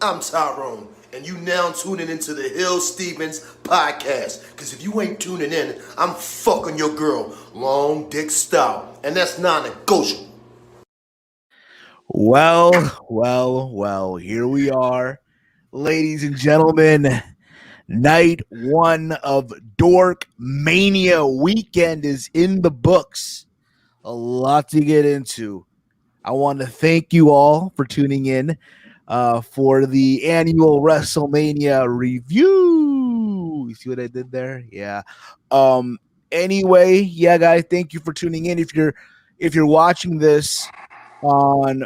I'm Tyrone, and you now tuning into the Hill Stevens podcast. Because if you ain't tuning in, I'm fucking your girl, long dick style, and that's non-negotiable. Well, here we are, ladies and gentlemen. Night one of Dork Mania weekend is in the books. A lot to get into. I want to thank you all for tuning in for the annual WrestleMania review. You see what I did there? Yeah. Anyway, yeah, guys, thank you for tuning in. If you're watching this on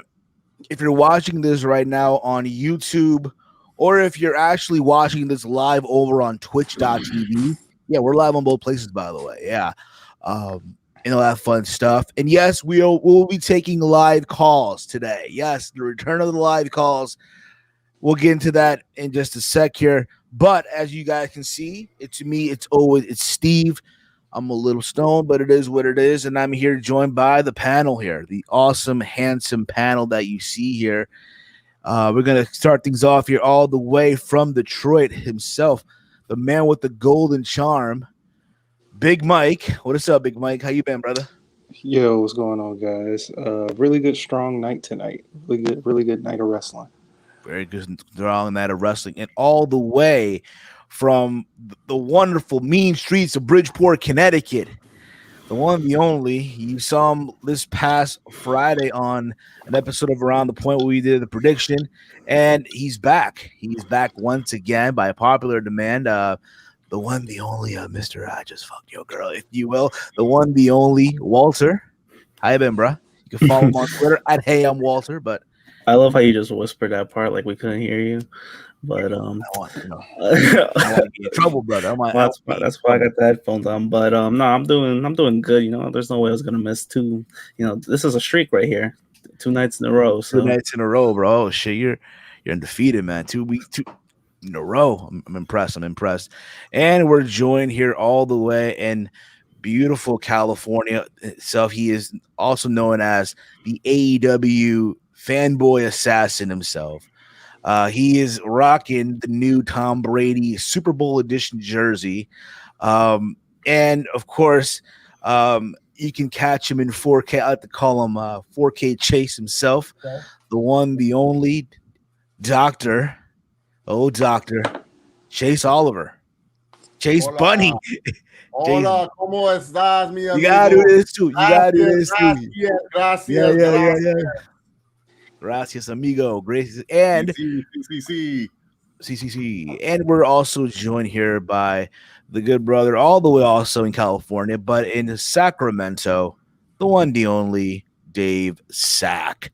if you're watching this right now on YouTube, or if you're actually watching this live over on twitch.tv. Yeah, we're live on both places, by the way. Yeah. And all that fun stuff. And yes, we'll be taking live calls today. Yes, the return of the live calls. We'll get into that in just a sec here. But as you guys can see, it's Steve. I'm a little stoned, but it is what it is. And I'm here joined by the panel here, the awesome, handsome panel that you see here. We're going to start things off here all the way from Detroit himself, the man with the golden charm, Big Mike. What is up, Big Mike? How you been, brother? Yo, what's going on, guys? Really good, strong night tonight. Really good night of wrestling. Very good, strong night of wrestling. And all the way from the wonderful mean streets of Bridgeport, Connecticut, the one, the only. You saw him this past Friday on an episode of Around the Point where we did the prediction, and he's back. He's back once again by popular demand. The one, the only, Mr. I just fucked your girl, if you will. The one, the only, Walter. How you been, bro? You can follow him on Twitter at Hey I'm Walter. But I love how you just whispered that part like we couldn't hear you. But I want to get in trouble, brother. That's why I got the headphones on. But no, I'm doing good. You know, there's no way I was gonna miss two. You know, this is a streak right here, 2 nights in a row. So. 2 nights in a row, bro. Oh shit, you're undefeated, man. 2 weeks, 2 in a row. I'm impressed. And we're joined here all the way in beautiful California itself. He is also known as the AEW fanboy assassin himself. He is rocking the new Tom Brady Super Bowl edition jersey. And of course, you can catch him in 4K. I like to call him 4K Chase himself. Okay. The one, the only Dr. Chase Oliver. Chase Hola. Bunny. Hola, ¿cómo estás, mi amigo? You gotta do this too. Gracias. Yeah. Gracias, amigo. Gracias. And CCC. And we're also joined here by the good brother, all the way also in California, but in Sacramento, the one, the only Dave Sack.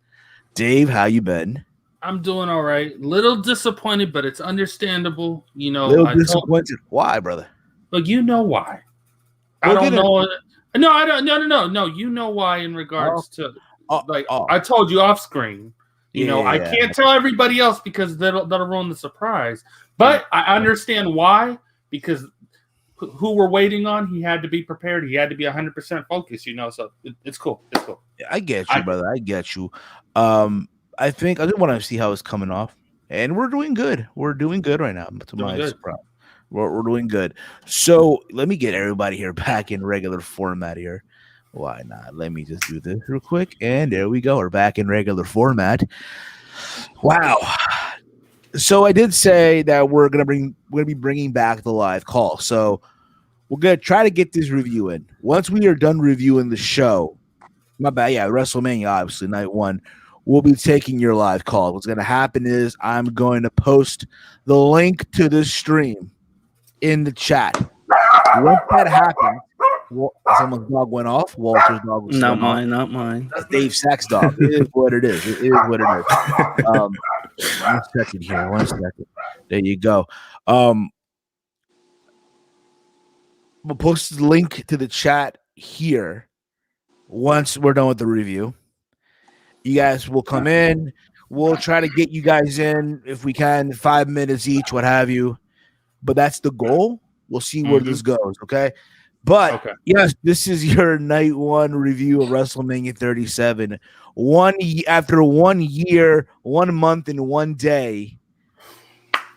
Dave, how you been? I'm doing all right. Little disappointed, but it's understandable. You know, disappointed. Why, brother? But you know why. I don't know. No, I don't. No. You know why in regards to I told you off screen. You know, I can't tell everybody else because that'll ruin the surprise. But I understand why, because who we're waiting on, he had to be prepared. He had to be 100% focused. You know, so it's cool. It's cool. I get you, brother. I get you. I think I just want to see how it's coming off, and we're doing good. We're doing good right now. To my surprise, we're doing good. So let me get everybody here back in regular format here. Why not? Let me just do this real quick, and there we go. We're back in regular format. Wow. So I did say that we're gonna be bringing back the live call. So we're gonna try to get this review in. Once we are done reviewing the show, my bad. Yeah, WrestleMania, obviously, night one. We'll be taking your live call. What's going to happen is I'm going to post the link to this stream in the chat. Once that happens, someone's dog went off. Walter's dog was not mine. That's Dave Sack's dog. It is what it is. One second here. 1 second. There you go. We'll post the link to the chat here once we're done with the review. You guys will come in. We'll try to get you guys in if we can, 5 minutes each, what have you. But that's the goal. We'll see where this goes, okay? But, yes, this is your night one review of WrestleMania 37. After 1 year, 1 month, and 1 day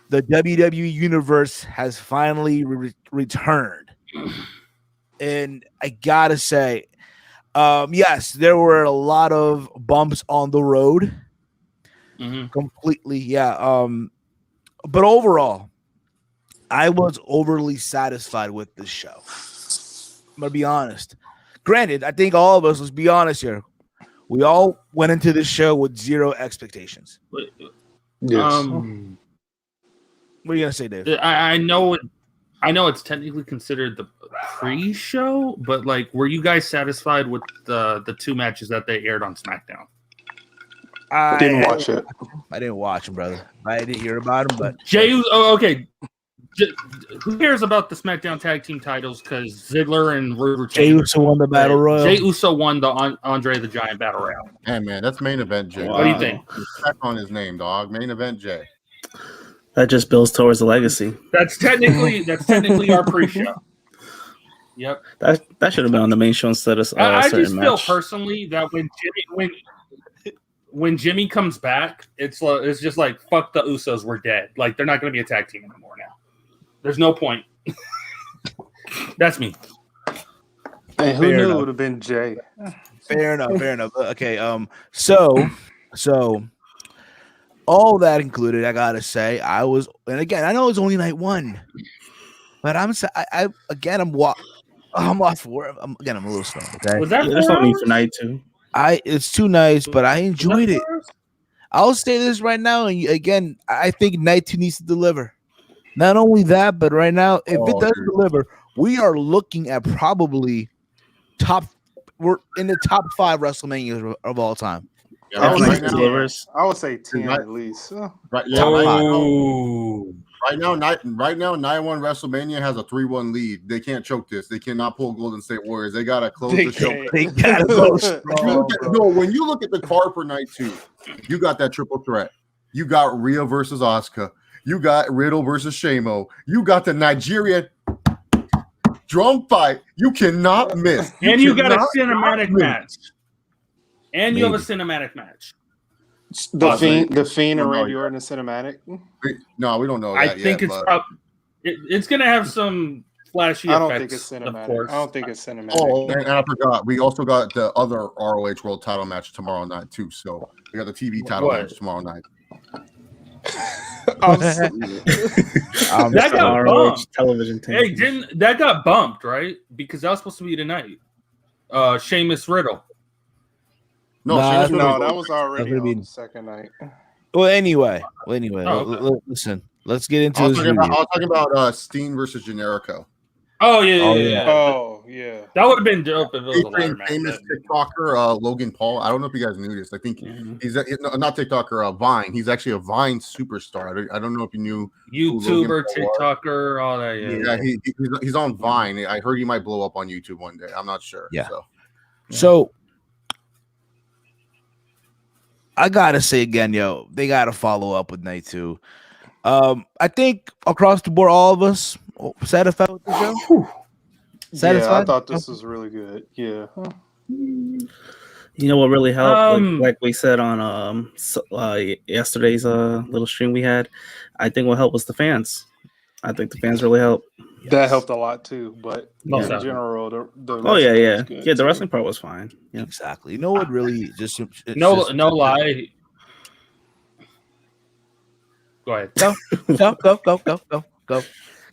the WWE Universe has finally returned. And I gotta say, yes, there were a lot of bumps on the road. Completely, yeah. But overall, I was overly satisfied with this show. I'm gonna be honest. Granted, I think all of us, let's be honest here, we all went into this show with zero expectations. Yes. What are you gonna say, Dave? I know it's technically considered the pre-show, but like, were you guys satisfied with the 2 matches that they aired on SmackDown? I didn't watch it. I didn't watch them, brother. I didn't hear about them, but okay. Who cares about the SmackDown Tag Team titles? Because Ziggler and Rude Jey Uso won the Battle Royal. Jey Uso won the Andre the Giant Battle Royal. Hey man, that's main event Jay. What do you think? Check on his name, dog. Main event Jay. That just builds towards the legacy. That's technically our pre-show. Yep. That should have been on the main show instead of I just feel match. personally that when Jimmy comes back, it's just like, fuck the Usos, we're dead. Like, they're not going to be a tag team anymore now. There's no point. That's me. And who knew it would have been Jay? Fair enough. Okay, so all that included, I gotta say, and again, I know it's only night 1, but I'm off for it. I'm a little slow. Okay, Was that there's no need for night 2. It's 2 nights, but I enjoyed it. I'll say this right now, and again, I think night 2 needs to deliver. Not only that, but right now, if it does deliver, we are looking at probably we're in the top 5 WrestleManias of all time. Yeah, I would say 10 Right. at least. Right now, night 1 WrestleMania has a 3-1 lead. They can't choke this. They cannot pull Golden State Warriors. They gotta close the show. They gotta go strong. When you look at the card for night 2, you got that triple threat. You got Rhea versus Asuka. You got Riddle versus Shamo. You got the Nigerian drum fight. You cannot miss. And you got a cinematic match. And you have a cinematic match. The Fiend and Randy Orton cinematic. No, we don't know. I think it's going to have some flashy effects. I don't think it's cinematic. I don't think it's cinematic. Oh, and I forgot. We also got the other ROH World Title match tomorrow night too. So we got the TV title match tomorrow night. That got bumped. Television. Hey, that got bumped, right? Because that was supposed to be tonight. Sheamus Riddle. No, that was already on the second night. Well, anyway. Listen, let's get into this. I was talking about Steen versus Generico. Oh yeah. Oh yeah. That would have been dope if it was a ladder match. Famous TikToker Logan Paul. I don't know if you guys knew this. I think he's not TikToker. Vine. He's actually a Vine superstar. I don't know if you knew. YouTuber, TikToker, all that. Yeah, he's on Vine. I heard he might blow up on YouTube one day. I'm not sure. Yeah. So I gotta say again, they gotta follow up with night 2. I think across the board, all of us satisfied with the show. Satisfied? Yeah, I thought this was really good. Yeah. You know what really helped? Like we said on yesterday's little stream we had, I think what helped was the fans. I think the fans really helped. That helped a lot too, but in general, the wrestling part was fine. Yeah. Exactly. You know what really just no lie. Go ahead.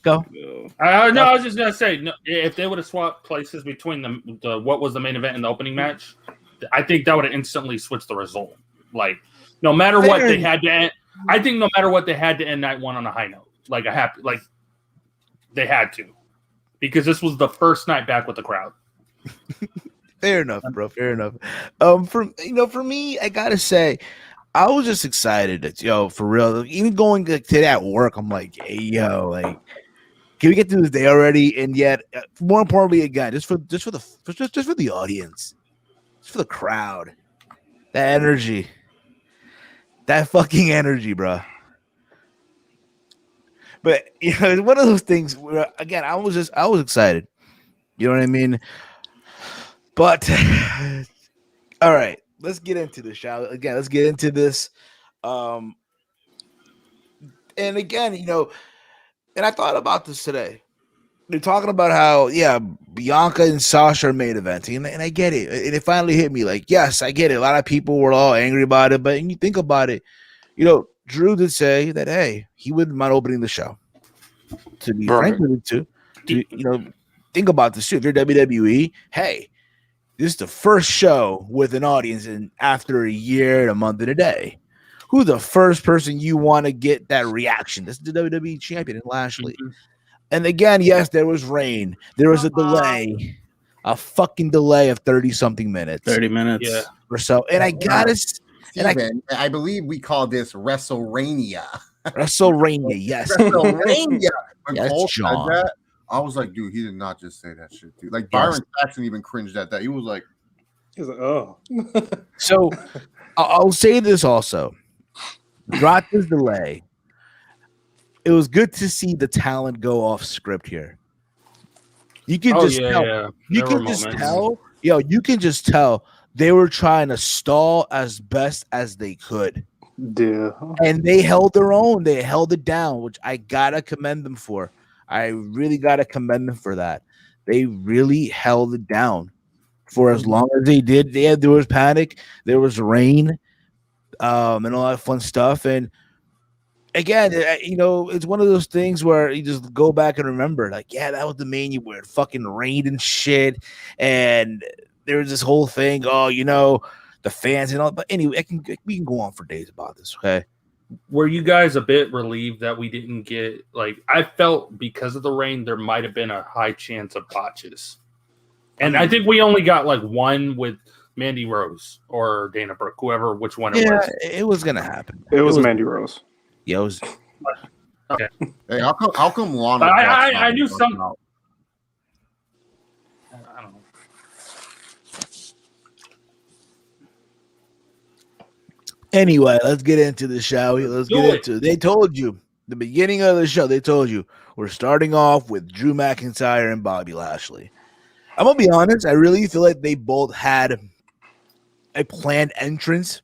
Go. I was just gonna say, if they would have swapped places between the what was the main event and the opening match, I think that would have instantly switched the result. Like, no matter what they had to end, I think no matter what they had to end night 1 on a high note. Like they had to, because this was the first night back with the crowd. Fair enough, bro. Fair enough. For me, I gotta say, I was just excited that for real. Even going to that work, I'm like, hey, like, can we get through this day already? And yet, more importantly, again, just for the audience, just for the crowd, that energy, that fucking energy, bro. But it's one of those things where, again, I was excited. You know what I mean? But all right, let's get into this, shall we? Again, let's get into this. And again, and I thought about this today. They're talking about how, Bianca and Sasha are main eventing, and I get it. And it finally hit me like, yes, I get it. A lot of people were all angry about it, but when you think about it, Drew did say that, hey, he wouldn't mind opening the show. To be frank with you, to think about this too. If you're WWE, hey, this is the first show with an audience after a year and a month and a day. Who's the first person you want to get that reaction? This is the WWE champion in Lashley. Mm-hmm. And again, yes, there was rain. There was a delay, a fucking delay of 30-something minutes. 30 minutes. Yeah. Or so. And I got it. Steven, I believe we call this WrestleMania. WrestleMania, yes. WrestleMania. When yes, Cole John. said that, I was like, dude, he did not just say that shit, dude. Like, Byron Saxton even cringed at that. He was like, oh. So, I'll say this also. Throughout this delay, it was good to see the talent go off script here. You can just tell. Yeah. You can just tell. You can just tell they were trying to stall as best as they could. Yeah. And they held their own. They held it down, which I gotta commend them for. I really gotta commend them for that. They really held it down for as long as they did. There was panic, there was rain, and all that fun stuff. And again, it's one of those things where you just go back and remember, like, yeah, that was the Mania where it fucking rained and shit, and there was this whole thing. The fans and all. But anyway, we can go on for days about this. Okay. Were you guys a bit relieved that we didn't get, like, I felt because of the rain, there might have been a high chance of botches. And I think we only got like one with Mandy Rose or Dana Brooke, which one it was. It was going to happen. It was Mandy Rose. Yeah, it was. Okay. Hey, how come Lana? I knew something. I don't know. Anyway, let's get into the show. They told you, the beginning of the show, they told you we're starting off with Drew McIntyre and Bobby Lashley. I'm going to be honest. I really feel like they both had a planned entrance.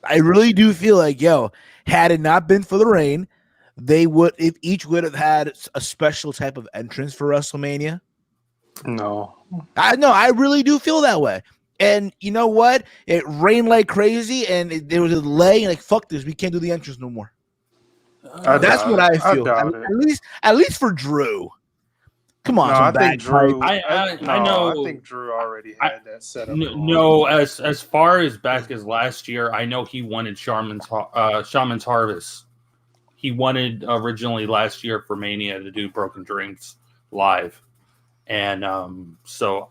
I really do feel like, had it not been for the rain, each would have had a special type of entrance for WrestleMania. No. I really do feel that way. And you know what? It rained like crazy, and there was a delay. And like, fuck this, we can't do the entrance no more. That's what I feel. At least for Drew. Come on, I think Drew. I know. I think Drew already had that set up. No, as far as back as last year, I know he wanted Shaman's Harvest. He wanted originally last year for Mania to do Broken Dreams live, and so.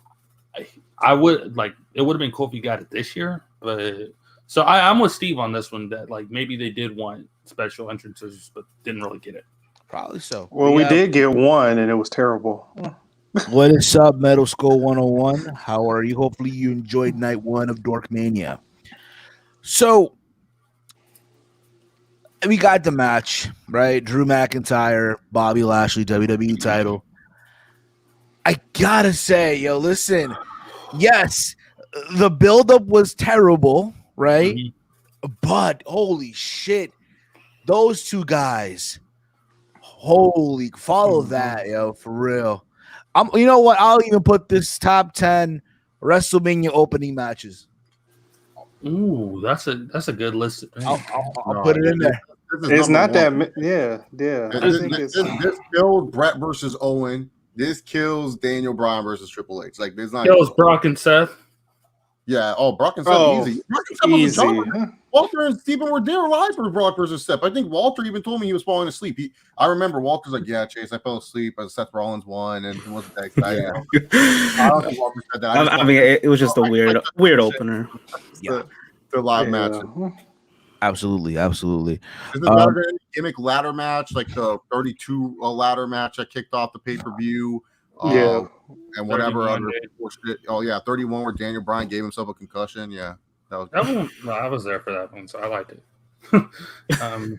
I would like it would have been cool if you got it this year, but so I'm with Steve on this one that like maybe they did want special entrances but didn't really get it. Probably so. Well, we did get one and it was terrible. What is up, Metal Skull 101? How are you? Hopefully you enjoyed night one of Dorkmania. So we got the match, right? Drew McIntyre, Bobby Lashley, WWE title. I gotta say, listen, yes, the buildup was terrible, right? Mm-hmm. But holy shit, those two guys, follow that, for real. You know what? I'll even put this top 10 WrestleMania opening matches. Ooh, that's a good list. I'll put it in there. It's not that, yeah. This killed Brett versus Owen. This kills Daniel Bryan versus Triple H. Like, there's not kills Brock and Seth. Yeah. Oh, Brock and Seth easy. Brock and Seth was Walter and Steven were there live for Brock versus Seth. I think Walter even told me he was falling asleep. I remember Walter's like, "Yeah, Chase, I fell asleep as Seth Rollins won, and it wasn't that exciting." I don't think Walter said that. I mean, it was just a weird opener. Yeah, the live match. Absolutely. Is it better than gimmick ladder match, like the 32 ladder match that kicked off the pay-per-view? And whatever other shit. Oh yeah, 31 where Daniel Bryan gave himself a concussion. Yeah, that one. I was there for that one, so I liked it.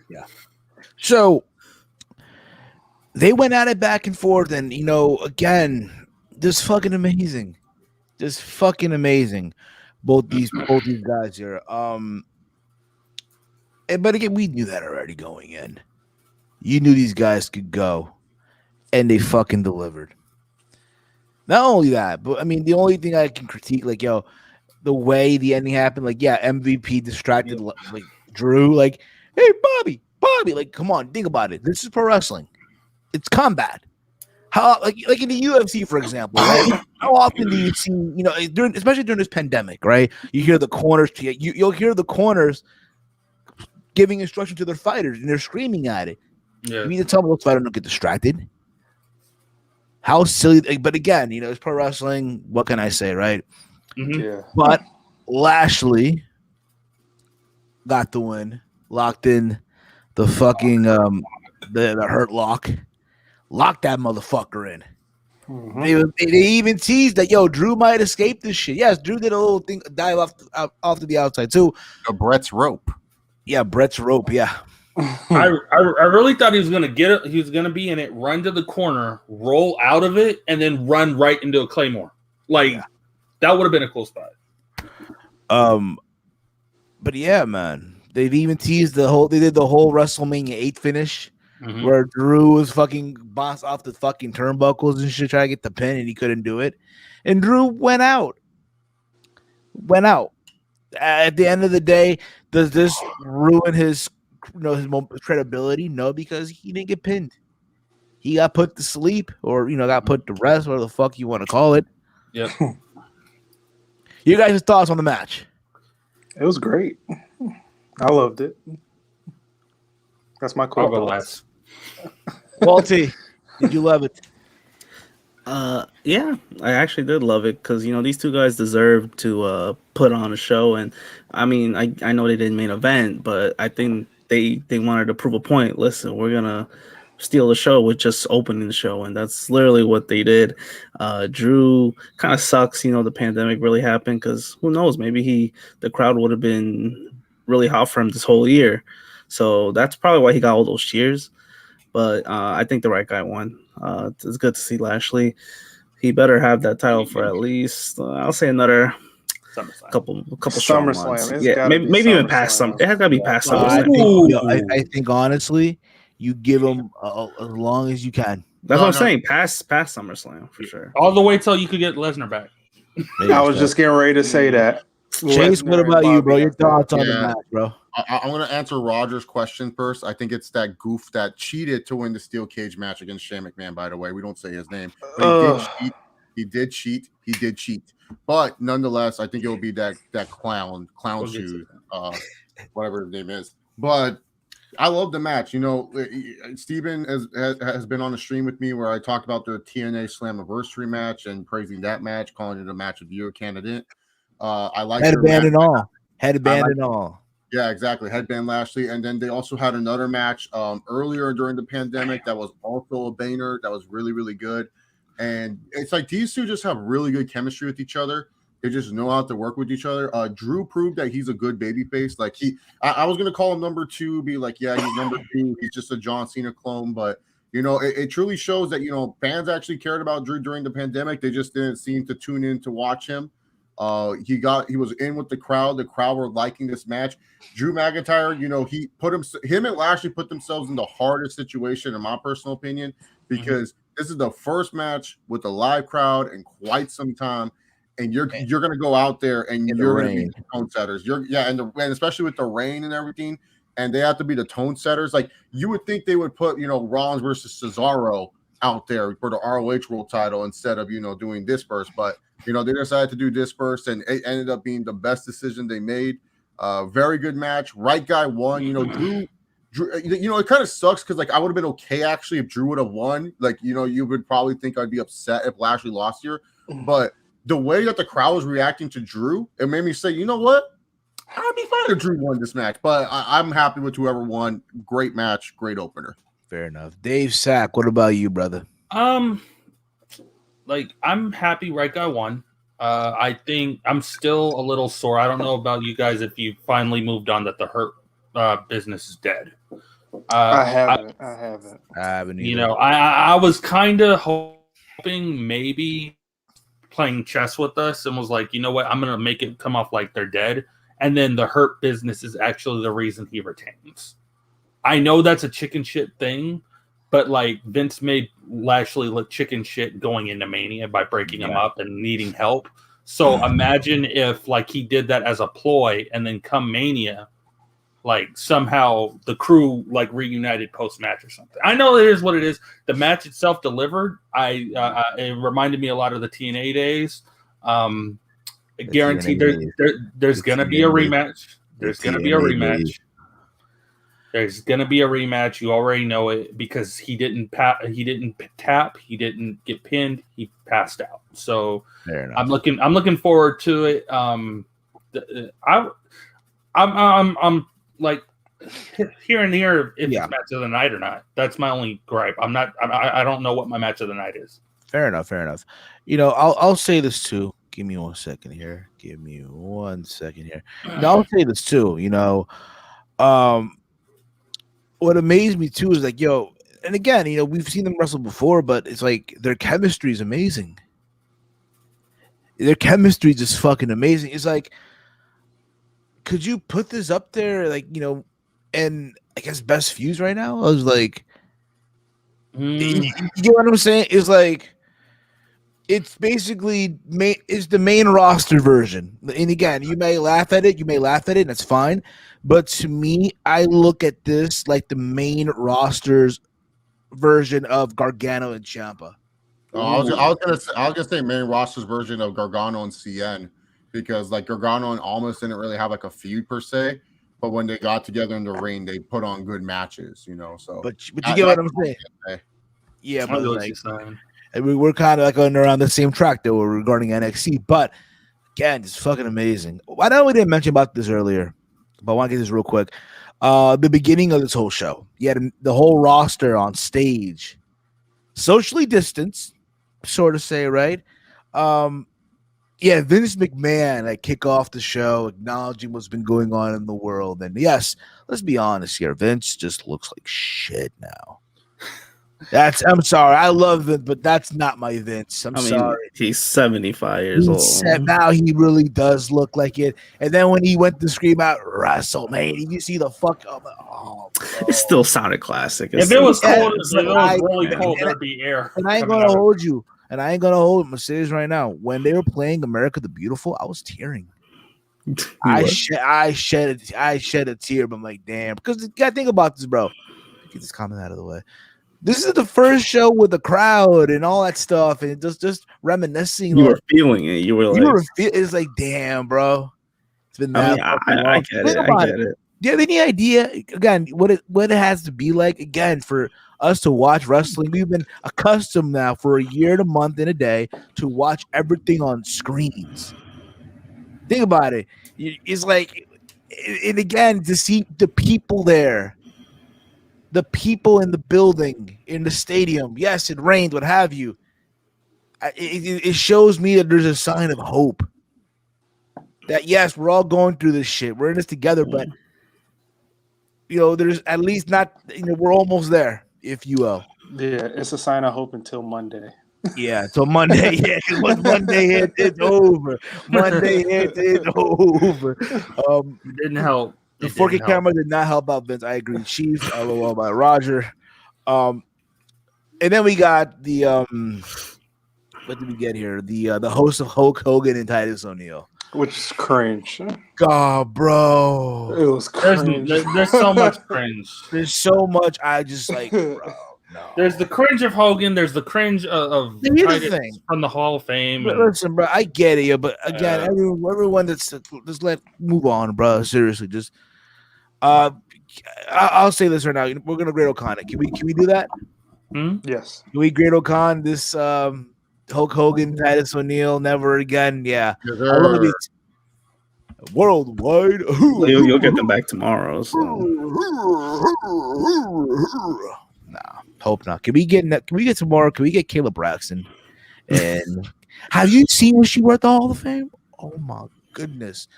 Yeah. So they went at it back and forth, and again, just fucking amazing, both these guys here. But again, we knew that already going in. You knew these guys could go, and they fucking delivered. Not only that, but I mean, the only thing I can critique, like, yo, the way the ending happened, like, yeah, MVP distracted, like, Drew, like, hey, Bobby, like, come on, think about it. This is pro wrestling. It's combat. How, like in the UFC, for example, right? How often do you see, especially during this pandemic, right? You hear the corners, you'll hear the corners giving instruction to their fighters, and they're screaming at it. Yeah. You need to tell them those fighters don't get distracted. How silly! But again, it's pro wrestling. What can I say, right? Mm-hmm. Yeah. But Lashley got the win, locked in the fucking the hurt lock. Lock that motherfucker in. Mm-hmm. They even teased that, yo, Drew might escape this shit. Yes, Drew did a little thing, dive off to the outside too. Brett's rope. Yeah, Brett's rope. Yeah. I really thought he was gonna get it. He was gonna be in it, run to the corner, roll out of it, and then run right into a Claymore. That would have been a cool spot. But yeah, man, they've even teased They did the whole WrestleMania 8 finish. Mm-hmm. Where Drew was fucking boss off the fucking turnbuckles and shit, trying to get the pin, and he couldn't do it. And Drew went out. At the end of the day, does this ruin his credibility? No, because he didn't get pinned. He got put to sleep, or got put to rest, whatever the fuck you want to call it. Yep. You guys' thoughts on the match? It was great. I loved it. That's my quote. Last. Walty, did you love it? Yeah, I actually did love it because these two guys deserve to put on a show, and I mean, I know they didn't main event, but I think they wanted to prove a point. Listen, we're gonna steal the show with just opening the show, and that's literally what they did. Drew kind of sucks, the pandemic really happened, because who knows, maybe the crowd would have been really hot for him this whole year, so that's probably why he got all those cheers. But I think the right guy won. It's good to see Lashley. He better have that title for at least, I'll say, another couple SummerSlam. Yeah, maybe even past some. It has got to be past SummerSlam. I think honestly, you give him as long as you can. That's what I'm saying. Past SummerSlam for sure. All the way till you could get Lesnar back. I was just getting ready to say that. Chase, what about you, bro? Your thoughts on the match, bro? I'm going to answer Roger's question first. I think it's that goof that cheated to win the steel cage match against Shane McMahon, by the way. We don't say his name. But he did cheat. But nonetheless, I think it will be that clown shoes, whatever his name is. But I love the match. Steven has been on the stream with me where I talked about the TNA Slammiversary match and praising that match, calling it a match of the year candidate. I like headband and all. Headband and all. Yeah, exactly. Headband Lashley. And then they also had another match earlier during the pandemic that was also a banger. That was really, really good. And it's like these two just have really good chemistry with each other. They just know how to work with each other. Drew proved that he's a good babyface. Like I was going to call him number 2, be like, yeah, he's number 2. He's just a John Cena clone. But, it truly shows that, fans actually cared about Drew during the pandemic. They just didn't seem to tune in to watch him. He was in with the crowd. The crowd were liking this match. Drew McIntyre, he put him and Lashley put themselves in the hardest situation, in my personal opinion, because this is the first match with a live crowd in quite some time, and you're going to go out there and you're going to be the tone setters. And especially with the rain and everything, and they have to be the tone setters. Like you would think they would put Rollins versus Cesaro out there for the ROH World Title instead of doing this first, but. They decided to do this first, and it ended up being the best decision they made. Very good match. Right guy won. Drew. It kind of sucks because I would have been okay actually if Drew would have won. You would probably think I'd be upset if Lashley lost here, but the way that the crowd was reacting to Drew, it made me say, you know what? I'd be fine if Drew won this match, but I'm happy with whoever won. Great match, great opener. Fair enough. Dave Sack, what about you, brother? I'm happy right guy won. I think I'm still a little sore. I don't know about you guys if you finally moved on that the Hurt business is dead. I haven't. I haven't either. I was kind of hoping maybe playing chess with us and was like, you know what, I'm going to make it come off like they're dead. and then the Hurt Business is actually the reason he retains. I know that's a chicken shit thing, but like Vince made Lashley look chicken shit going into Mania by breaking him up and needing help. So imagine if like he did that as a ploy, and then come Mania, like somehow the crew like reunited post match or something. I know it is what it is. The match itself delivered. It reminded me a lot of the TNA days. Guaranteed there's gonna be a rematch. There's gonna be a rematch. There's gonna be a rematch. You already know it because he didn't tap. He didn't get pinned. He passed out. So I'm looking forward to it. I'm like here and there if it's match of the night or not. That's my only gripe. I don't know what my match of the night is. Fair enough. You know, I'll say this too. Give me 1 second here. Now, I'll say this too. You know, what amazed me too is like, yo, and again, you know, we've seen them wrestle before, but it's like their chemistry is amazing. Their chemistry is just fucking amazing. It's like, could you put this up there, like, you know, and I guess best feuds right now? I was like, you get what I'm saying? It's like, it's basically it's the main roster version. And again, you may laugh at it, and that's fine. But to me, I look at this like the main roster's version of Gargano and Ciampa. I was gonna say main roster's version of Gargano and CN, because like Gargano and Almas didn't really have like a feud per se, but when they got together in the ring, they put on good matches, you know. So, but you get what I'm saying? Yeah, but like, we're kind of like going around the same track though regarding NXT. But again, it's fucking amazing. I know we didn't mention about this earlier, but I want to get this real quick. The beginning of this whole show, you had the whole roster on stage, socially distanced, sort of say, right? Vince McMahon like kick off the show, acknowledging what's been going on in the world. And yes, let's be honest here, Vince just looks like shit now. I'm sorry, I love Vince, but that's not my Vince. I mean, sorry. He's 75 years old. Now he really does look like it. And then when he went to scream out WrestleMania, you see the fuck up. Oh, it still sounded classic. If it was cold, really cold, there'd be air. And I ain't gonna hold you. And I ain't gonna hold my serious right now. When they were playing America the Beautiful, I was tearing. I shed a tear, but I'm like, damn. Because you gotta think about this, bro. Get this comment out of the way. This is the first show with the crowd and all that stuff, and just reminiscing. You were feeling it. It's like, damn, bro. It's been that. I get it. I get it. Do you have any idea again what it has to be like again for us to watch wrestling? We've been accustomed now for a year and a month and a day to watch everything on screens. Think about it. It's like, and again, to see the people there. The people in the building, in the stadium. Yes, it rained, what have you. It shows me that there's a sign of hope. That, yes, we're all going through this shit. We're in this together, but, you know, there's at least not, you know, we're almost there, if you will. Yeah, it's a sign of hope until Monday. Yeah, until Monday. Yeah, once Monday hit, it's over. Monday hit, it's over. It didn't help. The 4K camera did not help out Vince. I agree. Chief, LOL by Roger. And then we got the what did we get here? The host of Hulk Hogan and Titus O'Neil. Which is cringe. God, bro. It was cringe. There's so much cringe. There's so much. I just like, bro. No. There's the cringe of Hogan. There's the cringe of Titus from the Hall of Fame. Listen, bro, I get it, but again, everyone that's just move on, bro. Seriously, just I'll say this right now. We're gonna grade O'Connor. Can we do that? Yes. Can we grade O'Connor this Hulk Hogan, Titus O'Neil, never again? Yeah. Worldwide. You'll get them back tomorrow. So. Nah, hope not. Can we get some more? Can we get Caleb Braxton? And have you seen when she wore the Hall of Fame? Oh my goodness!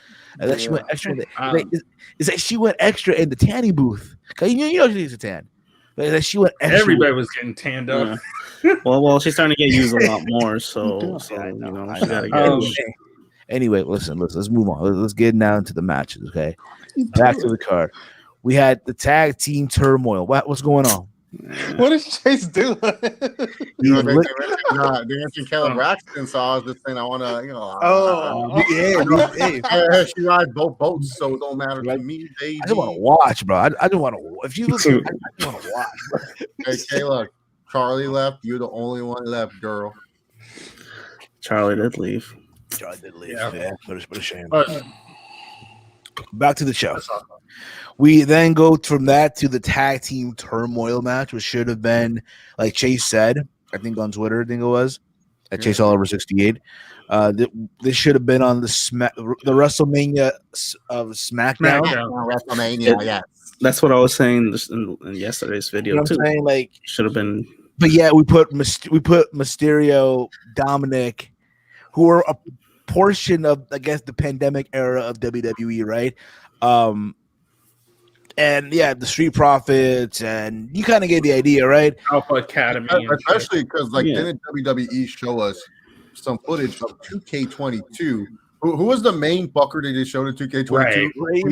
And that she went extra. Is that she went extra in the tanning booth? Cause you know she needs a tan. But that she went extra. Everybody was getting tanned up. Yeah. Well, she's starting to get used a lot more. So you know, she gotta get. Anyway, listen, let's move on. Let's get now into the matches. Okay, back to the card. We had the tag team turmoil. What's going on? What is Chase doing? You know, they mentioned Kelly Braxton, so I was just saying I want to, she rides both boats, so it don't matter to me, baby. I just want to watch, bro. I just want to. If you listen, I just want to watch. Bro. Hey, Kayla, Charlie left. You're the only one left, girl. Charlie did leave. Yeah, but a shame. Back to the show. We then go from that to the tag team turmoil match, which should have been, like Chase said, I think on Twitter, I think it was, at Chase Oliver 68. This should have been on the WrestleMania of SmackDown. WrestleMania, yeah. That's what I was saying in yesterday's video, too. I'm saying? Like, should have been. But yeah, we put Mysterio, Dominic, who are a portion of, I guess, the pandemic era of WWE, right? And yeah, the Street Profits, and you kind of get the idea, right? Alpha Academy, especially because didn't WWE show us some footage of 2K22? Who was the main fucker that they showed in 2K22? Rey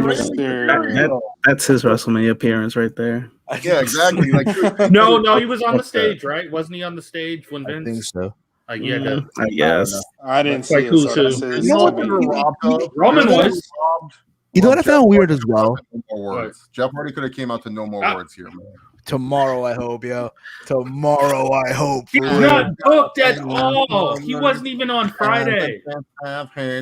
Mysterio. That's his WrestleMania appearance right there. Yeah, exactly. No, he was on the stage, right? Wasn't he on the stage when Vince? I think so. I guess. I didn't see it. You know what? Roman was. You know what I found weird as well? Jeff Hardy could have came out to no more words here, man. Tomorrow, I hope, yo. Tomorrow, I hope. He's not booked at all. He wasn't even on Friday.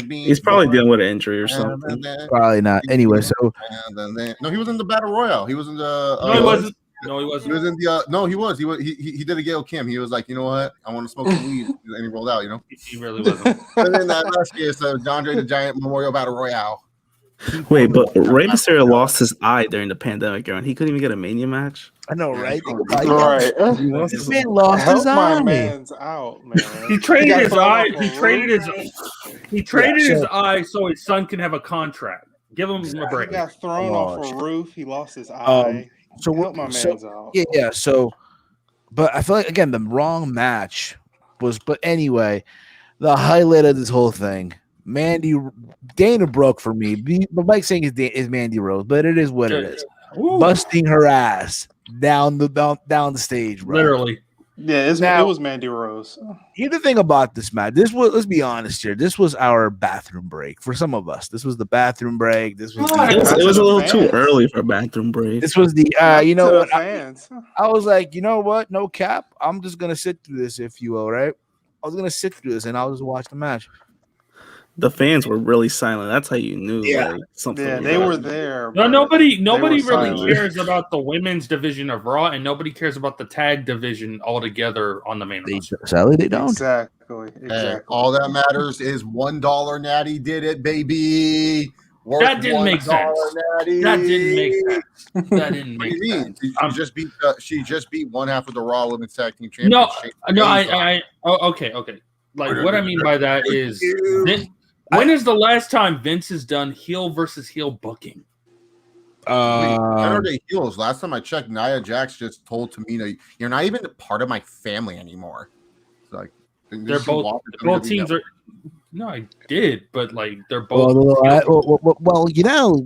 He's probably dealing with an injury or something. Probably not. Anyway, so no, he was in the Battle Royale. He was in the. No, he wasn't. No, he wasn't. He was in the. No, he was. He did a Gail Kim. He was like, you know what? I want to smoke some weed, and he rolled out. You know. He really wasn't. And then that last year, so Andre the Giant Memorial Battle Royale. Wait, but Rey Mysterio lost his eye during the pandemic era, and he couldn't even get a Mania match. I know, right? This man lost his eye. My man's out, man. He traded his eye. He traded his eye so his son can have a contract. Give him a break. He got thrown off a roof. He lost his eye. So help my man's out. Yeah. So, but I feel like again the wrong match was. But anyway, the highlight of this whole thing. Dana Brooke for me. But Mike saying is Mandy Rose, but it is what it is. Woo. Busting her ass down the stage, bro. Literally. Yeah, it was Mandy Rose. Here's the thing about this match. Let's be honest here. This was our bathroom break for some of us. This was the bathroom break. It was a little too early for a bathroom break. This was the you know what? I was like, you know what? No cap. I'm just gonna sit through this, if you will, right? I was gonna sit through this and I'll just watch the match. The fans were really silent. That's how you knew. Yeah, something. Yeah, they were there. No, nobody really cares about the women's division of Raw, and nobody cares about the tag division altogether on the main roster. Sadly, they don't. Exactly. Hey, all that matters is $1 Natty did it, baby. That didn't make sense. That didn't make sense. That didn't make sense. She just beat one half of the Raw Women's Tag Team Championship. Okay. Like what I mean by that is. When is the last time Vince has done heel versus heel booking? When are they heels? Last time I checked, Nia Jax just told Tamina, "You're not even a part of my family anymore." It's like they're both teams are. No, I did, but like they're both. Well, you know,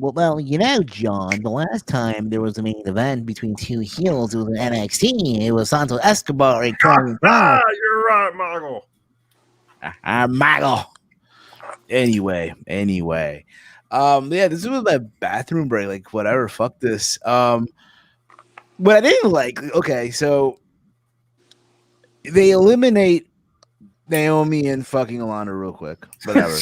John. The last time there was a main event between two heels, it was in NXT. It was Santos Escobar and Carmen Brown. You're right, Michael. Michael. Anyway. This was my bathroom break. Like, whatever, fuck this. But I didn't like. Okay, so they eliminate Naomi and fucking Alana real quick. Whatever.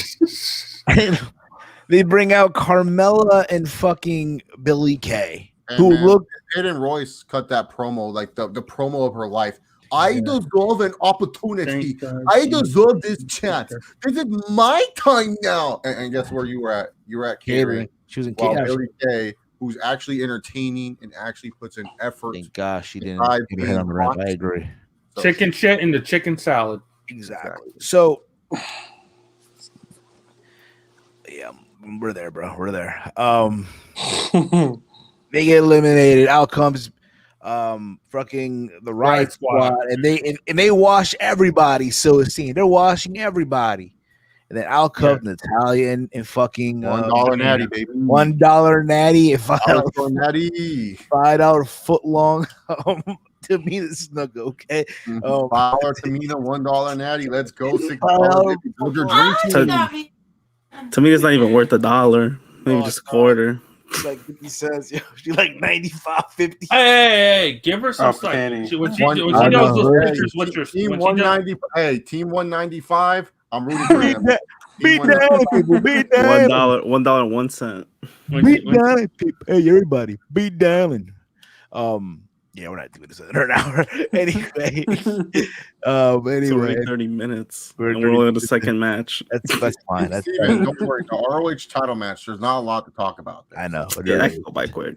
They bring out Carmella and fucking Billie Kay, Hayden Royce cut that promo, like the promo of her life. I deserve an opportunity. I deserve this chance. This is my time now. And guess where you were at? You were at catering. She was in catering. Billie Kay, who's actually entertaining and actually puts in effort. Thank gosh she didn't get hit on the ramp. I agree. So, chicken shit in the chicken salad. Exactly. So, yeah, we're there, bro. We're there. They get eliminated. Out comes fucking the Riot Squad, and they wash everybody. So it's seen they're washing everybody, and then out comes Natalia and fucking $1 natty, baby. $1 natty, $5 natty, $5 foot long. Tamina Snuka, okay. $5 Tamina, $1 natty. Let's go. $6. Build your dream team. Tamina's not even worth $1. Maybe just a quarter. Like 50 cents, yo. She like 95, 50. Hey, give her some slack. When she knows those pictures, what's your team 190? Hey, team 195. I'm rooting for them. Beat down, people. Beat down. $1.01. Beat down, people. Hey, everybody. Beat down. Yeah, we're not doing this in an hour. Anyway, anyway, 30 minutes. We're only in the second match. That's fine. That's Steven, don't worry. The ROH title match. There's not a lot to talk about. I know. Yeah, I can go by quick.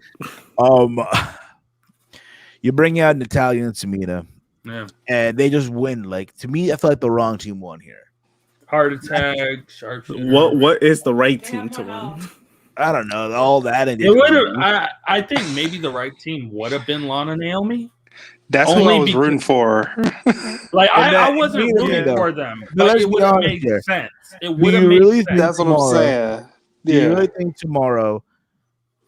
You bring out Natalia and Tamina, and they just win. Like, to me, I feel like the wrong team won here. Heart attack, sharpshooter. What is the right team to win? I don't know all that. It would have. I think maybe the right team would have been Lana Naomi. That's who I was rooting for. Like I wasn't rooting for them, but it would have made sense. It would have made sense. That's what I'm saying. Do you really think tomorrow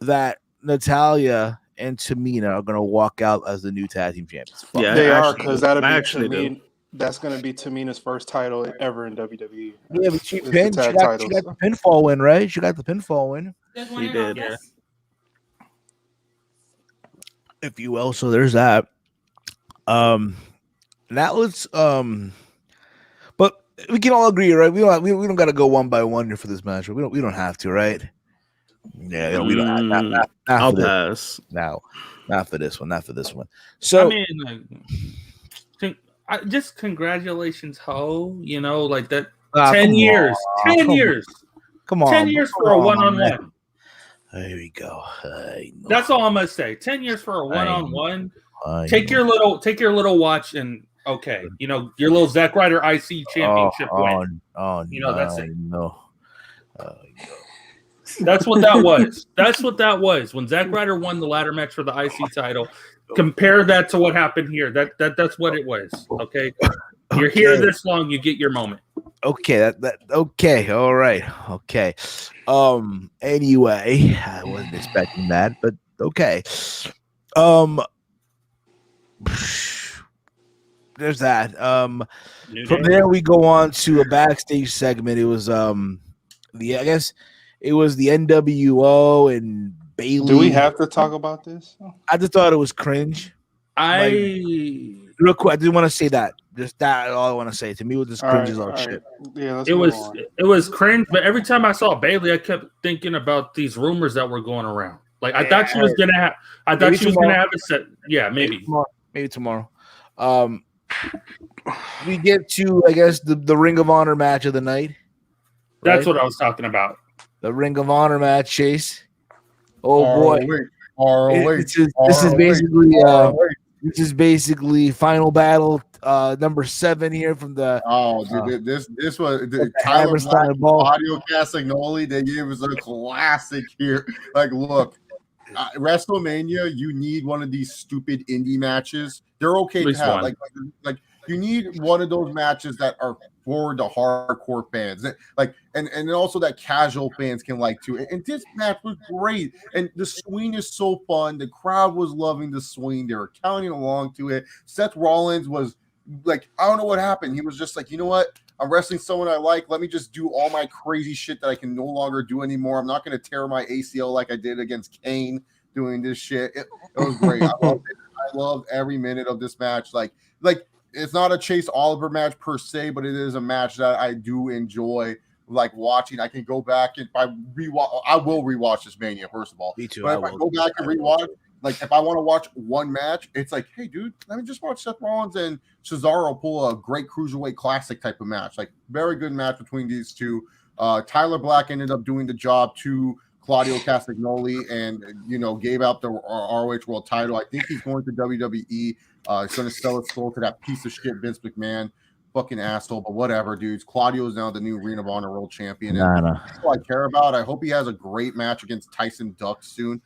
that Natalia and Tamina are going to walk out as the new tag team champions? Yeah, they are, because that'll be Tamina. That's going to be Tamina's first title ever in WWE. Yeah, but she got the pinfall win, right? She got the pinfall win. She did. Yeah. If you will, so there's that. That was but we can all agree, right? We don't got to go one by one here for this match. We don't have to, right? Yeah, we don't. Not I'll pass. No, not for this one. Not for this one. So I mean, just congratulations, Ho. You know, like that. 10 years. 10 years. Come on. 10 years for a one-on-one. There we go. That's all I'm gonna say. 10 years for a one-on-one. Take your little watch and you know, your little Zack Ryder IC championship win. You know, that's it. No. That's what that was. That's what that was. When Zack Ryder won the ladder match for the IC title, compare that to what happened here. That's what it was. Okay. You're here this long, you get your moment. Okay, okay, all right, okay. Anyway, I wasn't expecting that, but okay. There's that. From there we go on to a backstage segment. It was I guess it was the NWO and Bayley. Do we have to talk about this? I just thought it was cringe. Real quick, I didn't want to say that. Just that, all I want to say. To me, it was just cringe as all shit. Yeah, it was cringe, but every time I saw Bayley, I kept thinking about these rumors that were going around. Like I thought she was gonna have. I thought she was gonna have a set. Yeah, maybe. Maybe tomorrow. We get to, I guess, the Ring of Honor match of the night. Right? That's what I was talking about. The Ring of Honor match, Chase. Oh boy! This is basically. This is basically Final Battle number 7 here from the. Dude, this was the Tyler Black, Claudio Castagnoli. They gave us a classic here. Like, look, WrestleMania, you need one of these stupid indie matches. They're okay to have. Like you need one of those matches that are for the hardcore fans, and also that casual fans can like too. And this match was great, and the swing is so fun. The crowd was loving the swing; they were counting along to it. Seth Rollins was like, I don't know what happened. He was just like, you know what? I'm wrestling someone I like. Let me just do all my crazy shit that I can no longer do anymore. I'm not going to tear my ACL like I did against Kane doing this shit. It was great. I loved it. I loved every minute of this match. Like. It's not a Chase Oliver match per se, but it is a match that I do enjoy like watching. I can go back and I will rewatch this Mania, first of all. Me too. But if I go back and rewatch, like if I want to watch one match, it's like, hey dude, let me just watch Seth Rollins and Cesaro pull a great cruiserweight classic type of match. Like very good match between these two. Tyler Black ended up doing the job to Claudio Castagnoli and gave out the ROH World title. I think he's going to WWE. He's going to sell his soul to that piece of shit Vince McMahon. fucking asshole, but whatever, dudes. Claudio is now the new Ring of Honor World Champion. No. That's all I care about. I hope he has a great match against Tyson Dux soon.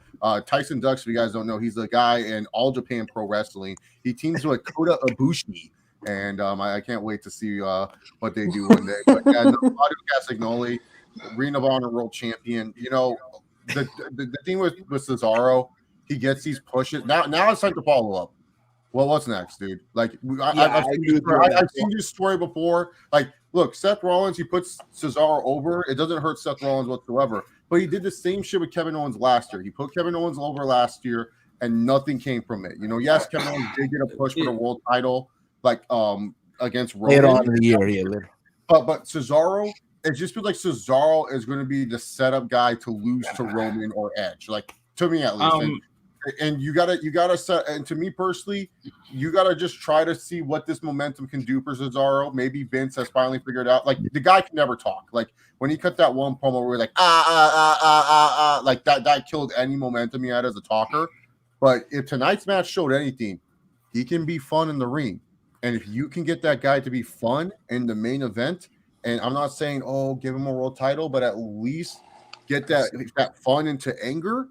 Tyson Dux, if you guys don't know, he's the guy in All Japan Pro Wrestling. He teams with Kota Ibushi, and I can't wait to see what they do one day. But yeah, no, Claudio Castagnoli, Ring of Honor World Champion. You know, the thing with Cesaro, he gets these pushes. Now it's time to follow up. Well, what's next, dude? Like, I've seen this story before. Like, look, Seth Rollins, he puts Cesaro over. It doesn't hurt Seth Rollins whatsoever. But he did the same shit with Kevin Owens last year. He put Kevin Owens over last year, and nothing came from it. You know, yes, Kevin Owens did get a push for the world title, like against Roman. Later on in the year, yeah. But Cesaro, it just feels like Cesaro is going to be the setup guy to lose to Roman or Edge. Like, to me at least. And you gotta set, and to me personally, you gotta just try to see what this momentum can do for Cesaro. Maybe Vince has finally figured out. Like, the guy can never talk. Like, when he cut that one promo where we're like like that killed any momentum he had as a talker. But if tonight's match showed anything, he can be fun in the ring. And if you can get that guy to be fun in the main event, and I'm not saying give him a world title, but at least get that fun into anger.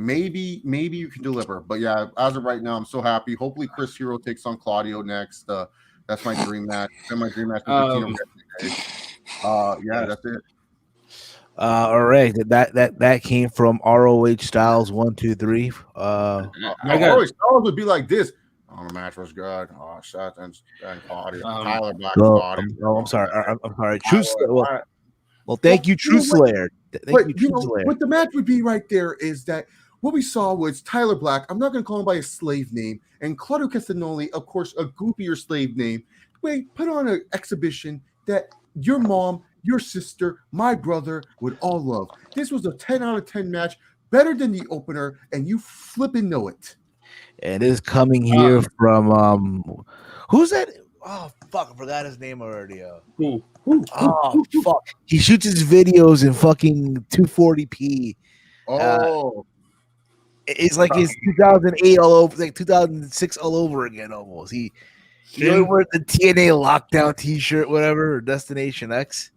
Maybe you can deliver. But yeah, as of right now, I'm so happy. Hopefully Chris Hero takes on Claudio next. That's my dream match. That's my dream match. Yeah, that's it. All right. That came from ROH Styles 123. ROH Styles would be like this. The match was good. Seth and Claudio. Tyler Black. I'm sorry. I'm sorry. True Slayer. Well, thank you, True Slayer. What the match would be right there is that what we saw was Tyler Black. I'm not going to call him by his slave name, and Claudio Castagnoli, of course, a goofier slave name. Wait, put on an exhibition that your mom, your sister, my brother would all love. This was a 10 out of 10 match, better than the opener, and you flipping know it. And it's coming here from who's that? Oh fuck, I forgot his name already. Fuck. He shoots his videos in fucking 240p. It's like his 2008 all over, like 2006 all over again almost. He wear the TNA Lockdown T-shirt, whatever, or Destination X.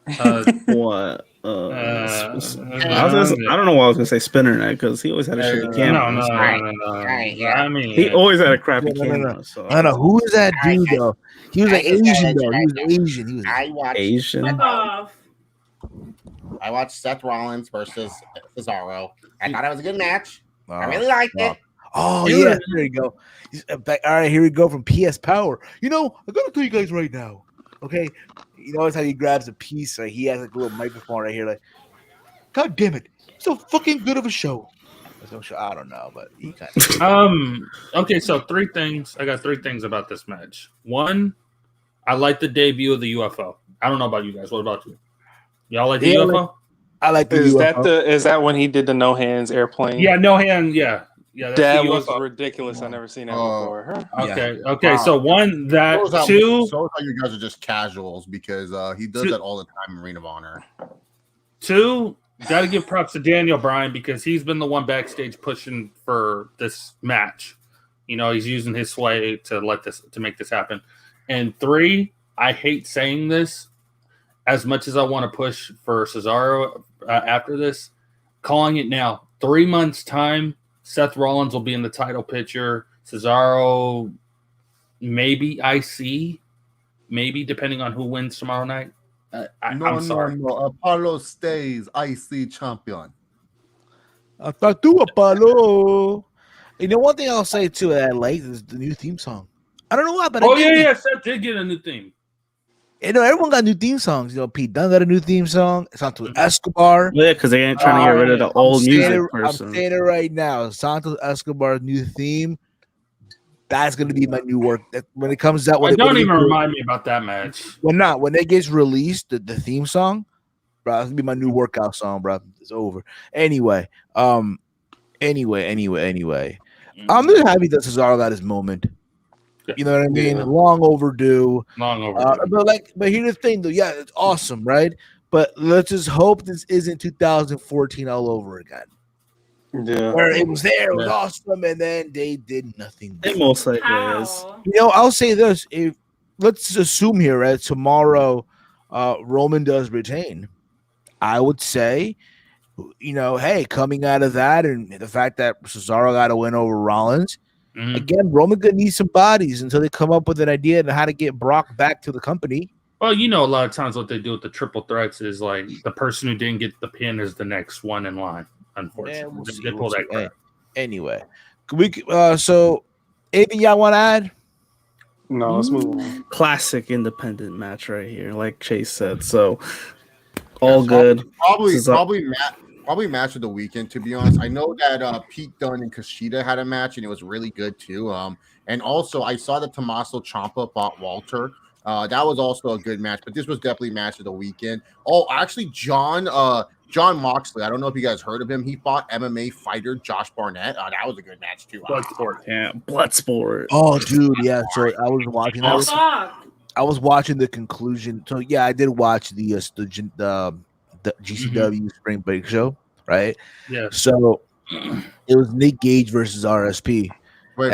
What? I don't know why I was gonna say Spinner Neck because he always had a shitty camera. No. I mean, he always had a crappy camera. No. So I don't know who is that dude though. He was like Asian though. He was Asian. He was Asian. I watched Seth Rollins versus Cesaro. I thought it was a good match. I really liked it. Oh yeah, there you go. All right, here we go from PS Power. You know, I gotta tell you guys right now. Okay, you notice how he grabs a piece. Like he has like a little microphone right here. Like, God damn it, so fucking good of a show. I don't know, but he kind of. Okay, so three things. I got three things about this match. One, I like the debut of the UFO. I don't know about you guys. What about you? Y'all like the UFO? I like the UFO. Is that when he did the no hands airplane? Yeah, no hand. Yeah. That was ridiculous. I never seen that before. Okay. So one, that two. So how you guys are just casuals because he does that all the time in Ring of Honor. Two, got to give props to Daniel Bryan because he's been the one backstage pushing for this match. You know, he's using his sway to make this happen. And three, I hate saying this as much as I want to push for Cesaro after this, calling it now. 3 months time. Seth Rollins will be in the title picture. Cesaro, maybe IC, maybe depending on who wins tomorrow night. I'm sorry. No. Apollo stays IC champion. Apollo. You know, one thing I'll say too that I like is the new theme song. I don't know why, but Seth did get a new theme. You know, everyone got new theme songs. You know, Pete Dunne got a new theme song. Santos Escobar. Yeah, because they ain't trying to get rid of the old music person. I'm saying it right now. Santos Escobar's new theme. That's going to be my new work. When it comes out, don't even remind me about that match. When it gets released, the theme song, bro, that's going to be my new workout song, bro. It's over. Anyway. I'm just happy that Cesaro got his moment. You know what I mean? Yeah. Long overdue. But here's the thing, though. Yeah, it's awesome, right? But let's just hope this isn't 2014 all over again. Yeah, where it was there, it was awesome, and then they did nothing. It most likely is. You know, I'll say this: if let's assume here, right? Tomorrow, Roman does retain. I would say, hey, coming out of that and the fact that Cesaro got a win over Rollins, again, Roman gonna need some bodies until they come up with an idea on how to get Brock back to the company. Well, a lot of times what they do with the triple threats is like the person who didn't get the pin is the next one in line. Unfortunately, they pull that crap. Anyway, so anything y'all want to add? No, let's move on. Classic independent match right here, like Chase said. So all good. Probably match of the weekend, to be honest. I know that Pete Dunne and Kushida had a match, and it was really good too. And also I saw that Tommaso Ciampa fought Walter. That was also a good match, but this was definitely match of the weekend. Oh, actually, John Moxley. I don't know if you guys heard of him. He fought MMA fighter Josh Barnett. That was a good match too. Bloodsport. Yeah, Bloodsport. Oh, dude, yeah. So I was watching that. I was watching the conclusion. So yeah, I did watch the GCW Spring Break show, right? Yeah. So it was Nick Gage versus RSP. Wait,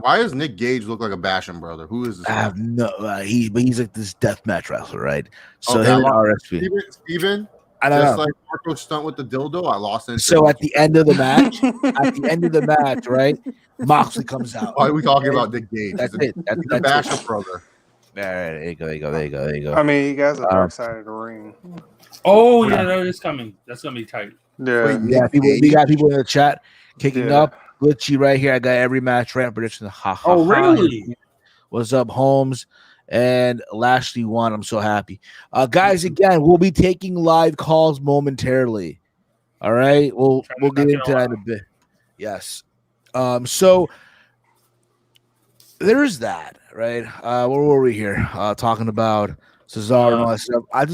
why does Nick Gage look like a Basham brother? Who is this? I have no. He's like this deathmatch wrestler, right? So him and RSP. Steven, I don't know. like Marco stunt with the dildo. I lost it. So at the end of the match, right? Moxley comes out. Why are we talking about Nick Gage? That's it. That's the Basham brother. All right, there you go. I mean, you guys are dark side of the ring. Oh yeah, that is coming. That's gonna be tight. Yeah, we got people in the chat kicking up. Glitchy right here. I got every match right prediction. Oh really? What's up, Holmes? And Lashley won. I'm so happy. Guys, again, we'll be taking live calls momentarily. All right. We'll get into that in a bit. Yes. So there's that, right? Where were we here? Talking about Cesaro and all that stuff. I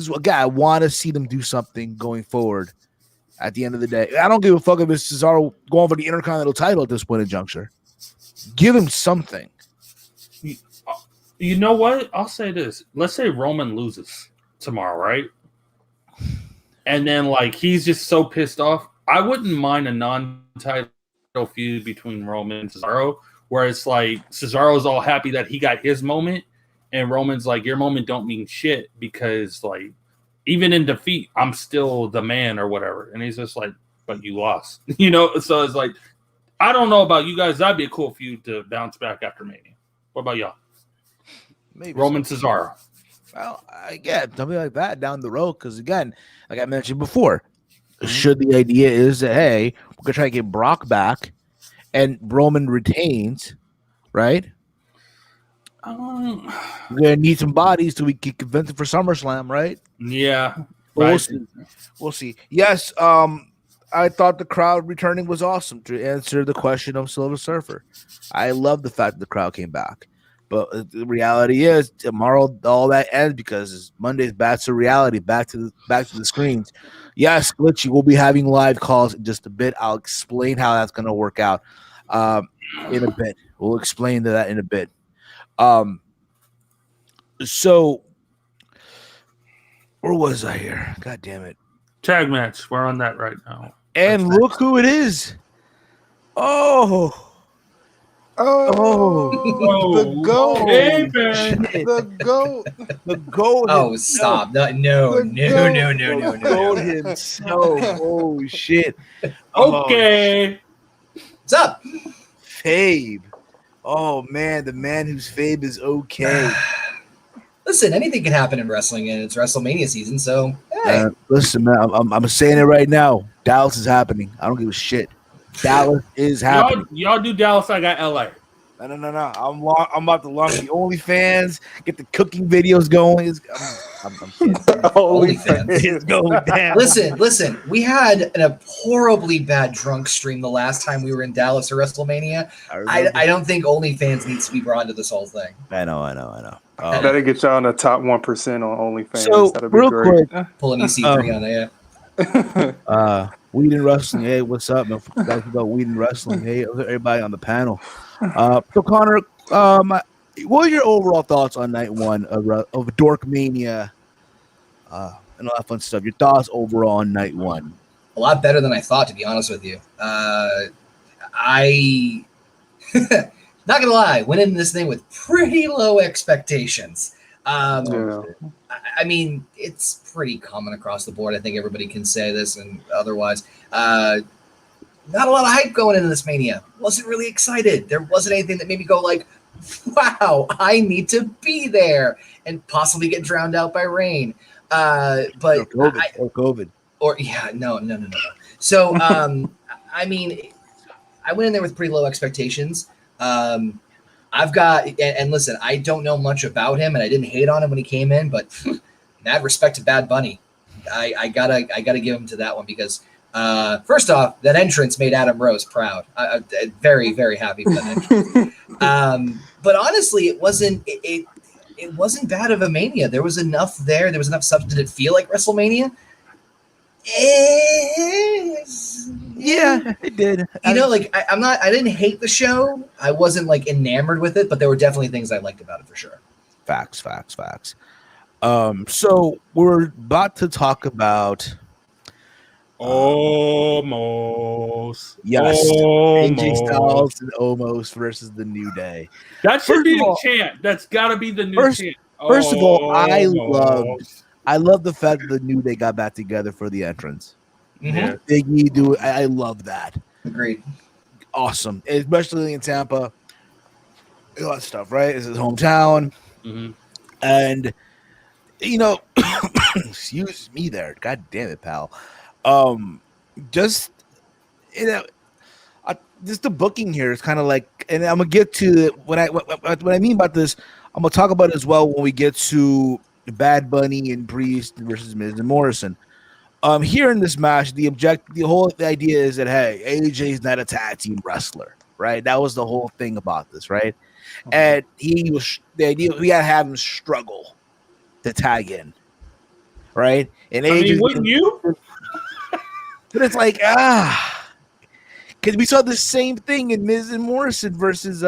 want to see them do something going forward. At the end of the day, I don't give a fuck if it's Cesaro going for the Intercontinental title at this point in juncture. Give him something. You know what? I'll say this. Let's say Roman loses tomorrow, right? And then, like, he's just so pissed off. I wouldn't mind a non-title feud between Roman and Cesaro, where it's like Cesaro's all happy that he got his moment, and Roman's like, your moment don't mean shit because, like, even in defeat, I'm still the man or whatever. And he's just like, but you lost. So it's like, I don't know about you guys. That'd be a cool feud to bounce back after Mania. What about y'all? Maybe Roman Cesaro. Well, something like that down the road. Because again, like I mentioned before, should the idea is that, hey, we're going to try to get Brock back and Roman retains, right? We're gonna need some bodies till we get convinced for SummerSlam, right? Yeah, right. We'll see. Yes, I thought the crowd returning was awesome to answer the question of Silver Surfer. I love the fact that the crowd came back, but the reality is tomorrow all that ends because Monday's back to reality, back to the screens. Yes, Glitchy, we'll be having live calls in just a bit. I'll explain how that's gonna work out in a bit. We'll explain that in a bit. So where was I here? God damn it. Tag match. We're on that right now. And look who it is. The GOAT. Hey, man. The GOAT. The GOAT. Oh, stop. No. GOAT himself. Oh, shit. Okay. What's up? Fabe. Oh, man. The man whose Fabe is okay. Listen, anything can happen in wrestling, and it's WrestleMania season, so hey. Listen, man, I'm saying it right now. Dallas is happening. I don't give a shit. Dallas is happening. Y'all do Dallas. I got LA. No. I'm about to launch the OnlyFans, get the cooking videos going. I'm kidding. OnlyFans. It's going down. Listen. We had a horribly bad drunk stream the last time we were in Dallas or WrestleMania. I don't think OnlyFans needs to be brought into this whole thing. I know. That'll get y'all on the top 1% on OnlyFans. So, that'll be real great. quick, pulling EC3 on it. Weed and Wrestling. Hey, what's up, man? Guys about Weed and Wrestling. Hey, everybody on the panel. So Connor, what are your overall thoughts on night one of Dorkmania and all that fun stuff? Your thoughts overall on night one? A lot better than I thought, to be honest with you. not gonna lie, went into this thing with pretty low expectations. I mean, it's pretty common across the board. I think everybody can say this, and otherwise, not a lot of hype going into this Mania. Wasn't really excited. There wasn't anything that made me go like, "Wow, I need to be there," and possibly get drowned out by rain. But COVID. Or yeah, no. So, I mean, I went in there with pretty low expectations. I've got, and listen, I don't know much about him, and I didn't hate on him when he came in, but mad respect to Bad Bunny. I gotta give him to that one because first off, that entrance made Adam Rose proud. I'm very, very happy for that entrance. But honestly, it wasn't bad of a Mania. There was enough there. There was enough stuff. Did it feel like WrestleMania? Yeah, it did. You know, like I didn't hate the show. I wasn't like enamored with it, but there were definitely things I liked about it for sure. Facts. So we're about to talk about Almost. AJ Styles and Omos versus the New Day. That should be a chant. That's got to be the new chant. First of all, I love the fact that the New Day got back together for the entrance. Mm-hmm. Big E do it. I love that. Agreed. Awesome, especially in Tampa. All that stuff, right? It's his hometown, and you know, excuse me, there. God damn it, pal. Just just the booking here is kind of like, and I'm gonna get to what I mean about this. I'm gonna talk about it as well when we get to Bad Bunny and Priest versus Miz and Morrison. Here in this match, the idea is that hey, AJ's not a tag team wrestler, right? That was the whole thing about this, right? And the idea we gotta have him struggle to tag in, right? And AJ, wouldn't you? But it's like because we saw the same thing in Miz and Morrison versus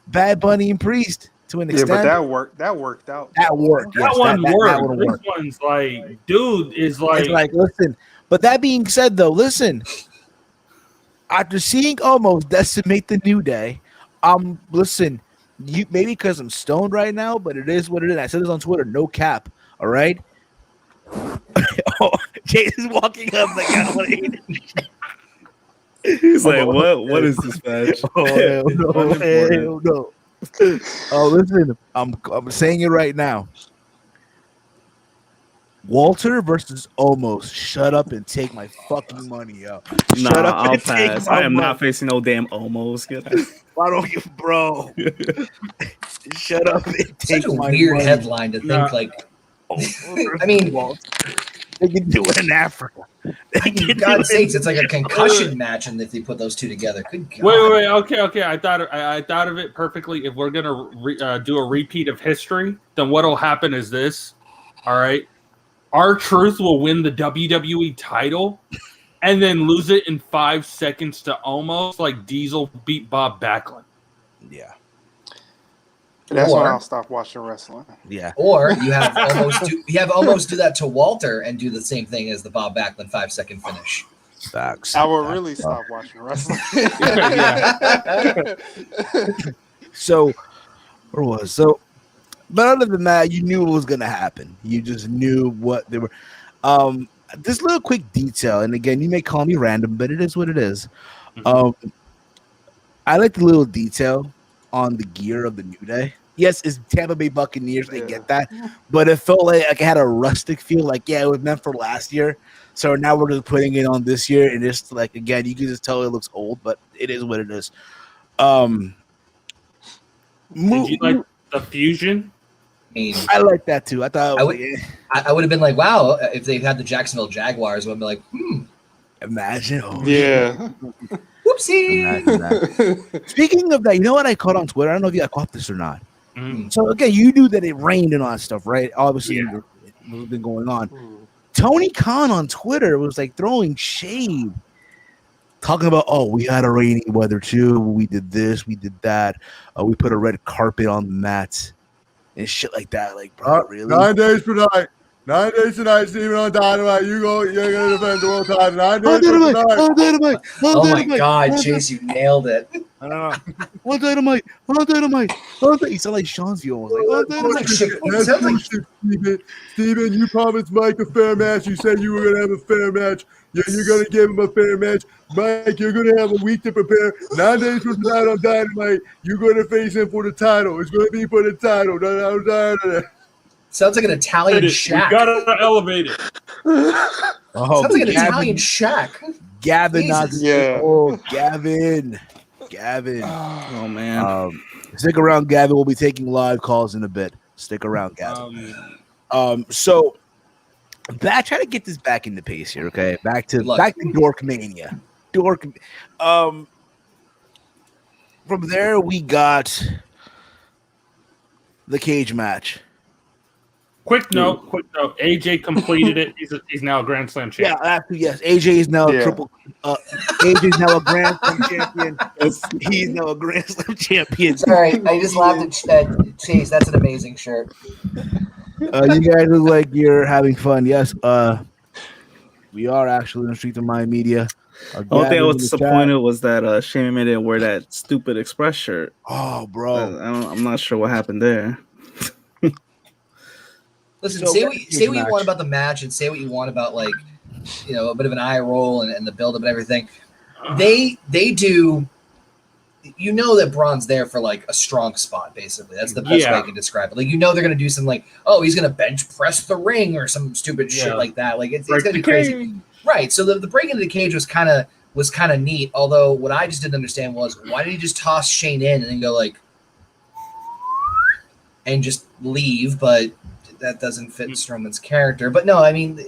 Bad Bunny and Priest. To an extent. Yeah, but that worked out. That worked. That one worked. This one's like, dude, is like, it's like, listen. But that being said, though, listen. After seeing Omos decimate the New Day, listen. You maybe because I'm stoned right now, but it is what it is. I said this on Twitter. No cap. All right. Jay is walking up like I don't want to eat it. He's like, what is this match? Hell no. Oh, listen, I'm saying it right now. Walter versus Omos. Shut up and take my fucking money up. Shut up. I'll pass. I am not facing no damn Omos. Why don't you, bro? Shut up and take Such a my weird money. headline to think like. I mean, they can do it in Africa. For God's sakes, it's like a concussion match, and if they put those two together, good God. Wait. Okay. I thought of it perfectly. If we're gonna do a repeat of history, then what'll happen is this. All right, R-Truth will win the WWE title, and then lose it in 5 seconds to Omos, like Diesel beat Bob Backlund. Yeah. That's when I'll stop watching wrestling. Yeah. Or you have almost do that to Walter and do the same thing as the Bob Backlund 5-second finish. Facts. I will really stop watching wrestling. So, but other than that, you knew what was going to happen. You just knew what they were. This little quick detail, and again, you may call me random, but it is what it is. I like the little detail on the gear of the New Day. Yes, it's Tampa Bay Buccaneers. I get that, but it felt like it had a rustic feel. Like, yeah, it was meant for last year, so now we're just putting it on this year, and it's like, again, you can just tell it looks old, but it is what it is. Did you like the fusion? I like that too. I thought I would have been like, wow, if they had the Jacksonville Jaguars, I would be like, imagine. Yeah. Whoopsie. Speaking of that, you know what I caught on Twitter? I don't know if you caught this or not. So again, you knew that it rained and all that stuff, right? Obviously, it's been going on. Tony Khan on Twitter was like throwing shade, talking about, oh, we had a rainy weather too. We did this, we did that. We put a red carpet on the mats and shit like that. Like, bro, really? 9 days tonight. 9 days tonight, Steven on Dynamite. You're gonna defend the world title. 9 days tonight. Oh my God, Chase, you nailed it. I don't know. On Dynamite. On Dynamite. You sound like Sean's view. Like, on Dynamite. Steven, you promised Mike a fair match. You said you were going to have a fair match. Yeah, you're going to give him a fair match. Mike, you're going to have a week to prepare. 9 days from tonight on Dynamite, you're going to face him for the title. It's going to be for the title. Sounds like an Italian shack. We gotta elevate it. Oh, Sounds like an Italian shack. Gavin, Yeah. Oh, Gavin. Oh man. Stick around, Gavin. We'll be taking live calls in a bit. Stick around, Gavin. So try to get this back into pace here, okay? Back to Dorkmania. From there we got the cage match. Quick note. AJ completed it. He's now a Grand Slam champion. Yeah, actually, yes. AJ is now a triple. AJ is now a Grand Slam champion. He's now a Grand Slam champion. Sorry, I just laughed at Chase. That's an amazing shirt. You guys look like you're having fun. Yes, we are actually in the streets of my media. The only thing I was disappointed was that Shane didn't wear that stupid Express shirt. Oh, bro. I'm not sure what happened there. Listen, say what you want about the match and say what you want about, like, you know, a bit of an eye roll and the build-up and everything. They do, you know, that Braun's there for, like, a strong spot, basically. That's the best way I can describe it. Like, you know they're going to do something like, oh, he's going to bench press the ring or some stupid shit like that. Like, it's going to be crazy. Right, so the break into the cage was kind of neat, although what I just didn't understand was, why did he just toss Shane in and then go, like, and just leave, but that doesn't fit Strowman's character. But no, I mean,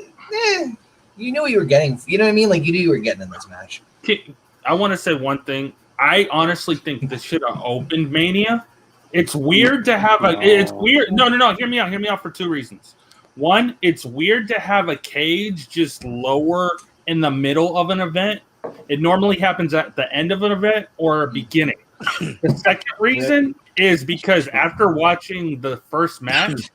you knew what you were getting. You know what I mean? Like, you knew you were getting in this match. I want to say one thing. I honestly think this should have opened Mania. It's weird to have it's weird. No. Hear me out for two reasons. One, it's weird to have a cage just lower in the middle of an event. It normally happens at the end of an event or beginning. The second reason is because after watching the first match,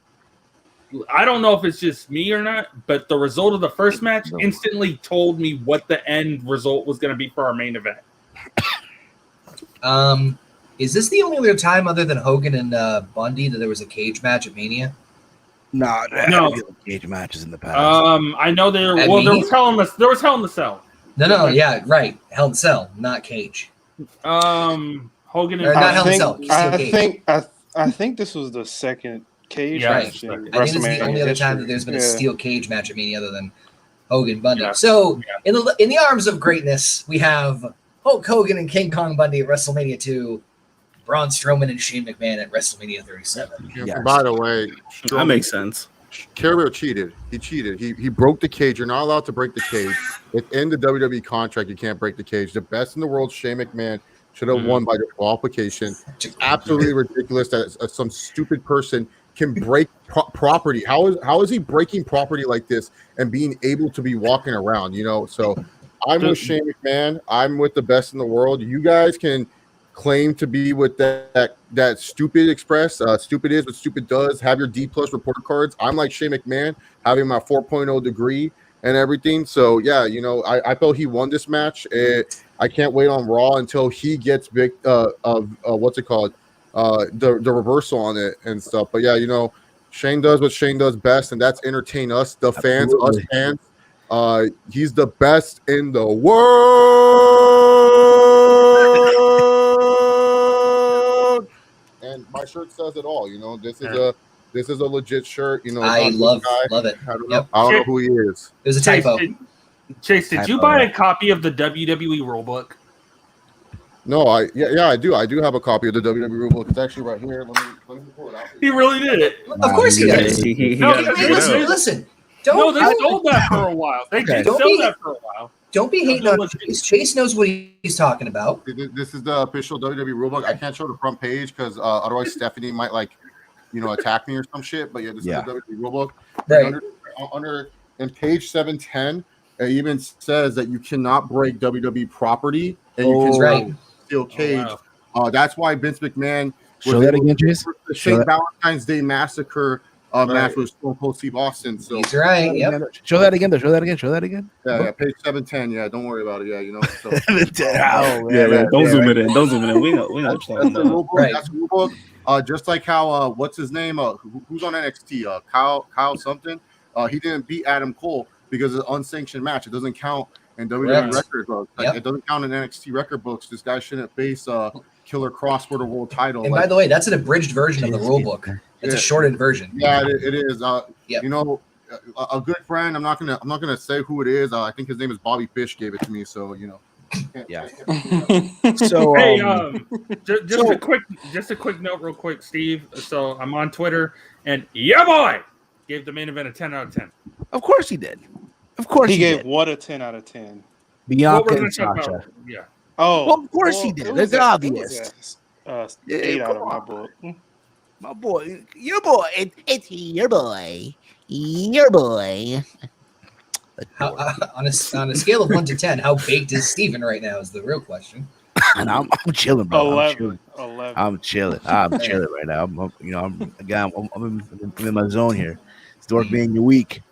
I don't know if it's just me or not, but the result of the first match instantly told me what the end result was going to be for our main event. Is this the only other time other than Hogan and Bundy that there was a cage match at Mania? No. Cage matches in the past. I know there was Hell in the Cell. No, yeah, right. Hell in the Cell, not cage. Hogan and not Hell in the Cell. I think this was the second cage match. I think this is the only other time that there's been a steel cage match at Mania other than Hogan Bundy. Yeah. So in the arms of greatness, we have Hulk Hogan and King Kong Bundy at WrestleMania 2, Braun Strowman and Shane McMahon at WrestleMania 37. Yes. By the way, that makes sense. Carrier cheated. He cheated. He broke the cage. You're not allowed to break the cage. It's in the WWE contract. You can't break the cage. The best in the world, Shane McMahon, should have won by disqualification. It's absolutely ridiculous that some stupid person can break property. How is he breaking property like this and being able to be walking around? You know, so I'm with Shane McMahon. I'm with the best in the world. You guys can claim to be with that stupid express. Stupid is what stupid does. Have your D+ report cards. I'm like Shane McMahon, having my 4.0 degree and everything. So yeah, you know, I felt he won this match. I can't wait on Raw until he gets big what's it called? The reversal on it and stuff. But yeah, you know, Shane does what Shane does best, and that's entertain us, the fans, us fans. He's the best in the world. And my shirt says it all. You know, this is a legit shirt. You know, I love it. I don't know who he is. It was a typo. Chase, did you buy a copy of the WWE rulebook? No, I do. I do have a copy of the WWE rulebook. It's actually right here. Let me pull it out. He really did it. Of course he does. Listen. They sold that for a while. They did sell that for a while. Don't be hating on Chase. Chase knows what he's talking about. This is the official WWE rulebook. I can't show the front page because otherwise Stephanie might attack me or some shit. But yeah, this is the WWE rulebook. Right. Under in page 710, it even says that you cannot break WWE property and you can steel cage. Wow. That's why Vince McMahon show that again, Chase. The St. Valentine's Day Massacre match with Stone Cold Steve Austin. So he's right. Yep. Show that again. Show that again. Yeah, page 710. Yeah, don't worry about it. Yeah, you know. So, Don't zoom it in. Don't zoom it in. We know. That's the rule book. Right. That's the rule book. Just like how what's his name? Who's on NXT? Kyle something. He didn't beat Adam Cole because it's an unsanctioned match. It doesn't count in WWE record books. It doesn't count in NXT record books. This guy shouldn't face Killer Cross for the world title. And by the way, that's an abridged version of the rule book. It's a shortened version. Yeah, it is. You know, a good friend. I'm not gonna say who it is. I think his name is Bobby Fish. Gave it to me. So you know. Yeah. So hey, just a quick note, real quick, Steve. So I'm on Twitter, and boy gave the main event a 10 out of 10. Of course he did. Of course he gave did. what a 10 out of 10. Bianca and Sasha. Yeah. Oh, well, of course he did. It's obvious. 8 out of my book. My boy, your boy. It's your boy. Your boy. On a scale of 1 to 10, how baked is Steven right now is the real question. And I'm chilling, bro. 11. I'm chilling right now. I'm in my zone here. It's WrestleMania week.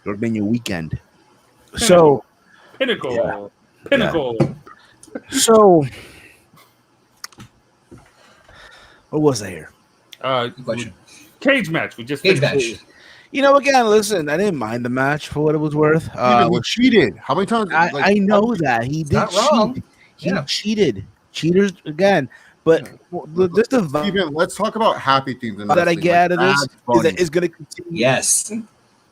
WrestleMania weekend. So Pinnacle. So what was I here? Question. Cage match. We just cage match. You know, again, listen, I didn't mind the match for what it was worth. He cheated. How many times? I know that he did cheat. He cheated. Cheaters again. But just the Steven, let's talk about happy things. That I get out of this is that it's going to continue. Yes.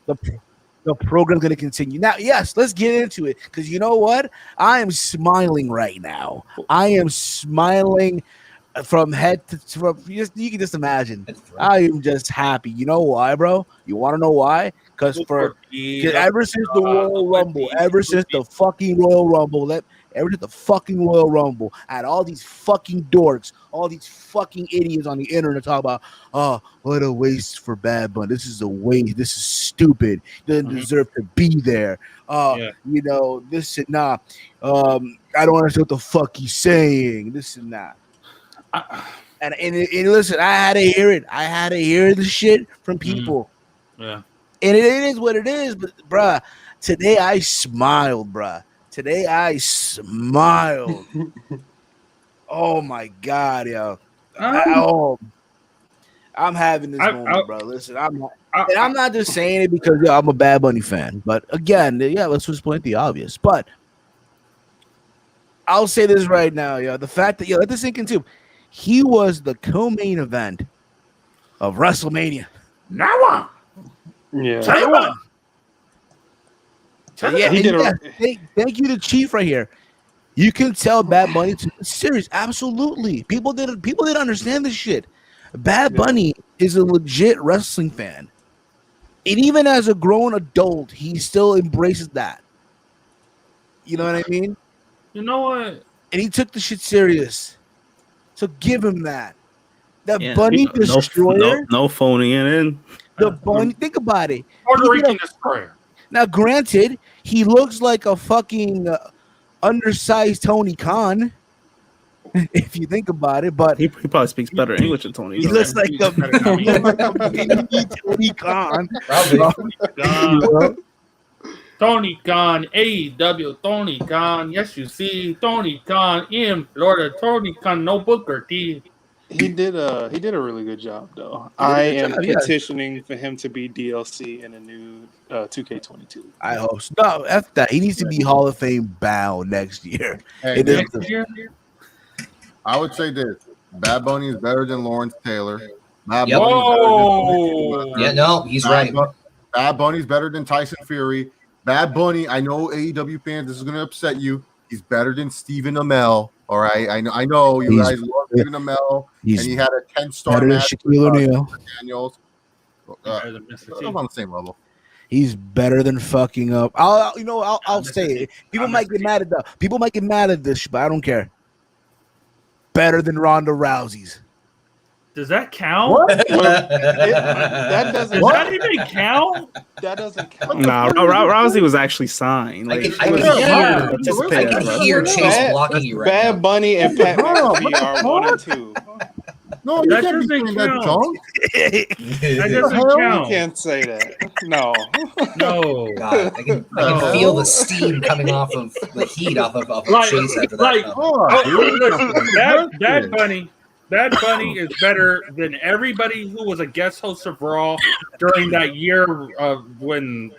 The program's going to continue. Now, yes, let's get into it. Because you know what? I am smiling right now. I am smiling from head to you can just imagine. I am just happy. You know why, bro? You want to know why? Because ever since the Royal Rumble, ever since the fucking Royal Rumble, I had all these fucking dorks, all these fucking idiots on the internet talk about, oh, what a waste for Bad Bunny. This is a waste. This is stupid. He doesn't deserve to be there. You know, this and that. I don't understand what the fuck he's saying. This and that. And listen, I had to hear it. I had to hear the shit from people. Yeah. And it is what it is. But, bruh, today I smiled, bruh. Today I smiled. Oh, my God, yo. I'm having this moment, bro. Listen, I'm not just saying it because I'm a Bad Bunny fan. But, again, let's just point the obvious. But I'll say this right now, yo. The fact that, let this sink in, too. He was the co-main event of WrestleMania. Now, yeah. Thank you to Chief right here. You can tell Bad Bunny is serious. Absolutely. People didn't understand this shit. Bad Bunny is a legit wrestling fan. And even as a grown adult, he still embraces that. You know what I mean? You know what? And he took the shit serious. So give him that. Bunny Destroyer. No phoning it in. The Bunny. Think about it. Puerto Rican Destroyer. Now, granted, he looks like a fucking undersized Tony Khan. If you think about it, but he probably speaks better English than Tony. He looks like a mini Tony Khan. Tony Khan, AEW, Tony Khan. Yes, you see, Tony Khan in Florida. Tony Khan, no Booker T. He did a really good job, though. I am petitioning for him to be DLC in a new 2K22. I hope so. No, F that. He needs to be Hall of Fame bound next year. Next year? I would say this: Bad Bunny is better than Lawrence Taylor. Bad he's right. Bad Bunny's better than Tyson Fury. Bad Bunny, I know AEW fans, this is going to upset you. He's better than Stephen Amell. All right, I know you guys love Stephen Amell, and he had a 10-star match with Daniels. I'm on the same level. He's better than fucking up. I'll say it. People might get mad at this, but I don't care. Better than Ronda Rousey's. Does that count? That doesn't. Does that even count? That doesn't count. Nah, Rousey was actually signed. I can hear Chase blocking you right Bad Bunny and Pat McAfee are 1 and 2. No, you can't be saying that, John. That doesn't count. You can't say that. No. No. God, I can feel the steam coming off of the heat off of Chase after that. Listen, Bad Bunny is better than everybody who was a guest host of Raw during that year when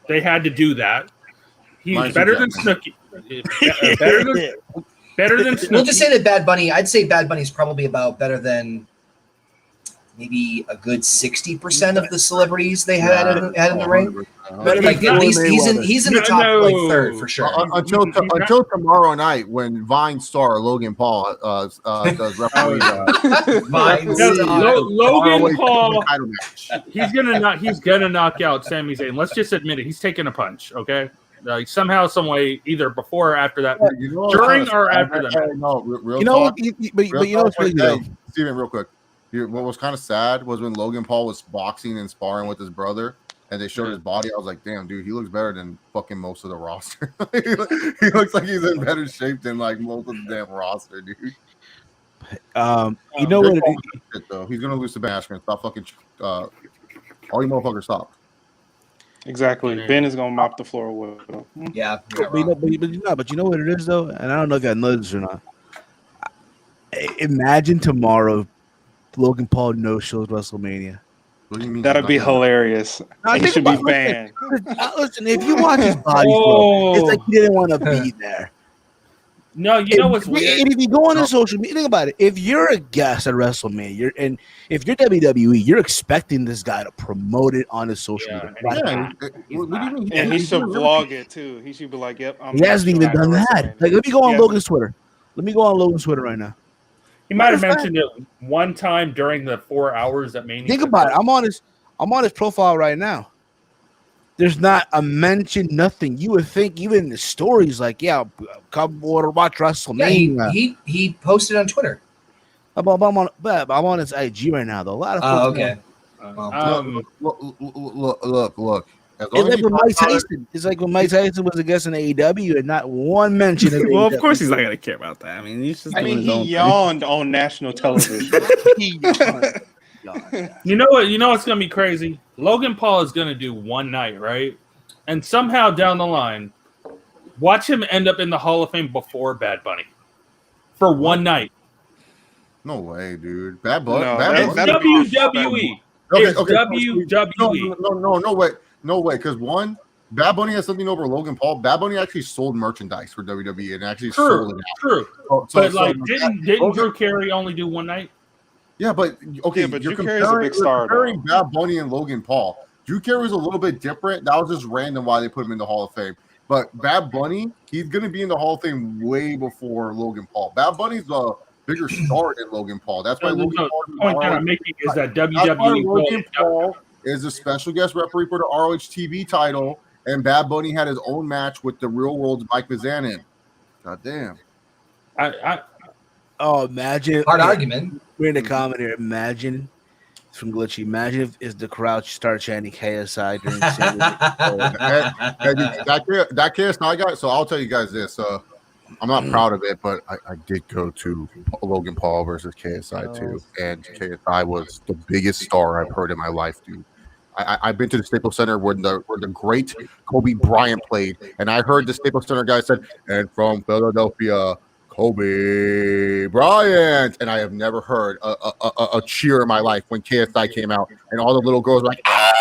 they had to do that. He's better than Snooki. Better than Snooki. We'll just say that Bad Bunny. I'd say Bad Bunny's probably about better than maybe a good 60% of the celebrities they had in the ring. But at least he's in the top third for sure. Until tomorrow night when Vine star Logan Paul does referee. Logan Paul, he's gonna knock out Sami Zayn. Let's just admit it. He's taking a punch. Okay. Somehow, some way, either before or after that, during or after that. What's really good? Steven, real quick. What was kind of sad was when Logan Paul was boxing and sparring with his brother, and they showed his body. I was like, "Damn, dude, he looks better than fucking most of the roster. He looks like he's in better shape than like most of the damn roster, dude." What? He's gonna lose to Bashman. Stop fucking. All you motherfuckers, stop. Exactly. Ben is gonna mop the floor with him. Yeah. But you know what it is though, and I don't know if I know this or not. Imagine tomorrow, Logan Paul no shows WrestleMania. That'd be hilarious. He should be banned. Listen, if you watch his body flow, it's like he didn't want to be there. No, you know what's weird? And if you go on the social media, think about it. If you're a guest at WrestleMania, if you're WWE, you're expecting this guy to promote it on his social media. And he should vlog it too. He should be like, "Yep." He hasn't even done that. Like, let me go on Logan's Twitter. Let me go on Logan's Twitter right now. He might have mentioned it one time during the 4 hours that Mania. Think about it. I'm on his profile right now. There's not a mention, nothing. You would think even the stories like, yeah, come over to watch WrestleMania. Yeah, he posted on Twitter. I'm on his IG right now, though. A lot of folks. Okay. Look. It's like when Mike Tyson was a guest in AEW and not one mention of Well, AEW. of course he's not going to care about that. I mean, he yawned on national television. You know what's going to be crazy? Logan Paul is going to do one night, right? And somehow down the line, watch him end up in the Hall of Fame before Bad Bunny for one night. No way, dude. Bad Bunny. It's WWE. It's WWE. No way. No way. Because one, Bad Bunny has something over Logan Paul. Bad Bunny actually sold merchandise for WWE and actually sold it out. True. Didn't Drew Carey only do one night? Yeah, but okay, but you're Drew Carey's a big star. Comparing Bad Bunny and Logan Paul. Drew Carey was a little bit different. That was just random why they put him in the Hall of Fame. But Bad Bunny, he's going to be in the Hall of Fame way before Logan Paul. Bad Bunny's a bigger star than Logan Paul. That's why Logan Paul. The point that I'm making is that WWE Logan Paul is a special guest referee for the ROH TV title, and Bad Bunny had his own match with the Real World's Mike Mizanin. God damn. Imagine. Hard argument. We're in the comment here. Imagine from Glitchy. Imagine if the crowd start chanting KSI during the that KSI guy. So I'll tell you guys this. I'm not proud of it, but I did go to Logan Paul versus KSI too, and KSI was the biggest star I've heard in my life, dude. I've been to the Staples Center where the great Kobe Bryant played, and I heard the Staples Center guy said, "And from Philadelphia, Kobe Bryant," and I have never heard a cheer in my life when KSI came out, and all the little girls were like, I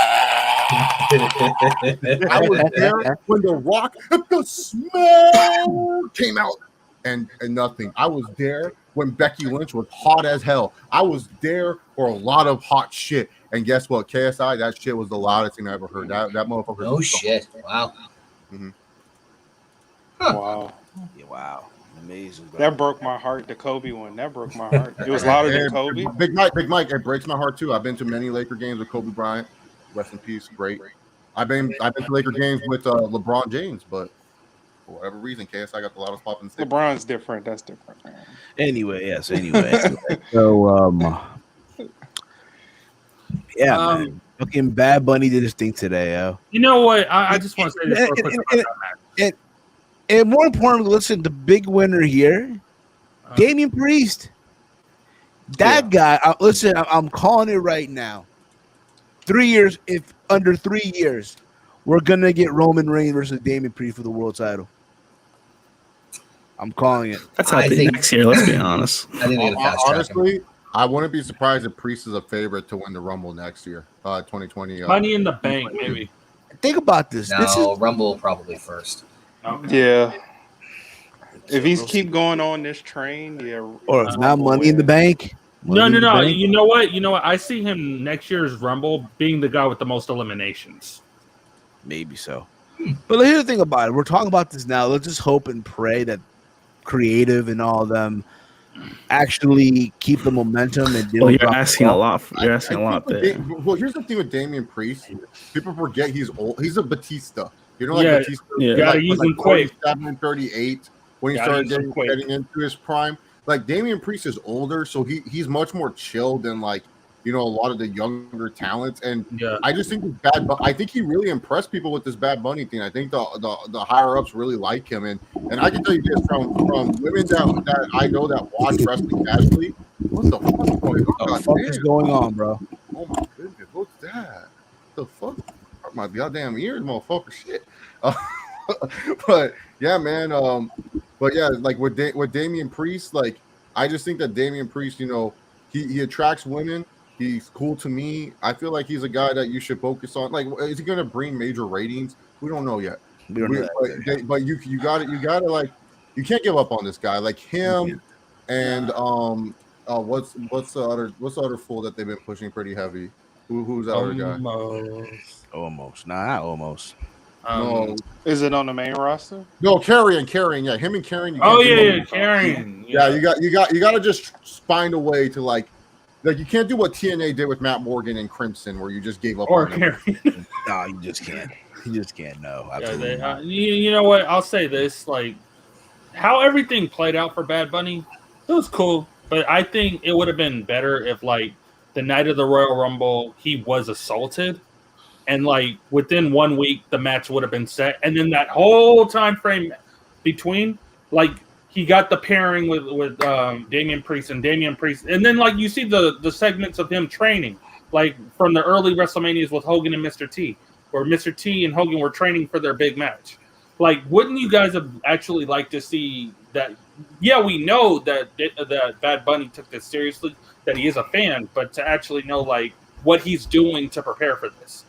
was there when The Rock, the smell came out, and nothing. I was there when Becky Lynch was hot as hell. I was there for a lot of hot shit. And guess what? KSI, that shit was the loudest thing I ever heard. That motherfucker. No shit. Wow. Mm-hmm. Huh. Wow. Yeah, wow. Amazing. Bro. That broke my heart. The Kobe one. That broke my heart. It was louder than Kobe. Big Mike. It breaks my heart too. I've been to many Laker games with Kobe Bryant. Rest in peace. Great. I've been to Laker games with LeBron James, but for whatever reason, KSI got the loudest pop in the city. LeBron's different. That's different. Man. Anyway. So yeah, man. Fucking Bad Bunny did his thing today, yo. You know what? I just want to say this real quick about that match. And more importantly, listen, the big winner here, Damian Priest. That guy, listen, I'm calling it right now. 3 years, if under 3 years, we're gonna get Roman Reigns versus Damian Priest for the world title. I'm calling it. That's happening next year. Let's be honest. I think they're gonna fast track him. Honestly, I wouldn't be surprised if Priest is a favorite to win the Rumble next year, 2020. Money in the Bank, maybe. Think about this. No, Rumble probably first. Yeah. If he's keep going on this train, or it's not Money in the Bank. No. You know what? I see him next year's Rumble being the guy with the most eliminations. Maybe so. But here's the thing about it. We're talking about this now. Let's just hope and pray that creative and all of them actually keep the momentum. And you're asking a lot. You're asking a lot there. Well, here's the thing with Damian Priest. People forget he's old. He's a Batista. You know, like Batista. Yeah, gotta use him quick. 38 when he started getting into his prime. Like Damian Priest is older, so he's much more chill than like a lot of the younger talents. And I just think I think he really impressed people with this Bad Bunny thing. I think the higher ups really like him, and I can tell you this from women that I know that watch wrestling casually. What the fuck is going on? What the fuck is going on, bro? Oh my goodness, what's that? The fuck? My goddamn ears, motherfucker! Shit. But yeah, man. But yeah, like with Damian Priest, like I just think that Damian Priest, he attracts women. He's cool to me. I feel like he's a guy that you should focus on. Like, is he going to bring major ratings? We don't know yet. But you got to like, you can't give up on this guy. Like him, and what's the other fool that they've been pushing pretty heavy? Who's that other guy? Almost. Nah, not almost. No. Is it on the main roster? No, Carrion. Yeah, him and Carrion. Carrion. Yeah, you got to just find a way to like you can't do what TNA did with Matt Morgan and Crimson, where you just gave up on him. No, you just can't. You just can't. No, absolutely. You know what? I'll say this: like how everything played out for Bad Bunny, it was cool, but I think it would have been better if like the night of the Royal Rumble he was assaulted. And like within 1 week, the match would have been set, and then that whole time frame between, like he got the pairing with Damian Priest, and then like you see the segments of him training, like from the early WrestleManias with Hogan and Mr. T, where Mr. T and Hogan were training for their big match. Like, wouldn't you guys have actually liked to see that? Yeah, we know that Bad Bunny took this seriously, that he is a fan, but to actually know like what he's doing to prepare for this.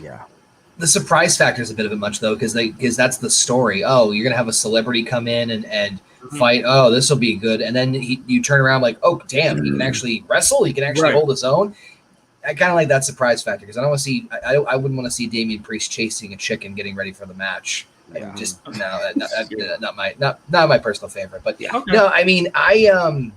Yeah. The surprise factor is a bit of it much though, because that's the story. Oh, you're gonna have a celebrity come in and fight. Oh, this will be good. And then you turn around like, oh, damn, he can actually wrestle. He can actually hold his own. I kind of like that surprise factor because I don't want to see. I wouldn't want to see Damian Priest chasing a chicken getting ready for the match. Yeah. Just not my personal favorite. But yeah, no. I mean, kind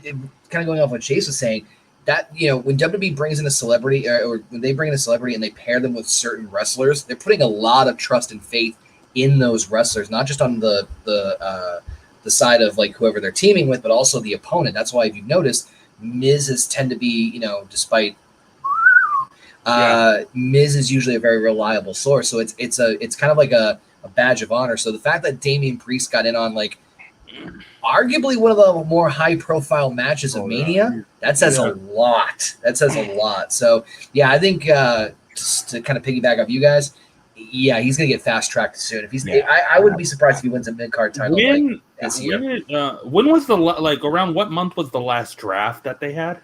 of going off what Chase was saying. That when WWE brings in a celebrity or when they bring in a celebrity and they pair them with certain wrestlers, they're putting a lot of trust and faith in those wrestlers, not just on the side of like whoever they're teaming with, but also the opponent. That's why if you've noticed, Miz has tend to be despite Miz is usually a very reliable source. So it's kind of like a badge of honor. So the fact that Damian Priest got in on like arguably one of the more high-profile matches of Mania, that says a lot. That says a lot. So, yeah, I think just to kind of piggyback off you guys, yeah, he's going to get fast-tracked soon. If he's, I wouldn't be surprised if he wins a mid-card title this year. When was around what month was the last draft that they had?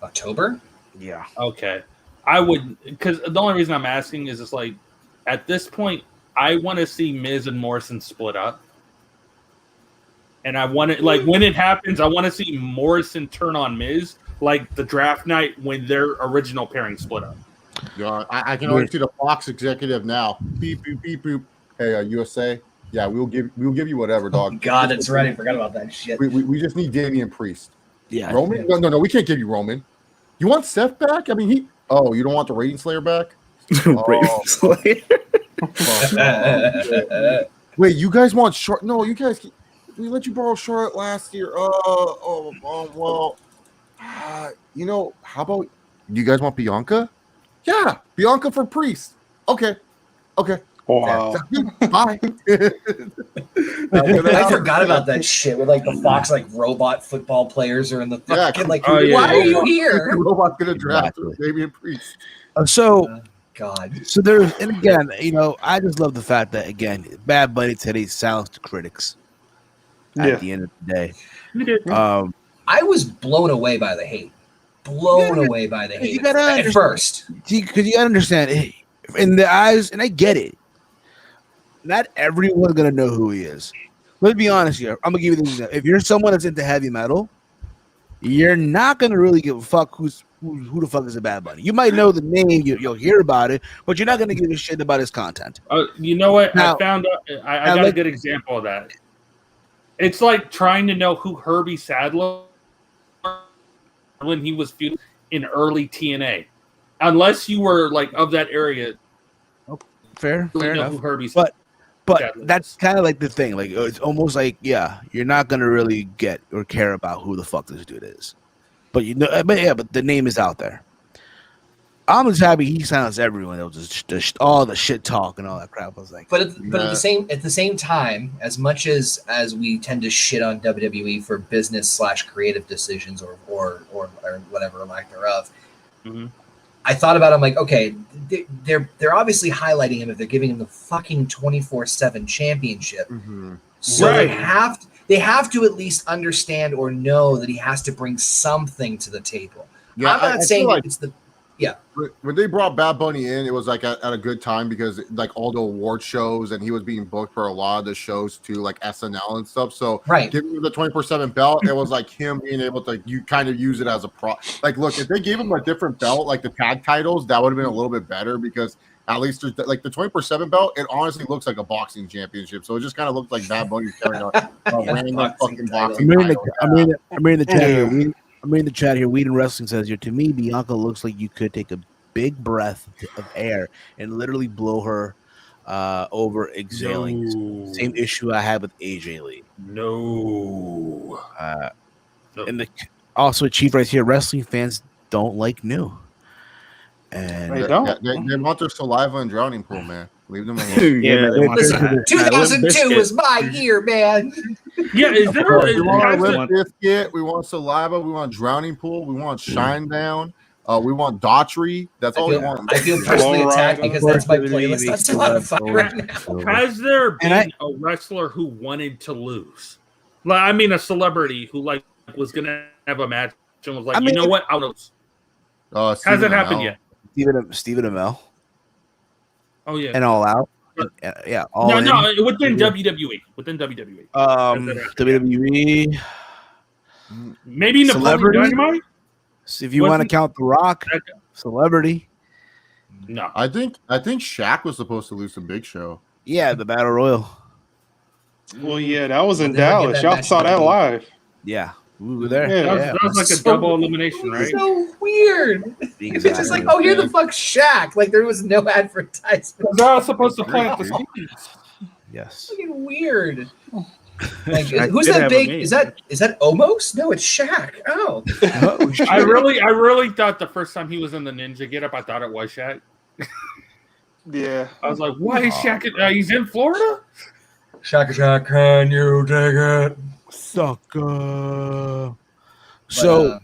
October? Yeah. Okay. I would, because the only reason I'm asking is just like, at this point, I want to see Miz and Morrison split up. And I want to, like, when it happens, I want to see Morrison turn on Miz, like the draft night when their original pairing split up. Yeah, I can already see the Fox executive now. Beep boop beep boop. Hey, USA. Yeah, we'll give you whatever, dog. Oh, God, it's right. I forgot about that shit. We just need Damian Priest. Yeah. Roman? No, we can't give you Roman. You want Seth back? I mean, you don't want the Rating Slayer back? Rating Slayer. Wait, you guys want Charlotte? No, you guys. We let you borrow Charlotte last year. Well, how about you guys want Bianca? Yeah, Bianca for Priest. Okay. Wow. Bye. I forgot about that shit with like the Fox like robot football players are in the fucking like. Oh, yeah, why yeah, are you here? Robot's gonna draft Exactly. Damian Priest. God. So there's, and again, I just love the fact that again, Bad Bunny today silenced the critics. At the end of the day, I was blown away by the hate. You gotta at first, because you gotta understand in the eyes, and I get it. Not everyone's gonna know who he is. Let's be honest here. I'm gonna give you this example. If you're someone that's into heavy metal, you're not gonna really give a fuck who the fuck is a Bad Bunny. You might know the name, you'll hear about it, but you're not gonna give a shit about his content. You know what? Now, I found I got a good example of that. It's like trying to know who Herbie Sadler when he was feuding in early TNA, unless you were like of that area. Fair enough. Who Herbie but that's kind of like the thing. Like it's almost like you're not gonna really get or care about who the fuck this dude is. But but the name is out there. I'm just happy he silenced everyone. It was just all the shit talk and all that crap. I was like, but at the same time, as much as we tend to shit on WWE for business/creative decisions or whatever lack thereof, I thought about it, I'm like, okay, they're obviously highlighting him if they're giving him the fucking 24/7 championship. So they have to at least understand or know that he has to bring something to the table. Yeah, I'm not saying like it's the when they brought Bad Bunny in, it was like at a good time because like all the award shows and he was being booked for a lot of the shows too, like SNL and stuff. So giving him the 24/7 belt, it was like him being able to kind of use it as a pro. Like, look, if they gave him a different belt, like the tag titles, that would have been a little bit better because at least there's like the 24/7 belt. It honestly looks like a boxing championship, so it just kind of looks like Bad Bunny carrying a random fucking boxing. I'm in the chat here. I'm reading the chat here. Weed and Wrestling says here, to me, Bianca looks like you could take a big breath of air and literally blow her over exhaling. No. Same issue I had with AJ Lee. No. And also, Chief right here, wrestling fans don't like new. And they want their saliva and drowning pool, man. Leave them alone. Listen, 2002 was my year, man. Yeah, is there we want Limp Bizkit, we want saliva, we want drowning pool, we want shine down, we want Daughtry. That's all we want. I feel personally attacked because that's my playlist. That's still on fire right now. Has there been a wrestler who wanted to lose? Like, I mean, a celebrity who like was gonna have a match and was like, you know what, I'll lose. Has it happened yet? Stephen Amell. Oh yeah, and All Out. Yeah, all no, within WWE. WWE. Maybe Napoleon Dynamite. If you want to count The Rock, celebrity. No, I think Shaq was supposed to lose to Big Show. Yeah, the Battle Royal. Well, yeah, that was in Dallas. Y'all saw that live. Yeah, we were there. Yeah, that was like a double elimination, right? So weird. It's just like, oh, here the fuck Shaq. Like there was no advertisement. They're all supposed to plant the seeds. Yes. Fucking weird. Like, who's that big? Is that Omos? No, it's Shaq. Oh. I really thought the first time he was in the ninja getup, I thought it was Shaq. Yeah. I was like, why is Shaq? He's in Florida? Shaq, can you take it? Sucker. So,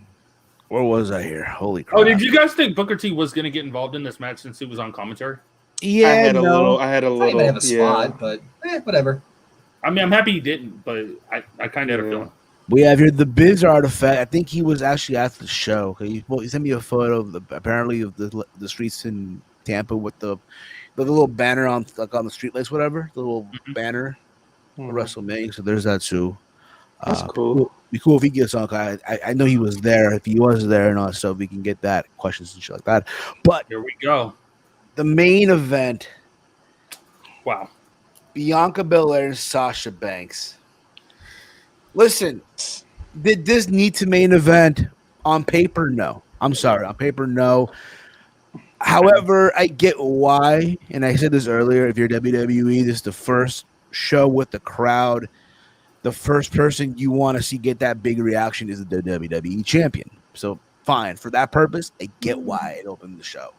where was I here? Holy crap. Oh, did you guys think Booker T was going to get involved in this match since he was on commentary? Yeah, I had a little. I might have a spot, but whatever. I mean, I'm happy he didn't, but I kind of had a feeling. We have here the Biz Artifact. I think he was actually at the show. He sent me a photo of the streets in Tampa with the little banner on the street lights, whatever. The little banner for WrestleMania. So there's that too. That's cool. It'd be cool if he gets on. I know he was there. If he was there and all that stuff, we can get that questions and shit like that. But here we go. The main event. Wow. Bianca Belair and Sasha Banks. Listen, did this need to main event? On paper, no. I'm sorry. On paper, no. However, I get why, and I said this earlier, if you're WWE, this is the first show with the crowd. The first person you want to see get that big reaction is the WWE champion. So, fine. For that purpose, I get why it opened the show.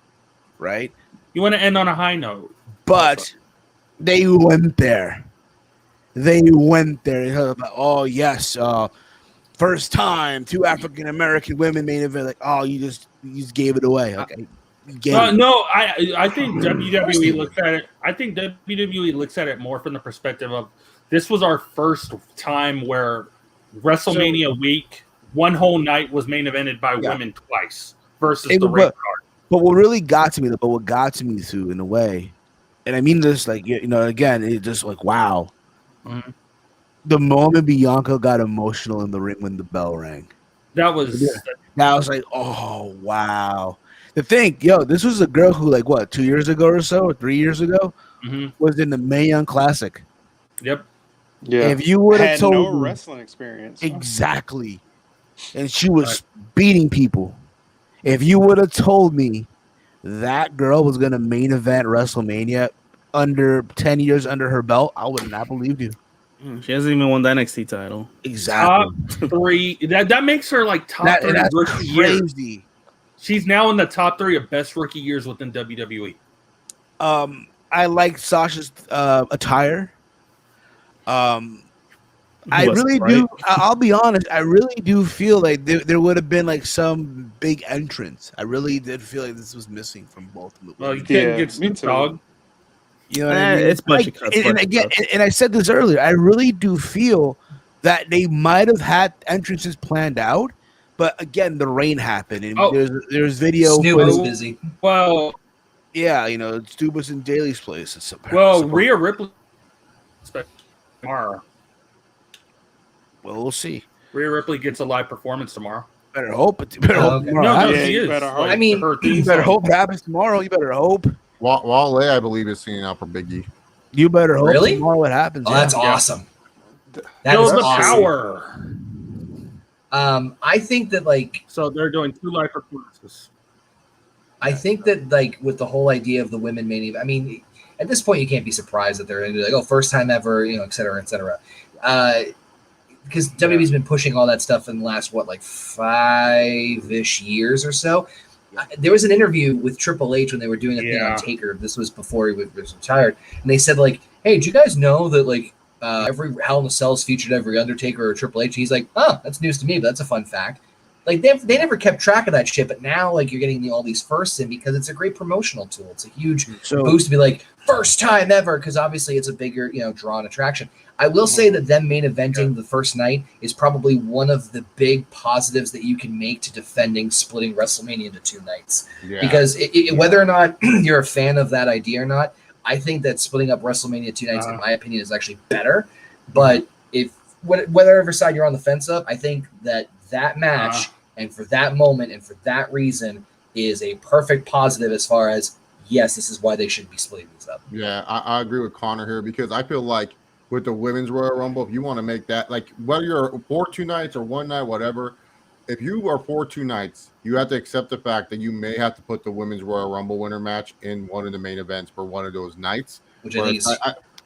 Right? You want to end on a high note. But They went there. Oh yes, first time 2 African American women main event. Like, oh, you just gave it away. Okay, no, I think WWE looks at it. I think WWE looks at it more from the perspective of this was our first time where WrestleMania week, one whole night was main evented by women twice versus the ring card. But what really got to me, too, in a way, and I mean this, like, again, it's just like, wow. Mm-hmm. The moment Bianca got emotional in the ring when the bell rang, that was like, oh wow. The thing, this was a girl who, like, what, 2 years ago or so, or 3 years ago, was in the Mae Young Classic. Yep. Yeah. If you would have told no me, wrestling experience, exactly, and she was beating people. If you would have told me that girl was gonna main event WrestleMania under 10 years under her belt, I would not believe you. She hasn't even won the NXT title. Exactly. Top 3. That makes her like top 3 rookie crazy. Year. She's now in the top 3 of best rookie years within WWE. I like Sasha's attire. I really do. I'll be honest. I really do feel like there would have been like some big entrance. I really did feel like this was missing from both movies. Well, you can't get Snoop Dogg. You know what I mean? It's budget cuts. And again, and I said this earlier. I really do feel that they might have had entrances planned out, but again, the rain happened, and there's video. Snoop was busy. Well, yeah, Stu was in Daly's place. Rhea Ripley tomorrow. Well, we'll see. Rhea Ripley gets a live performance tomorrow. Better hope. Tomorrow. No, she is. Better hope. I mean, you better hope it happens tomorrow. You better hope. Wale, I believe, is singing out for Biggie. You better hope really? tomorrow it happens. Oh, that's awesome. That is the power. I think that so they're doing 2 live performances. I think that with the whole idea of the women main event, I mean, at this point you can't be surprised that they're going to be like, oh, first time ever, et cetera, et cetera. Because WWE's been pushing all that stuff in the last 5-ish years or so. There was an interview with Triple H when they were doing a thing on Taker. This was before he was retired, and they said hey, did you guys know that every Hell in a Cell is featured every Undertaker or Triple H? And he's like, oh, that's news to me, but that's a fun fact. They never kept track of that shit, but now you're getting all these firsts in because it's a great promotional tool. It's a huge boost to be like first time ever, because obviously it's a bigger draw and attraction. I will say that them main eventing the first night is probably one of the big positives that you can make to defending splitting WrestleMania into 2 nights. Yeah. Because whether or not you're a fan of that idea or not, I think that splitting up WrestleMania 2 nights, in my opinion, is actually better. But whatever side you're on the fence of, I think that match and for that moment and for that reason is a perfect positive as far as, yes, this is why they should be splitting these up. Yeah, I agree with Connor here because I feel like with the Women's Royal Rumble, if you want to make that, whether you're for 2 nights or 1 night, whatever, if you are for 2 nights, you have to accept the fact that you may have to put the Women's Royal Rumble winner match in one of the main events for one of those nights. Which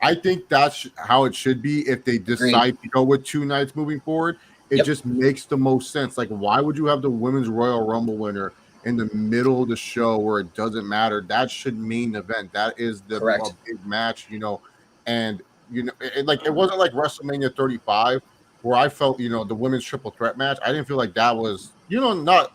I think that's how it should be if they decide to go with 2 nights moving forward. It just makes the most sense. Why would you have the Women's Royal Rumble winner in the middle of the show where it doesn't matter? That should main event. That is the big match, and it wasn't like WrestleMania 35 where I felt, the women's triple threat match. I didn't feel like that was, not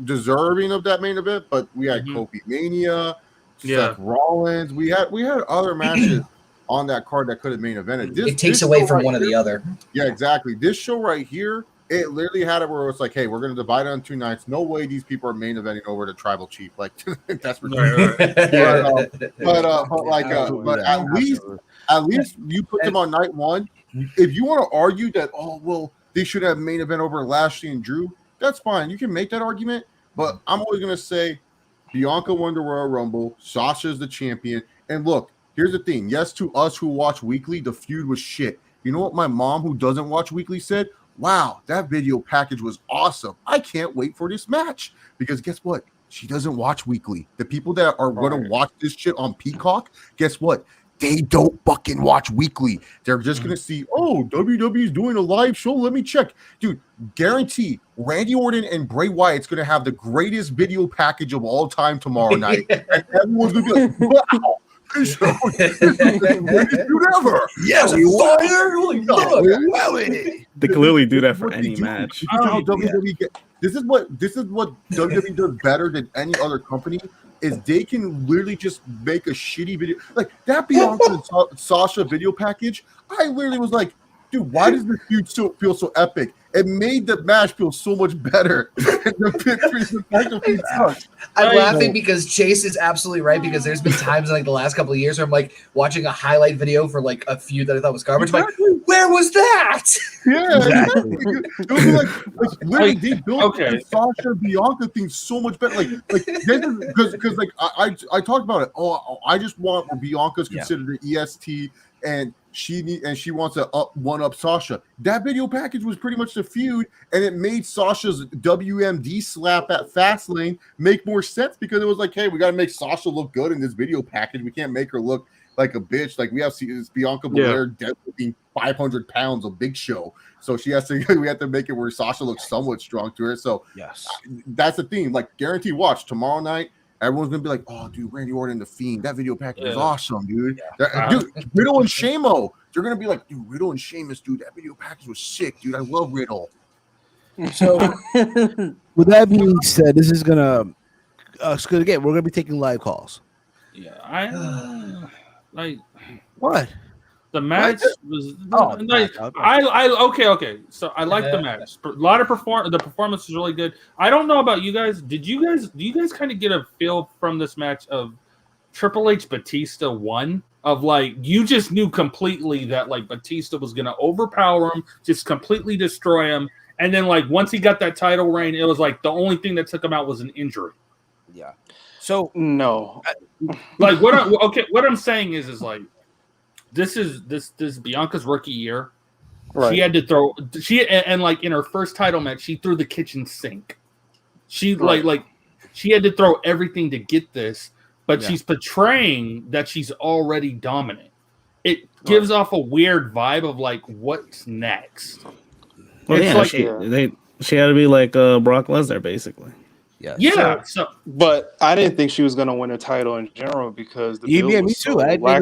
deserving of that main event, but we had Kofi Mania, Seth Rollins. We had other matches on that card that could have main evented. It takes away from one or the other. Yeah, exactly. This show right here, it literally had it where it's like, hey, we're going to divide it on 2 nights. No way these people are main eventing over the Tribal Chief. That's ridiculous. But at least you put them on night 1. If you want to argue that, they should have main event over Lashley and Drew, that's fine. You can make that argument. But I'm always going to say Bianca won the Royal Rumble. Sasha's the champion. And look, here's the thing. Yes, to us who watch weekly, the feud was shit. You know what my mom who doesn't watch weekly said? Wow, that video package was awesome. I can't wait for this match. Because guess what? She doesn't watch weekly. The people that are going to watch this shit on Peacock, guess what? They don't fucking watch weekly. They're just going to see, WWE's doing a live show. Let me check. Dude, guarantee Randy Orton and Bray Wyatt's going to have the greatest video package of all time tomorrow night. And everyone's going to be like, wow. This is the greatest dude ever. Yes, They clearly do that for any match. This is how WWE this is what WWE does better than any other company. Is they can literally just make a shitty video like that Bianca and Sasha video package. I literally was like, dude, why does this feud feel so epic? It made the match feel so much better. I'm laughing because Chase is absolutely right, because there's been times in like the last couple of years where I'm like watching a highlight video for like a feud that I thought was garbage. Exactly. I'm like, where was that? Yeah, exactly. It was like literally they built the Sasha Bianca thing so much better. Like because like I talked about it. Oh, I just want where Bianca's considered an EST and she wants to one up Sasha. That video package was pretty much the feud, and it made Sasha's WMD slap at Fastlane make more sense because it was like, hey, we got to make Sasha look good in this video package. We can't make her look like a bitch. Like we have this Bianca Belair deadlifting 500 pounds of Big Show, so she has to. We have to make it where Sasha looks somewhat strong to her. So that's the theme. Like guarantee watch tomorrow night. Everyone's gonna be like, "Oh, dude, Randy Orton and the Fiend. That video package is awesome, dude." Dude, Riddle and Shamo. They're gonna be like, "Dude, Riddle and Sheamus, dude. That video package was sick, dude. I love Riddle." So, with that being said, this is gonna. Again, we're gonna be taking live calls. Yeah, I like what the match was. Okay. So I like the match. A lot of the performance was really good. I don't know about you guys. Do you guys kind of get a feel from this match of Triple H Batista won? Of like you just knew completely that like Batista was gonna overpower him, just completely destroy him, and then like once he got that title reign, it was like the only thing that took him out was an injury. Yeah. So no, like what I'm saying is like. This is Bianca's rookie year. Right. She had to throw and like in her first title match, she threw the kitchen sink. She like she had to throw everything to get this, but she's portraying that she's already dominant. It gives off a weird vibe of like what's next. Well, she had to be like Brock Lesnar basically. Yeah. So, but I didn't think she was going to win a title in general because the me too. I really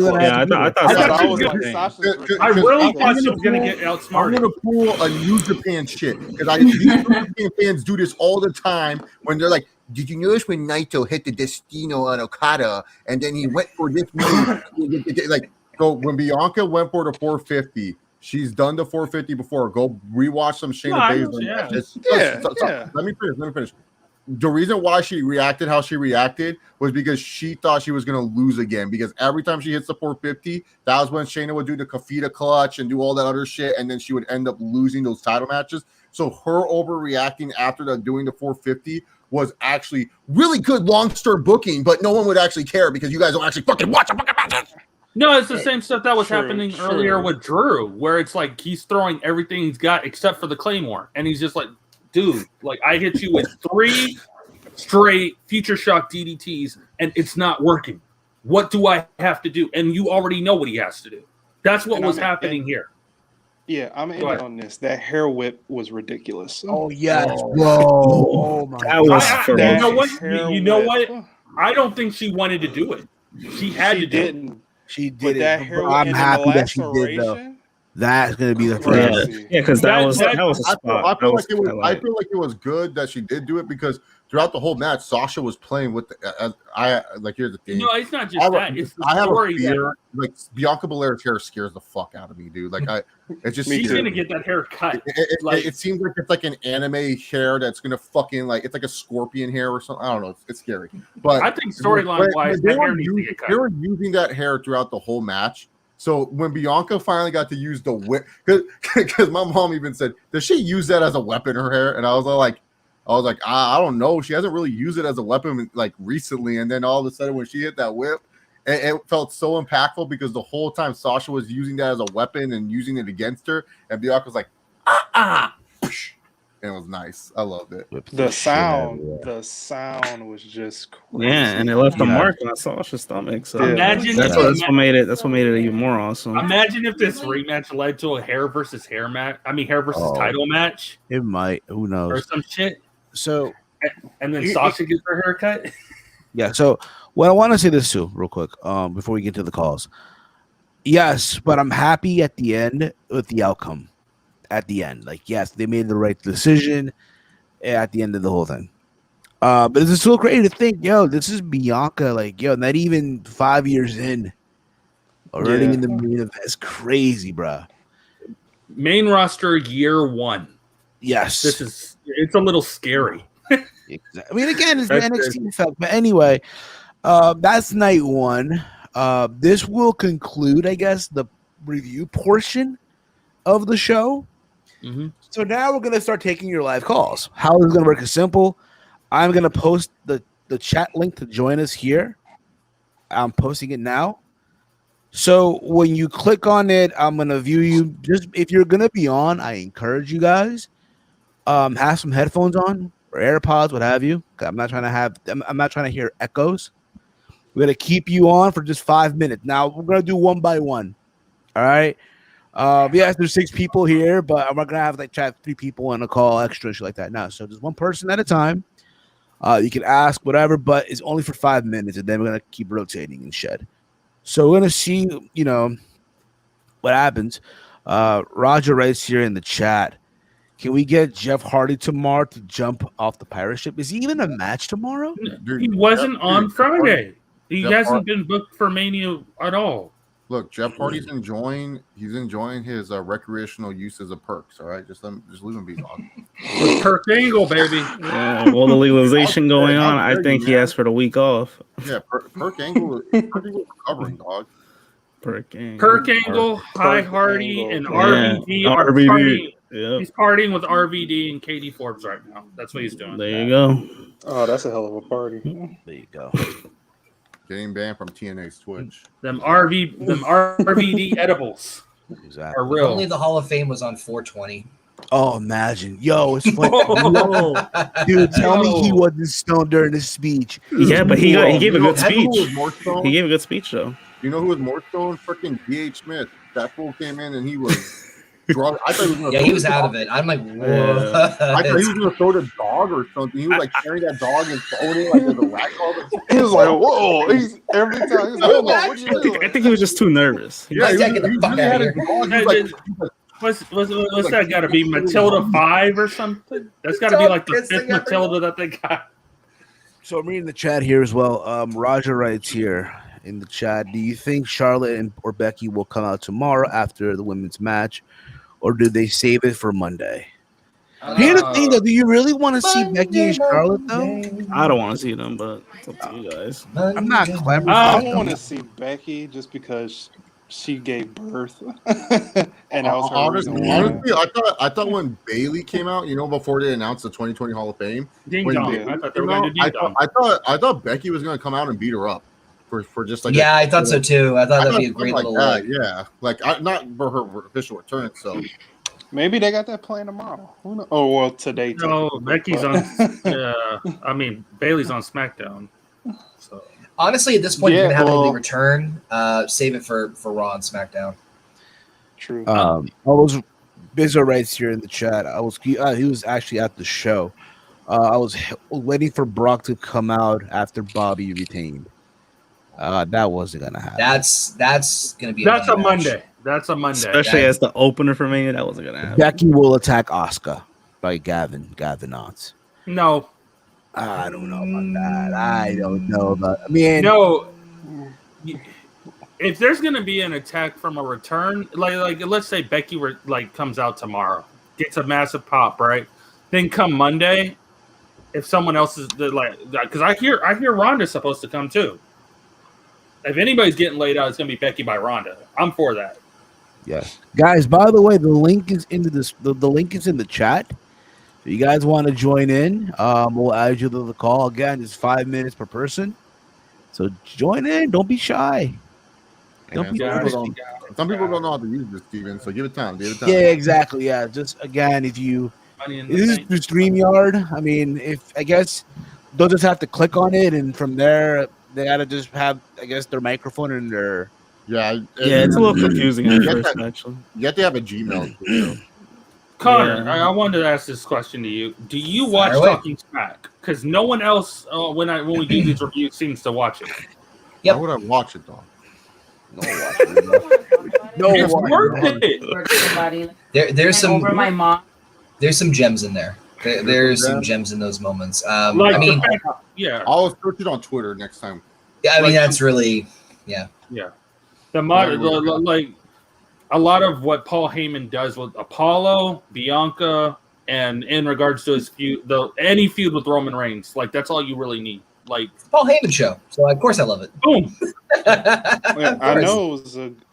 thought she was going to get outsmarted. I'm going to pull a New Japan shit because these New Japan fans do this all the time when they're like, "Did you notice when Naito hit the Destino on Okada and then he went for this move?" Like, so when Bianca went for the 450. She's done the 450 before. Go rewatch some Shayna Baszler. Let me finish. The reason why she reacted how she reacted was because she thought she was going to lose again. Because every time she hits the 450, that was when Shayna would do the Kafita clutch and do all that other shit, and then she would end up losing those title matches. So her overreacting after doing the 450 was actually really good long-term booking, but no one would actually care because you guys don't actually fucking watch the fucking matches. No, it's the same stuff that was happening earlier with Drew, where it's like he's throwing everything he's got except for the Claymore, and he's just like, dude, like I hit you with 3 straight Future Shock DDTs, and it's not working. What do I have to do? And you already know what he has to do. That's what was happening here. Yeah, I'm in on this. That hair whip was ridiculous. Oh yes, bro. Oh my God. You know what? I don't think she wanted to do it. She had to do it. She did it. I'm happy that she did though. That's gonna be the first. Yeah, because that was a spot. I feel like it was good that she did do it because throughout the whole match, Sasha was playing with here's the thing. No, it's not just that. It's the story. Like Bianca Belair's hair scares the fuck out of me, dude. Like it's just she's gonna get that hair cut. It seems like it's like an anime hair that's gonna fucking like it's like a scorpion hair or something. I don't know. It's scary. But I think storyline wise, that hair needs to get cut. They were using that hair throughout the whole match. So when Bianca finally got to use the whip, because my mom even said, "Does she use that as a weapon?" Her hair, and I was like, I don't know. She hasn't really used it as a weapon like recently. And then all of a sudden, when she hit that whip, it felt so impactful because the whole time Sasha was using that as a weapon and using it against her, and Bianca was like, and it was nice. I loved it. The sound was just crazy. Yeah, and it left a mark on Sasha's stomach. So imagine that's what made it even more awesome. Imagine if this rematch led to a hair versus hair match. I mean, hair versus title match. It might. Who knows? Or some shit. So, and then Sasha gets her haircut. Yeah. So what I want to say this too, real quick, before we get to the calls. Yes, but I'm happy at the end with the outcome. At the end, like yes, they made the right decision at the end of the whole thing. But it's so crazy to think, yo, this is Bianca, like yo, not even 5 years in, already in the main event. That's crazy, bro. Main roster year 1. Yes, it's a little scary. I mean, again, it's the NXT effect, but anyway, that's night 1. This will conclude, I guess, the review portion of the show. Mm-hmm. So now we're going to start taking your live calls. How this is going to work is simple. I'm going to post the chat link to join us here. I'm posting it now. So when you click on it, I'm going to view you. Just if you're going to be on, I encourage you guys have some headphones on or AirPods, what have you. I'm not trying to hear echoes. We're going to keep you on for just 5 minutes. Now we're going to do one by one. All right. Yes, there's 6 people here, but we're gonna have like 3 people on a call extra shit like that now. So just one person at a time. You can ask whatever, but it's only for 5 minutes, and then we're gonna keep rotating and shed. So we're gonna see, what happens. Roger writes here in the chat. Can we get Jeff Hardy tomorrow to jump off the pirate ship? Is he even a match tomorrow? He wasn't on Friday. He hasn't been booked for Mania at all. Look, Jeff Hardy's enjoying his recreational uses of perks. All right, just leave him be, dog. With Perk Angle, baby. Yeah, all the legalization going on. I think he asked for the week off. Yeah, Perk Angle is recovering, dog. Perk Angle, High Hardy, and RVD are partying. Yep. He's partying with RVD and Katie Forbes right now. That's what he's doing. There you go. Oh, that's a hell of a party. There you go. Getting banned from TNA's Twitch. Them RVD edibles exactly. are real. Only the Hall of Fame was on 420. Oh, imagine. Yo, it's funny. Dude, tell me he wasn't stoned during his speech. Yeah, but he gave a good speech. He gave a good speech, though. You know who was more stoned? Freaking D.H. Smith. That fool came in and he was drunk. I thought he was going to he was out of it. I'm like, whoa. I thought he was going to throw the dog or something. He was like carrying that dog and throwing it like as a ragdoll. He was like, whoa. Every time. He's like, what you doing? I think he was just too nervous. Get the fuck out of here. What's that got to be? Matilda 5 or something? That's got to be like the 5th Matilda that they got. So I'm reading the chat here as well. Roger writes here in the chat, do you think Charlotte or Becky will come out tomorrow after the women's match, or do they save it for Monday? Here's the thing, though. Do you really want to see Becky and Charlotte, though? I don't want to see them, but it's up to you guys. I'm not clever. I want to see Becky just because she gave birth, and that was her honestly, I thought when Bayley came out, before they announced the 2020 Hall of Fame, I thought Becky was going to come out and beat her up for just like I thought so too. I thought that'd be a great like little that, yeah, like not for her official return. So maybe they got that plan tomorrow. Who knows? Oh well, today. No, Becky's on. Bailey's on SmackDown. So. Honestly, at this point, you're gonna have a return. Save it for Raw and SmackDown. True. I was Bizzo writes here in the chat. He was actually at the show. I was waiting for Brock to come out after Bobby retained. That wasn't gonna happen. That's gonna be. That's a Monday. That's a Monday. Especially as the opener for Mania, that wasn't gonna happen. Becky will attack Asuka by Gavin Knotts. No. I don't know about that. I don't know about. I mean, no. If there's gonna be an attack from a return, like let's say Becky comes out tomorrow, gets a massive pop, right? Then come Monday, if someone else is because I hear Ronda's supposed to come too. If anybody's getting laid out, it's gonna be Becky by Ronda. I'm for that. Yeah, guys. By the way, the link is in the link is in the chat. If you guys want to join in, we'll add you to the call. Again, it's 5 minutes per person. So join in. Don't be shy. Some people don't know how to use this, Steven. So give it time. Yeah, exactly. Yeah. Just again, if you this is through StreamYard. I mean, I guess they'll just have to click on it, and from there they gotta just have, I guess, their microphone and their. Yeah, it's a little confusing at first, actually. You have to have a Gmail. Connor, I wanted to ask this question to you. Do you watch Talking Smack? Because no one else, when we do these reviews, seems to watch it. Why would I watch it, though? No, it's worth it. There's some over my mom. There's some gems in there. There's some gems in those moments. I mean, yeah. I'll search it on Twitter next time. Yeah, I mean that's really, yeah. Like a lot of what Paul Heyman does with Apollo, Bianca, and in regards to his feud, any feud with Roman Reigns, like that's all you really need. Like Paul Heyman show, so of course I love it. Boom. I know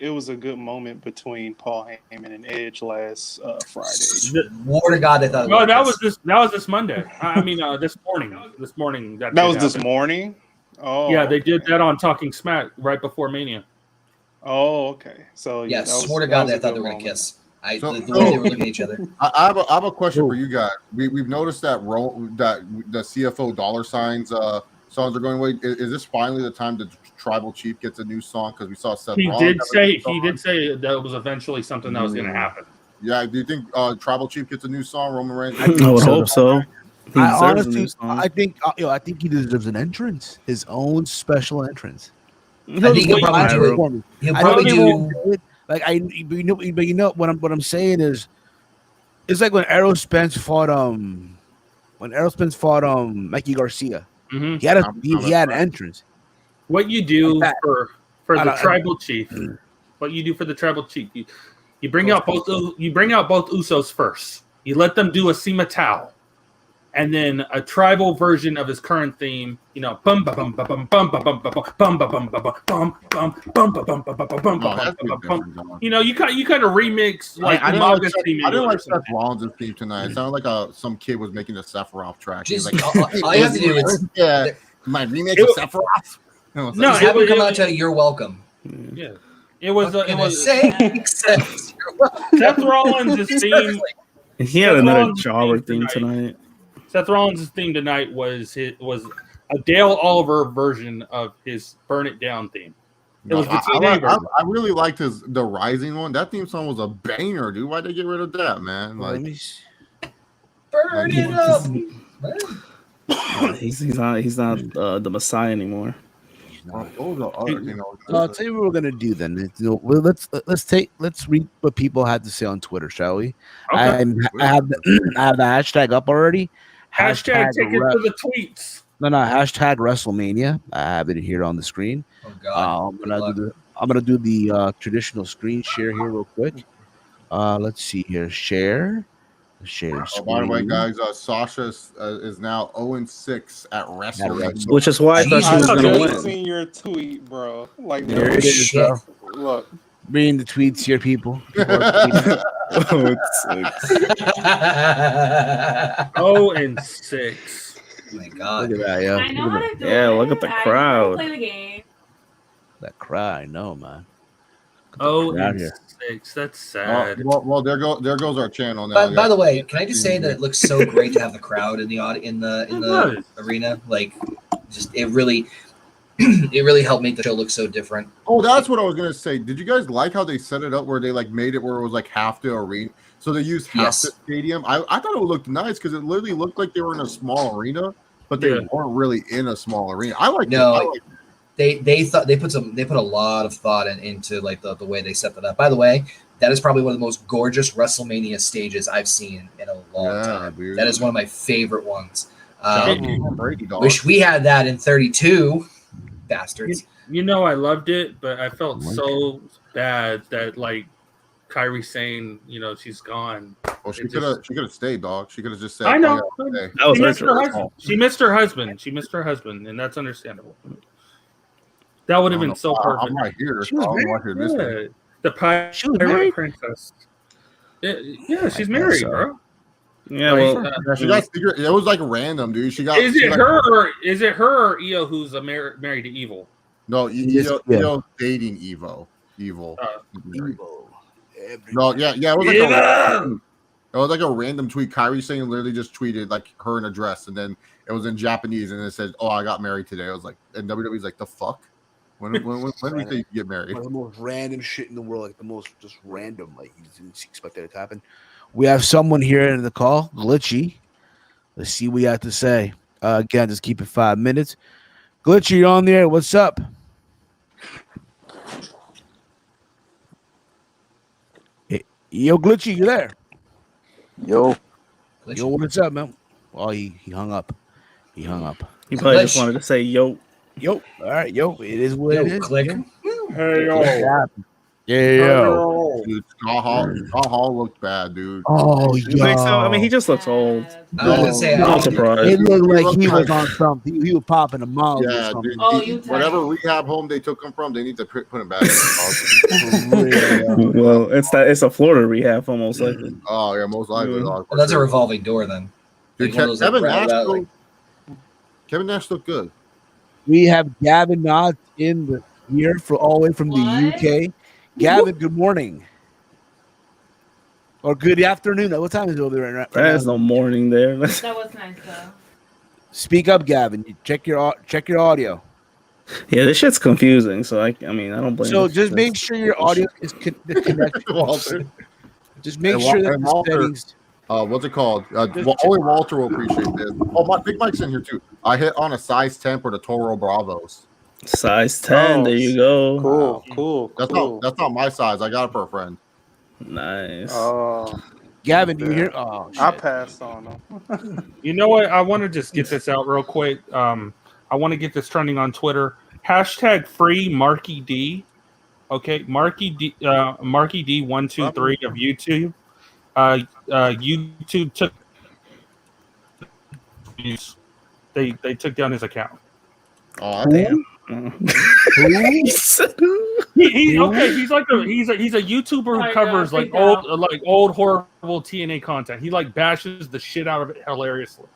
it was a good moment between Paul Heyman and Edge last Friday. War to God, I thought. No, that was this Monday. I mean, this morning. This morning. That was this morning. Oh, yeah, they did that on Talking Smack right before Mania. Oh, okay. So yeah, swear to God, I thought they were gonna kiss. The way they were looking at each other. I have a question for you guys. We've noticed that the CFO dollar signs songs are going away. Is this finally the time that Tribal Chief gets a new song? Because we saw Seth. He did say that was eventually something that was going to happen. Yeah. Do you think Tribal Chief gets a new song? Roman Reigns. I would hope so. I think he deserves an entrance, his own special entrance. I think he'll probably do. Like but you know what I'm saying is, it's like when Errol Spence fought Mikey Garcia. Mm-hmm. He had an entrance. What you do for the Tribal Chief? What you do for the Tribal Chief? You bring out both Usos first. You let them do a Sema Tao, and then a tribal version of his current theme. You know, bum bum bum bum bum bum bum bum bum bum bum bum bum bum bum bum. You know, you kind of remix like I didn't like Seth Rollins' theme tonight. It sounded like some kid was making a Sephiroth track. He's like, all you have to do is my remix of Sephiroth. No, have him come out to "You're Welcome." Yeah, it was. Seth Rollins' theme. He had another jobber theme tonight. Seth Rollins' theme tonight was a Dale Oliver version of his "Burn It Down" theme. It was I really liked the Rising one. That theme song was a banger, dude. Why'd they get rid of that, man? Like, burn it up. He's not the Messiah anymore. I'll tell you what we're gonna do then. Let's read what people had to say on Twitter, shall we? Okay. I have the hashtag up already. Hashtag take it to the tweets. No, hashtag WrestleMania. I have it here on the screen. Oh God! I'm gonna do the traditional screen share here real quick. Let's see here. Share. By the way, guys, Sasha is now 0-6 at WrestleMania, which is why I thought she was going to win. I've seen your tweet, bro. Like, there it is, bro. Look, reading the tweets here, people. 0-6. Oh my God! Look at that, yeah. Look at the crowd. Play the game. That crowd, I know, man. 0-6. That's sad. Well, there goes our channel now. By the way, can I just say that it looks so great to have the crowd in the arena? Like, just it really helped make the show look so different. Oh, that's what I was gonna say. Did you guys like how they set it up where they like made it where it was like half the arena? So they used half the stadium. I thought it would look nice because it literally looked like they were in a small arena, but they weren't really in a small arena. They put a lot of thought into like the way they set that up. By the way, that is probably one of the most gorgeous WrestleMania stages I've seen in a long time. Dude. That is one of my favorite ones. Wish we had that in 32, bastards. You know, I loved it, but I felt so bad that like Kairi saying, you know, she's gone. Well, she could have stayed, dog. She could have just said, I know. She missed her husband. She missed her husband, and that's understandable. That would have been so perfect. I'm right here. The Pirate Princess. Yeah, she's married, bro. Yeah, well, she got secret. It was like random, dude. She got. Is it her or Io who's married to Evil? No, Io dating Evo. Evil. No, yeah. It was like a random tweet. Kairi Sane literally just tweeted like her an address, and then it was in Japanese, and it said, "Oh, I got married today." I was like, and WWE's like, "The fuck." When we think you get married? One of the most random shit in the world, like the most just random, like you didn't expect that to happen. We have someone here in the call, Glitchy. Let's see what you have to say. Again, just keep it 5 minutes. Glitchy, you're on there. What's up? Hey, yo, Glitchy, you there? Yo. Yo, what's up, man? Oh, he hung up. He hung up. He probably just wanted to say yo. Yo. All right, yo. It is what it is. Click. Hey, yo. Yeah. Dude, Scott Hall looked bad, dude. Oh, You think so? I mean, he just looks old. I was gonna say, I'm surprised. It looked like he was on something. He was popping a mouth. Yeah, dude. Whatever rehab home they took him from, they need to put him back. Well, it's a Florida rehab, almost likely. Oh yeah, most likely. Well, that's a revolving door then. Dude, Like one of those, like, Kevin Nash looked good. We have Gavin Knott in the here for all the way from the UK. Gavin, good morning. Or good afternoon. What time is it over there right now? There's no morning there. That was nice though. Speak up, Gavin. Check your audio. Yeah, this shit's confusing. So I mean, I don't blame. So just make sure your audio is connected. Walter. Just make sure that the settings. What's it called? Only Walter will appreciate this. Oh, Big Mike's in here too. I hit on a size 10 for the Toro Bravos. Size 10. There you go. Cool. That's not my size. I got it for a friend. Nice. Gavin, do you hear? Oh, shit. I passed on them. You know what? I want to just get this out real quick. I want to get this trending on Twitter. Hashtag free Marky D. Okay, Marky D 123 of YouTube. YouTube took they took down his account. Oh, damn. He's like he's a YouTuber who covers like old horrible TNA content. He like bashes the shit out of it hilariously.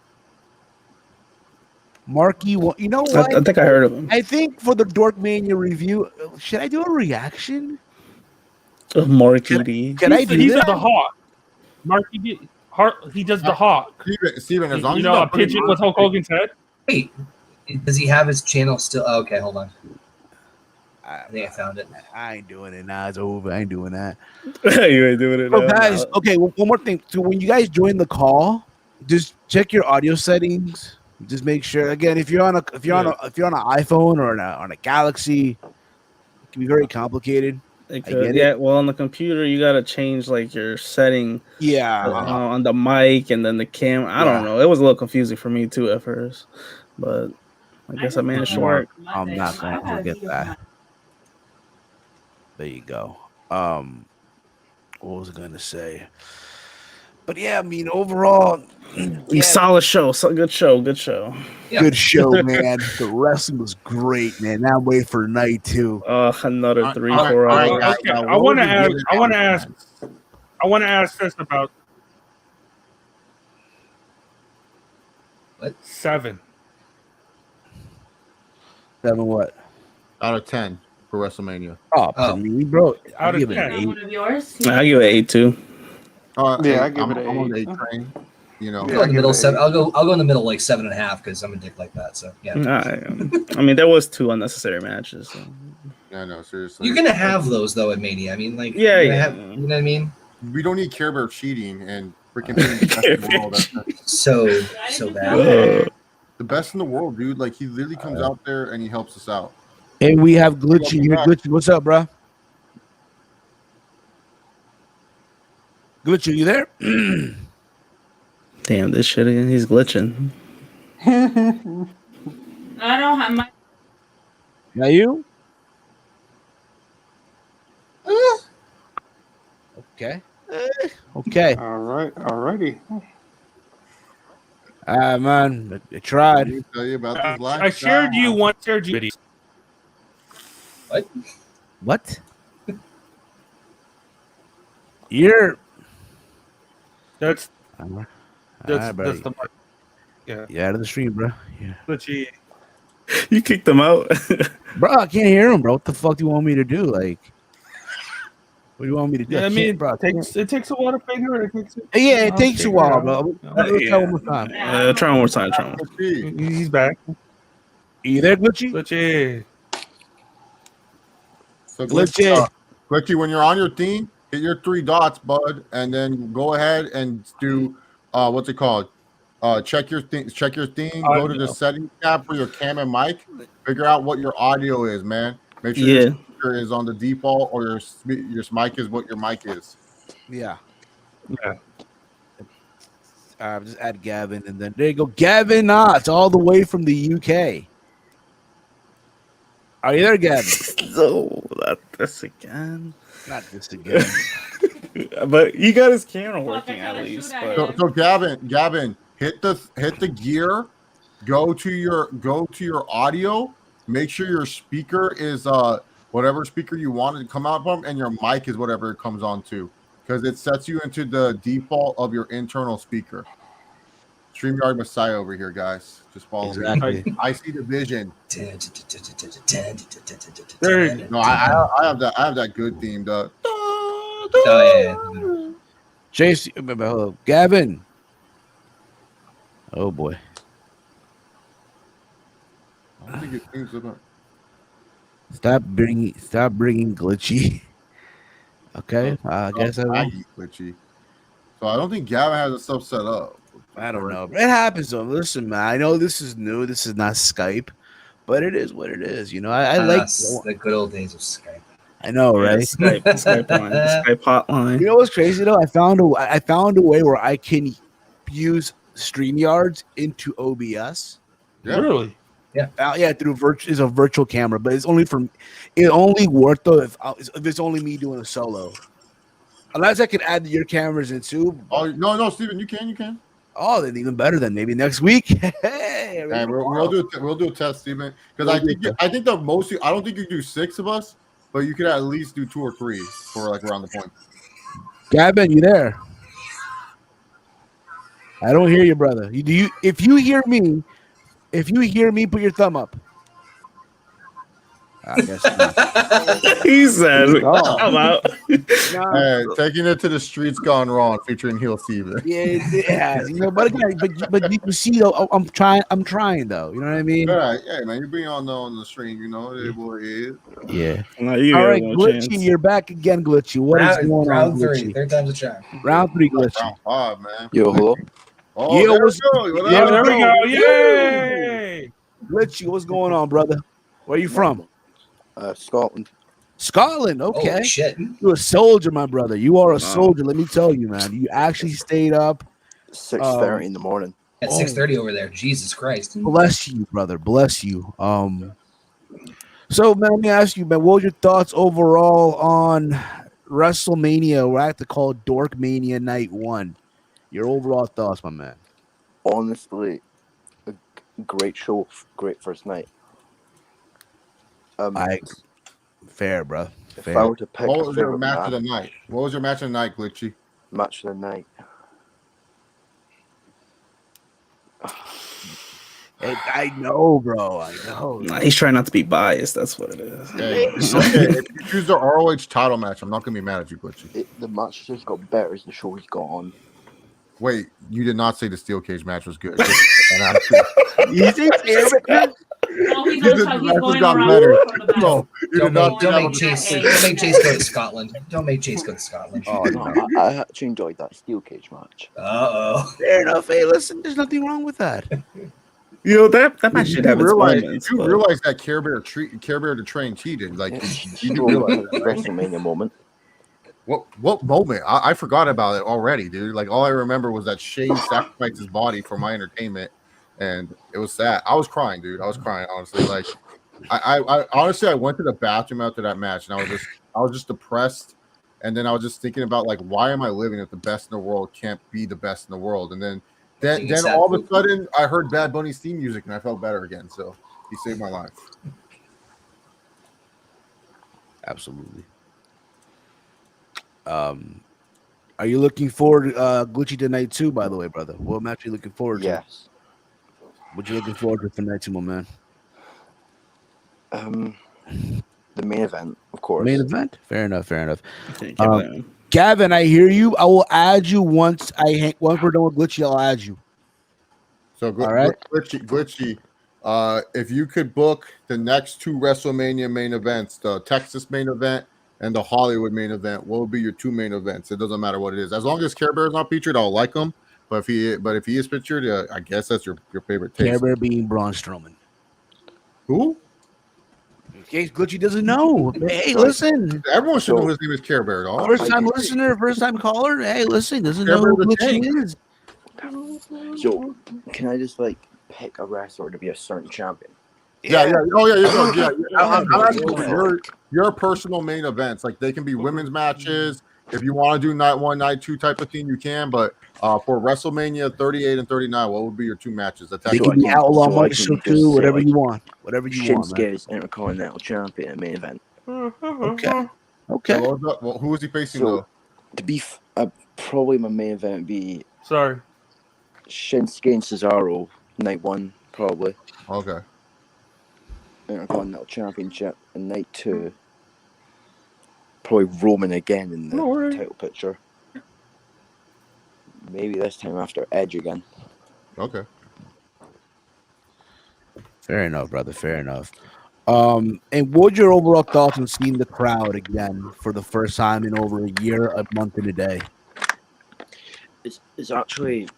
Marky, you know what? I think I heard of him. I think for the Dorkmania review, should I do a reaction? Marky D. Can I do He's that? the Hawk. Marky D. He does the Hawk. Steven, as long as you know a pigeon with Hulk Hogan's head. Wait, does he have his channel still? Oh, okay, hold on. I think I found it. I ain't doing it now. It's over. I ain't doing that. You ain't doing it. So guys, okay. One more thing. So when you guys join the call, just check your audio settings. Just make sure. Again, if you're on an iPhone or on a Galaxy, it can be very complicated. Well, on the computer, you gotta change like your setting. Yeah. On the mic and then the camera. I don't know. It was a little confusing for me too at first, but I guess I managed to work. I'm not going to forget that. There you go. What was I going to say? But yeah, I mean, overall, solid show. Good show. Yeah. Good show, man. The wrestling was great, man. Now I'm waiting for night 2. Another 3-4 hours. Okay, I want to ask this about what? 7. 7 what? Out of 10 for WrestleMania. We broke. Out of 10. One of yours? I give it 8 too. Yeah, I give it an 8. I'm on the 8 train. You know, I'll go in the middle 7. I'll go in the middle like 7.5 because I'm a dick like that. So yeah. I mean, there was 2 unnecessary matches. So. Yeah, no, seriously. You're gonna have those though at Mania. I mean, like, yeah. You know what I mean? We don't need Care Bear cheating and freaking so bad. The best in the world, dude. Like he literally comes out there and he helps us out. And we have Glitchy here. Glitchy, what's up, bro? Glitchy, you there? Damn, this shit again. He's glitching. I don't have my. Now you? Okay. Okay. All right. Alrighty. Man, I tried. Let me tell you about this live I shared you one video. What? You're. That's the part. Yeah. You out of the stream, bro. Yeah. Glitchy. You kicked them out, bro. I can't hear him, bro. What the fuck do you want me to do? Like, what do you want me to do? Yeah, I mean, bro, it takes a while to figure it. It takes a while, bro. Try one more time. Try one more time. He's back. Are you there, Glitchy? Glitchy. So Glitchy. Glitchy, when you're on your theme, hit your 3 dots, bud, and then go ahead and do what's it called? Check your theme. Go to the settings tab for your cam and mic. Figure out what your audio is, man. Make sure your speaker is on the default, or your mic is what your mic is. Yeah. Yeah. Just add Gavin, and then there you go. Gavin Knotts, all the way from the UK. Are you there, Gavin? No, not this again. Not this again. But he got his camera working at least. But... So Gavin, hit the gear. Go to your audio. Make sure your speaker is whatever speaker you want it to come out from, and your mic is whatever it comes on to, because it sets you into the default of your internal speaker. StreamYard Messiah over here, guys. Just follow me. I see the vision. No, I have that good theme, though. Oh, Chase, Gavin. Oh boy. I don't think it seems to. Stop bringing Glitchy. Okay, I guess I will. Glitchy. So I don't think Gavin has himself set up. I don't know. It happens though. Listen, man. I know this is new. This is not Skype, but it is what it is. You know, I like the good old days of Skype. I know, right? Skype hotline. You know what's crazy though? I found a way where I can use StreamYards into OBS. Yeah. Really? Yeah, through is a virtual camera, but it's only it only worked though if it's only me doing a solo. Unless I can add your cameras in too. Oh no, Steven, you can. Oh, then even better. Then maybe next week. Hey, we'll do a test, Steven. Because I think the most. I don't think you can do 6 of us, but you could at least do 2 or 3 for like around the point. Gavin, you there? I don't hear you, brother. If you hear me, put your thumb up. I guess not. He said, "I'm out." Hey, taking it to the streets gone wrong, featuring Heel Steven. Yeah, you know, but again, but you can see though, I'm trying though. You know what I mean? Yeah, man, you're being on the stream. You know, it is what it is. Yeah. No, all right, Glitchy, you're back again, Glitchy. What is going on, round 3? Glitchy? Third time's a charm. Round 3, Glitchy. Round 5, man. Yo, hello. Oh, Yo, there we go. Yay! Glitchy, what's going on, brother? Where are you from? Scotland. Scotland, okay. Oh, shit. You're a soldier, my brother. You are a soldier. Let me tell you, man. You actually stayed up 6:30 in the morning. At 6:30 over there. Jesus Christ. Bless you, brother. Bless you. So, man, let me ask you, man, what were your thoughts overall on WrestleMania? We're at to call it Dorkmania Night 1. Your overall thoughts, my man. Honestly, a great show, great first night. Fair, bro. If I were to pick, what was your match of the night? What was your match of the night, Glitchy? Match of the night. I know, bro. I know. He's trying not to be biased. That's what it is. Hey, if you choose the ROH title match, I'm not gonna be mad at you, Glitchy. The match just got better as the show has gone on. Wait, you did not say the steel cage match was good. You think He's going around. No, don't make Chase go to Scotland. Don't make Chase go to Scotland. Oh no, I actually enjoyed that steel cage match. Fair enough. Hey, listen, there's nothing wrong with that. You know that match should have its moments. You realize that Care Bear to Train cheated. Like you do realize that, right? WrestleMania moment. What moment? I forgot about it already, dude. Like all I remember was that Shane sacrificed his body for my entertainment, and it was sad. I was crying, dude. I was crying, honestly. Like I honestly I went to the bathroom after that match, and I was just depressed, and then I was just thinking about like, why am I living if the best in the world can't be the best in the world? And then all of a sudden I heard Bad Bunny's theme music, and I felt better again. So he saved my life. Absolutely. Are you looking forward Glitchy to night 2, by the way, brother? What match are you looking forward to? Yes. What you looking forward to for night 2, my man? The main event, of course. Main event? Fair enough. Gavin, I hear you. I will add you once we're done with Glitchy. I'll add you. So all right, Glitchy. If you could book the next 2 WrestleMania main events, the Texas main event and the Hollywood main event, what would be your 2 main events? It doesn't matter what it is, as long as Care Bear's not featured. I'll like him, but if he is featured, I guess that's your favorite taste. Care Bear being Braun Strowman. Who? In case Glitchy doesn't know. Hey, listen. Everyone should know his name is Care Bear, dog. First time listener, first time caller. Hey, listen, doesn't know who Glitchy is. So, can I just pick a wrestler to be a certain champion? Yeah. Oh yeah. I'm asking for your personal main events. Like they can be women's matches. If you want to do night 1, night 2 type of thing, you can. But for WrestleMania 38 and 39, what would be your 2 matches? They can be Outlaw Mike Show too, whatever you want. Whatever you want, man. Shinsuke's Intercontinental Champion main event. Okay. Well, who is he facing though? To be probably my main event would be Sorry. Shinsuke and Cesaro, night 1, probably. Okay. Intercontinental Championship, and night 2, probably Roman again in the title picture. Maybe this time after Edge again. Okay. Fair enough, brother. Fair enough. And what's your overall thoughts on seeing the crowd again for the first time in over a year, a month, and a day? It's actually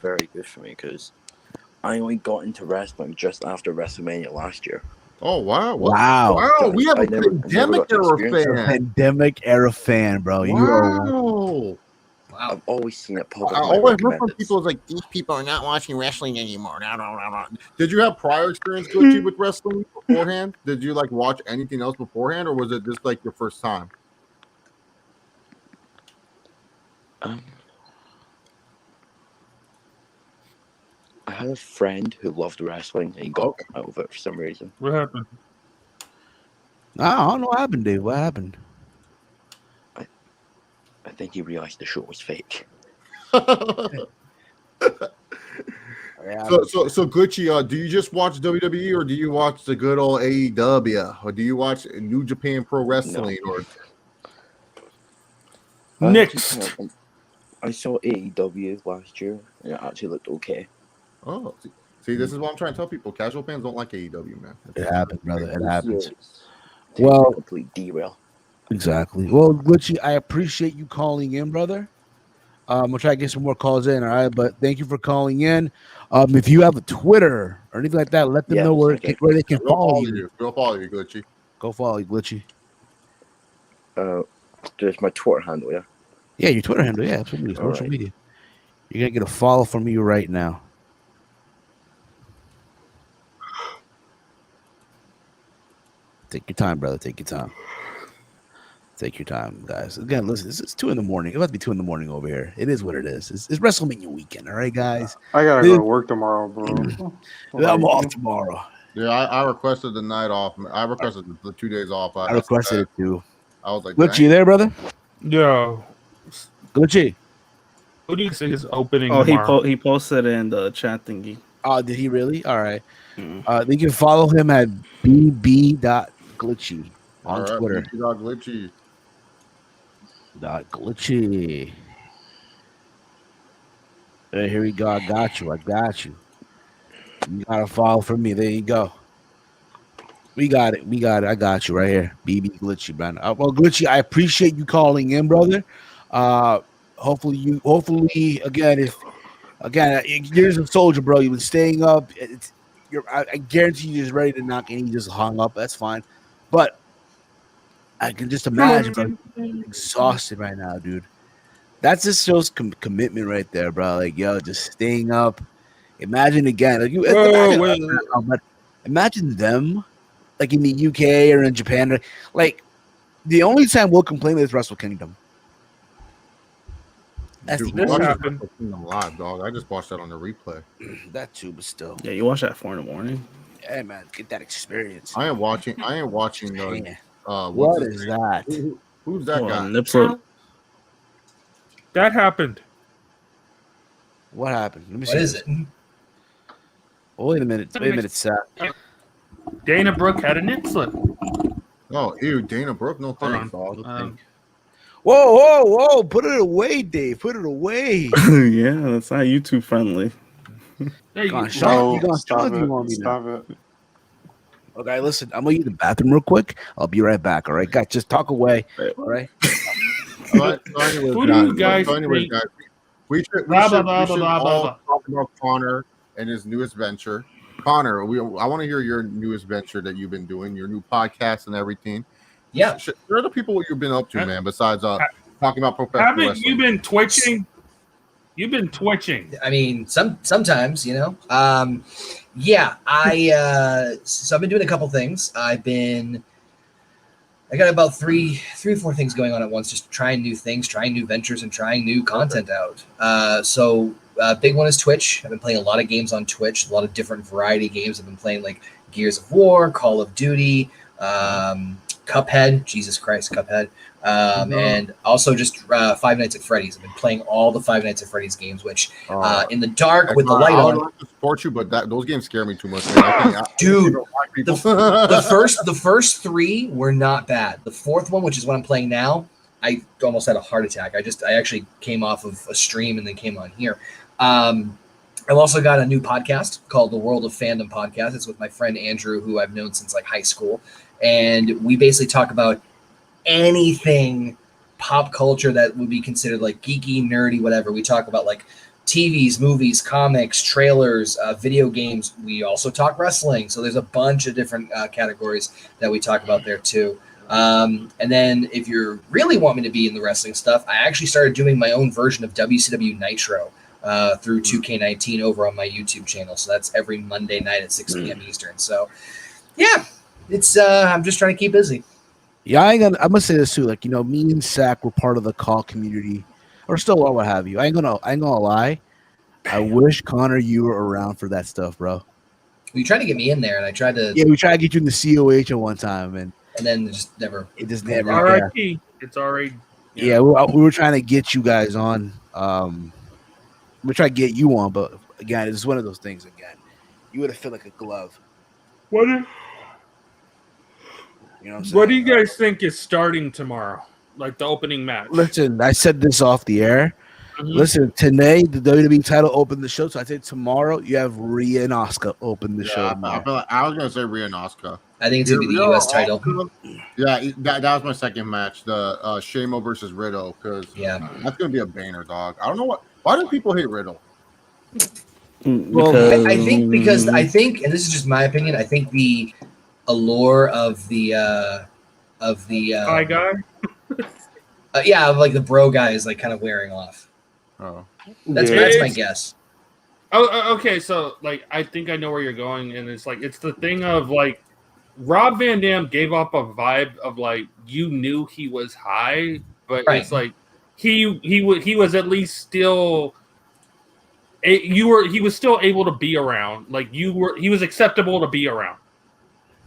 very good for me because I only got into wrestling just after WrestleMania last year. Oh wow! Wow! We have a pandemic era fan. Pandemic era fan, bro. You are. Wow! I've always seen it pop up. I always heard from people like these people are not watching wrestling anymore. Did you have prior experience with wrestling beforehand? Did you watch anything else beforehand, or was it just your first time? I had a friend who loved wrestling and he got out of it for some reason. What happened? I don't know what happened, dude. What happened? I think he realized the show was fake. So Gucci, do you just watch WWE or do you watch the good old AEW or do you watch New Japan Pro Wrestling or Next? I saw AEW last year and it actually looked okay. Oh, see, this is what I'm trying to tell people. Casual fans don't like AEW, man. It happens, brother. It happens. Well, complete derail. Exactly. Well, Glitchy, I appreciate you calling in, brother. We'll try to get some more calls in, all right? But thank you for calling in. If you have a Twitter or anything like that, let them know where they can follow you. Go follow you, Glitchy. Go follow you, Glitchy. Just my Twitter handle, yeah? Yeah, your Twitter handle, yeah, absolutely. Social media. You're going to get a follow from me right now. Take your time, brother. Take your time. Take your time, guys. Again, listen, it's 2 a.m. It's about to be 2 a.m. over here. It is what it is. It's WrestleMania weekend, all right, guys? I gotta go to work tomorrow, bro. I'm off tomorrow. Yeah, I requested the night off. I requested the 2 days off. I requested it too. I was like, Glitchy, you there, brother? Yeah. Glitchy. Who do you think is opening? Oh, tomorrow? he posted in the chat thingy. Oh, did he really? All right. You can follow him at bb.glitchy on Twitter. Glitchy. Glitchy. Hey, here we go. I got you. You got a follow from me. There you go. We got it. I got you right here. BB Glitchy, man. Well, Glitchy, I appreciate you calling in, brother. Hopefully, again, you're just a soldier, bro. You've been staying up. I guarantee you're just ready to knock and you just hung up. That's fine. But I can just imagine, bro, you're exhausted right now, dude. That just shows commitment right there, bro. Just staying up. Imagine again. Imagine them, in the UK or in Japan. The only time we'll complain is Wrestle Kingdom. That's happened live, dog. I just watched that on the replay. That too, but still. Yeah, you watch that at 4 a.m. Yeah, man, get that experience. I ain't watching. What is that? Who's that guy? Nipslip. That happened. What happened? Let me see. What is it? Oh, wait a minute, Seth. Dana Brooke had a nip slip. Oh, ew, Dana Brooke. No thanks, dog. Whoa! Put it away, Dave. Put it away. Yeah, that's not YouTube friendly. There you Come on, go. Sean, you gonna Stop if you want me it. to. Stop it. Okay, listen, I'm gonna use the bathroom real quick. I'll be right back. All right, guys, just talk away. All right. So anyways, Who do you guys anyways, think? guys, we should all talk about Connor and his newest venture. Connor, I want to hear your newest venture that you've been doing, your new podcast and everything. Yeah. Share the people what you've been up to, man, besides talking about professional Haven't wrestling. you been twitching? You've been twitching. I mean, sometimes, you know. Yeah, so I've been doing a couple things. I got about three or four things going on at once, just trying new things, trying new ventures, and trying new content out. So big one is Twitch. I've been playing a lot of games on Twitch, a lot of different variety games. I've been playing like Gears of War, Call of Duty, Cuphead, Jesus Christ, Cuphead, and also just Five Nights at Freddy's. I've been playing all the Five Nights at Freddy's games, which in the dark with the light I would on. like to support you, but those games scare me too much. Man. Dude, the first three were not bad. The fourth one, which is what I'm playing now, I almost had a heart attack. I actually came off of a stream and then came on here. I've also got a new podcast called the World of Fandom Podcast. It's with my friend Andrew, who I've known since like high school. And we basically talk about anything pop culture that would be considered like geeky, nerdy, whatever. We talk about like TVs, movies, comics, trailers, video games. We also talk wrestling. So there's a bunch of different categories that we talk about there too. And then if you really want me to be in the wrestling stuff, I actually started doing my own version of WCW Nitro through 2K19 over on my YouTube channel. So that's every Monday night at 6 p.m. Eastern. So yeah, it's I'm just trying to keep busy. Yeah, I'm gonna say this too. Like, you know, me and Sack were part of the call community, or still are, what have you. I ain't gonna lie. I wish Connor you were around for that stuff, bro. Well, you tried to get me in there, and I tried to. Yeah, we tried to get you in the COH at one time, and then it just never. It just never. R.I.P. It's already. Yeah, we were trying to get you guys on. We tried to get you on, but again, it's one of those things. Again, you would have felt like a glove. What? You know what I'm saying? What do you guys think is starting tomorrow? Like the opening match? Listen, I said this off the air. Mm-hmm. Listen, today the WWE title opened the show, so I think tomorrow you have Rhea and Asuka open the show. I was gonna say Rhea and Asuka. I think it's gonna be the U.S. title. Yeah, that was my second match, the Shamo versus Riddle, because that's gonna be a banner, dog. I don't know why do people hate Riddle? Well, I think because and this is just my opinion, I think the allure of the Hi guy. Of like the bro guy is like kind of wearing off. Oh, that's my guess. Oh, okay. So like, I think I know where you're going, and it's the thing of like, Rob Van Dam gave up a vibe of like you knew he was high, but it's like he was at least still. He was still able to be around. Like he was acceptable to be around.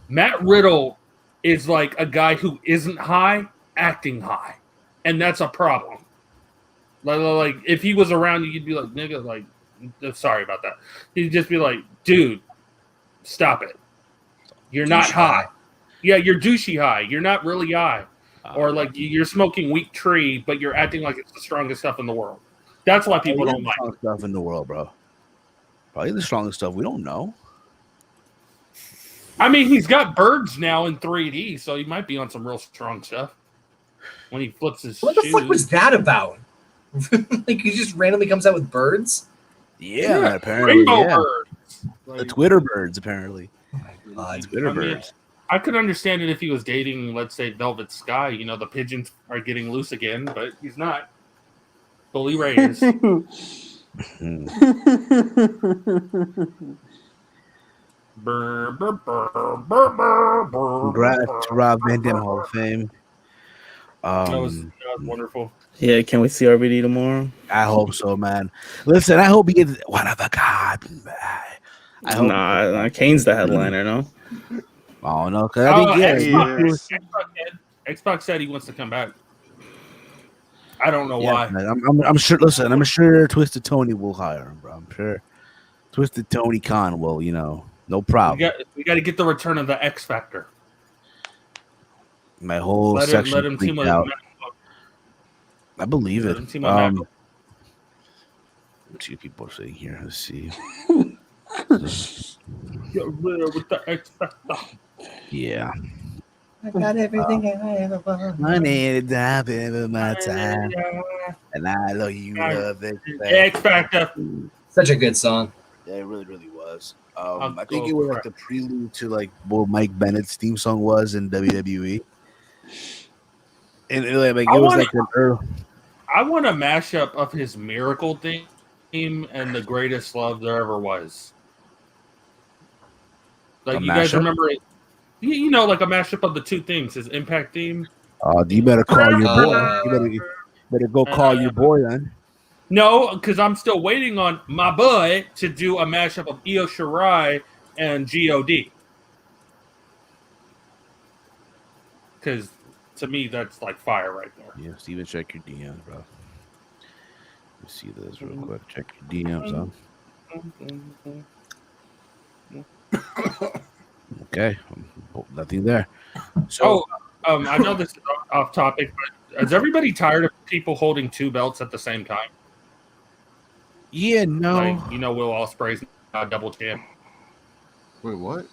Matt Riddle is like a guy who isn't high, acting high, and that's a problem. Like if he was around you, you'd be like, nigga, like, sorry about that. He'd just be like, dude, stop it. You're not high. Yeah, you're douchey high. You're not really high. Or like you're smoking weak tree, but you're acting like it's the strongest stuff in the world. That's why people don't like stuff in the world, bro. Probably the strongest stuff. We don't know. I mean, he's got birds now in 3D, so he might be on some real strong stuff when he flips his What the fuck was that about? Like he just randomly comes out with birds? Yeah, apparently. Rainbow birds. The Twitter birds, apparently. Twitter birds. I could understand it if he was dating, let's say, Velvet Sky. You know, the pigeons are getting loose again, but he's not. Bully Ray is. Congrats to Rob Van Dam Hall of Fame. That was wonderful. Yeah, can we see RVD tomorrow? I hope so, man. Listen, I hope he gets one of a god. I hope Kane's the headliner, no? Oh no, because I think Xbox said he wants to come back. I don't know why. Man, I'm sure. Listen, I'm sure Twisted Tony will hire him, bro. I'm sure Twisted Tony Khan will. No problem. We got to get the return of the X Factor. My whole section let him team out. I believe it. Two people sitting here. Let's see. Get rid with the X Factor. Yeah. I got everything I ever want. Money to dive in my time. And I know you love it. X Factor. Such a good song. Yeah, it really, really was. I think it was like the prelude to like what Mike Bennett's theme song was in WWE. And it was like an early. I want a mashup of his Miracle theme and the Greatest Love There Ever Was. Like, you guys remember it? You know, like a mashup of the two themes, his Impact theme. You better call your boy. You better go call your boy then. No, because I'm still waiting on my boy to do a mashup of Io Shirai and God. Because to me, that's like fire right there. Yeah, Steven, check your DMs, bro. Let's see this real quick. Check your DMs, huh? Okay, nothing there. So, I know this is off topic, but is everybody tired of people holding two belts at the same time? Yeah, no. Like, you know, Will Ospreay's double champ. Wait, what?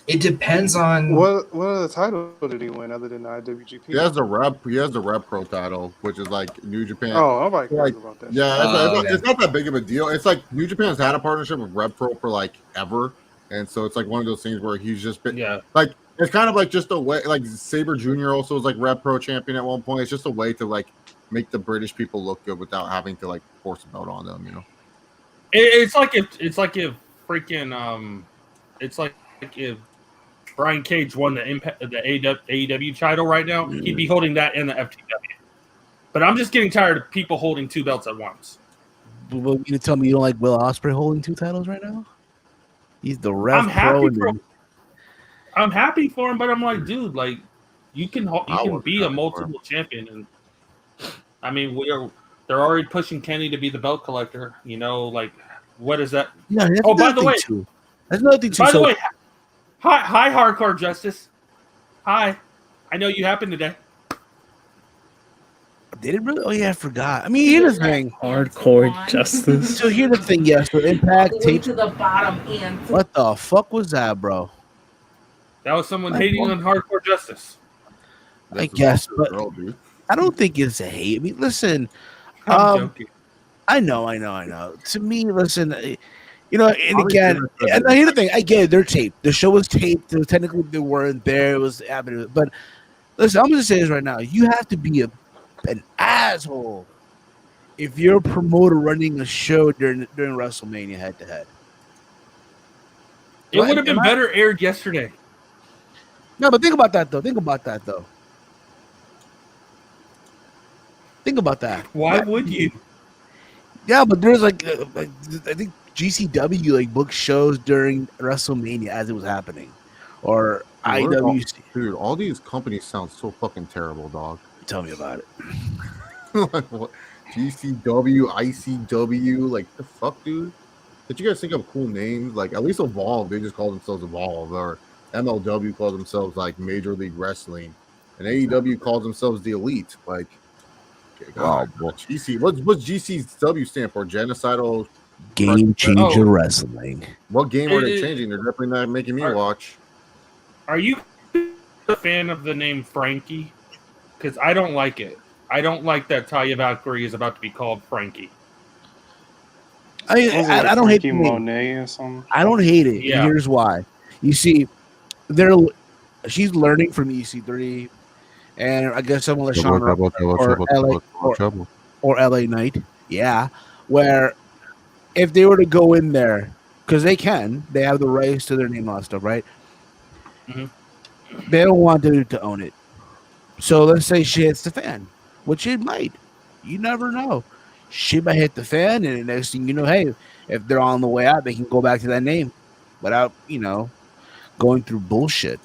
It depends on what other title did he win other than the IWGP? He has the Rev Pro title, which is like New Japan. Oh, nobody cares about that. Yeah, it's not that big of a deal. It's like New Japan's had a partnership with Rev Pro for like ever, and so it's like one of those things where he's just been like it's kind of like just a way. Like Sabre Jr. also was like Rev Pro champion at one point. It's just a way to like make the British people look good without having to like force a belt on them. You know, It's like if freaking it's like if Brian Cage won the AEW title right now, he'd be holding that in the FTW. But I'm just getting tired of people holding two belts at once. Well, you tell me you don't like Will Ospreay holding two titles right now? He's the Rev Pro. I'm happy for him, but I'm like, dude, like you can be a multiple champion, and I mean they're already pushing Kenny to be the belt collector. You know, like what is that? Yeah. By the way, there's nothing too. By the way, hi, Hardcore Justice. Hi, I know you happened today. Did it really? Oh yeah, I forgot. I mean, here's the thing. Hardcore Justice. So here's the thing. Yes, for Impact tape. To the bottom and What the fuck was that, bro? That was someone hating on Hardcore Justice. I guess, but I don't think it's a hate. I mean, listen. I'm joking. I know. To me, listen. You know, and again, and here's the thing. I get it. They're taped. The show was taped. Technically, they weren't there. It was happening. But listen, I'm going to say this right now. You have to be an asshole if you're a promoter running a show during WrestleMania head-to-head. It would have been better aired yesterday. No, but think about that, though. Think about that. Why would you? Yeah, but there's like I think GCW like booked shows during WrestleMania as it was happening, or IWC. Dude, all these companies sound so fucking terrible, dog. Tell me about it. What? GCW, ICW, like the fuck, dude. Did you guys think of cool names? Like at least Evolve, they just call themselves Evolve, or MLW calls themselves like Major League Wrestling, and AEW calls themselves the Elite. Like, okay, God, GC, what's GCW stand for? Genocidal Game Changer Wrestling. What game are they changing? They're definitely not making me watch. Are you a fan of the name Frankie? Because I don't like it. I don't like that Talia Valkyrie is about to be called Frankie. I don't hate Frankie Monet or something. I don't hate it. Yeah. Here's why. You see, she's learning from EC3, and I guess someone like Sean or LA Knight. Yeah, where if they were to go in there, because they have the rights to their name and all that stuff, right? Mm-hmm. They don't want to own it. So let's say she hits the fan, which it might. You never know. She might hit the fan, and the next thing you know, hey, if they're on the way out, they can go back to that name without, going through bullshit.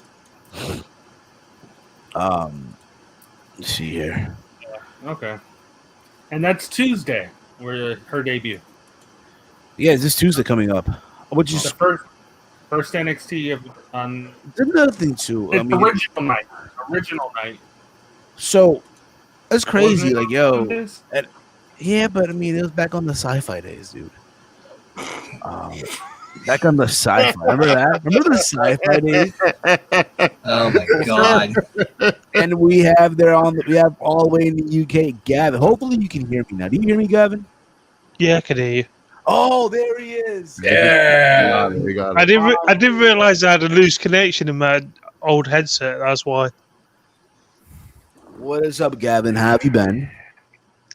Let's see here. Yeah, okay. And that's Tuesday, where her debut. Yeah, it's this Tuesday coming up. Which is the first NXT on. There's nothing to. Original night. So that's crazy. Like, yo, Yeah, but I mean, it was back on the sci-fi days, dude. Back on the sci-fi. Remember that? Remember the sci-fi days? Oh my god! And we have all the way in the UK, Gavin. Hopefully, you can hear me now. Do you hear me, Gavin? Yeah, I can hear you. Oh, there he is. Yeah. We got it. I didn't realize I had a loose connection in my old headset. That's why. What is up, Gavin? How have you been?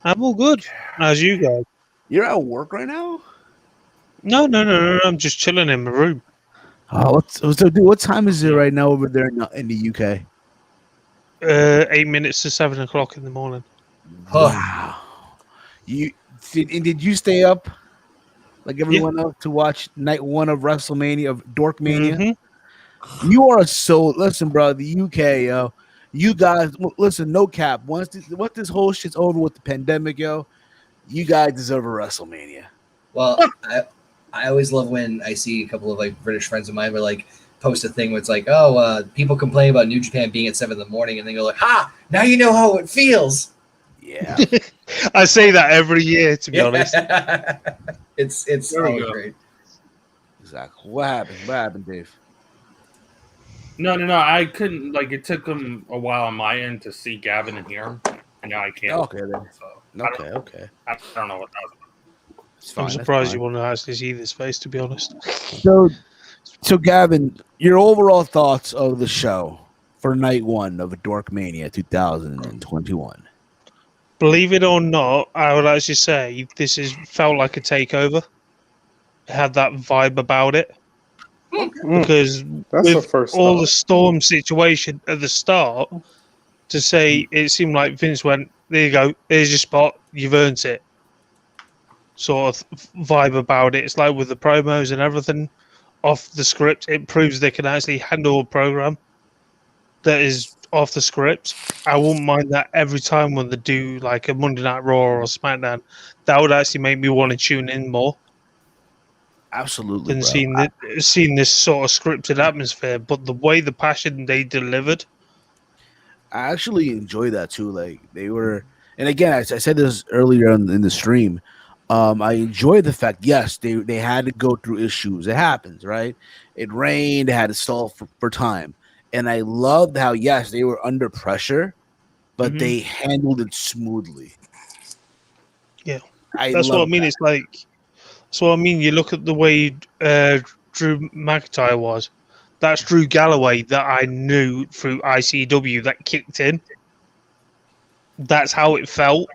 I'm all good. How's you guys? You're at work right now? No. I'm just chilling in my room. Oh, dude, what time is it right now over there in the UK? 8 minutes to 7 o'clock in the morning. Wow. Did you stay up like everyone else to watch night 1 of WrestleMania, of Dorkmania? Mm-hmm. You are listen, bro. The UK, yo. You guys, listen. No cap. Once this whole shit's over with the pandemic, yo, you guys deserve a WrestleMania. Well, I always love when I see a couple of like British friends of mine where like post a thing where it's like, people complain about New Japan being at 7 a.m. and then go like, now you know how it feels. Yeah, I say that every year, to be honest. It's so great. Exactly. What happened, Dave? No. I couldn't. Like, it took them a while on my end to see Gavin and hear him, and now I can't. Okay, then. So, Okay. I don't know what that was. I'm surprised you want to actually see this face, to be honest. So Gavin, your overall thoughts of the show for night 1 of Dorkmania 2021? Believe it or not, I would actually say this felt like a takeover. It had that vibe about it. Because That's with the first all thought. the Storm situation at the start, to say it seemed like Vince went, there you go, here's your spot, you've earned it. Sort of vibe about it. It's like with the promos and everything off the script, it proves they can actually handle a program that is off the script. I wouldn't mind that every time when they do like a Monday Night Raw or SmackDown. That would actually make me want to tune in more. Absolutely, Than bro. seeing this sort of scripted atmosphere, but the way the passion they delivered, I actually enjoy that too. Like they were, and again, I said this earlier in the stream. I enjoy the fact, yes, they had to go through issues. It happens, right? It rained, they had to stall for time. And I loved how, yes, they were under pressure, but they handled it smoothly. Yeah. That's what I mean. It's like, so I mean, you look at the way Drew McIntyre was. That's Drew Galloway that I knew through ICW that kicked in. That's how it felt.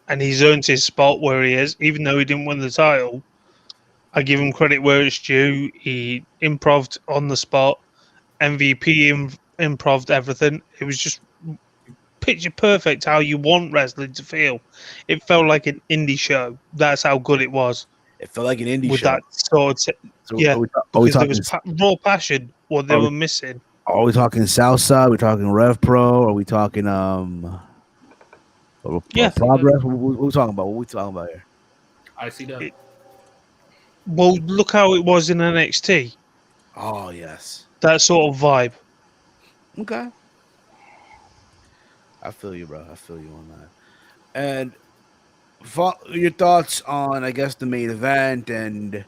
And he's earned his spot where he is, even though he didn't win the title. I give him credit where it's due. He improv'd on the spot. MVP improv'd everything. It was just picture perfect how you want wrestling to feel. It felt like an indie show. That's how good it was. It felt like an indie with show. That sort of, yeah, because there was raw passion. What they were missing. Are we talking Southside? Are we talking Rev Pro? Are we talking Progress? What are we talking about? What are we talking about here? I see that. Well, look how it was in NXT. Oh yes, that sort of vibe. Okay, I feel you, bro. I feel you on that. And your thoughts on, I guess, the main event, and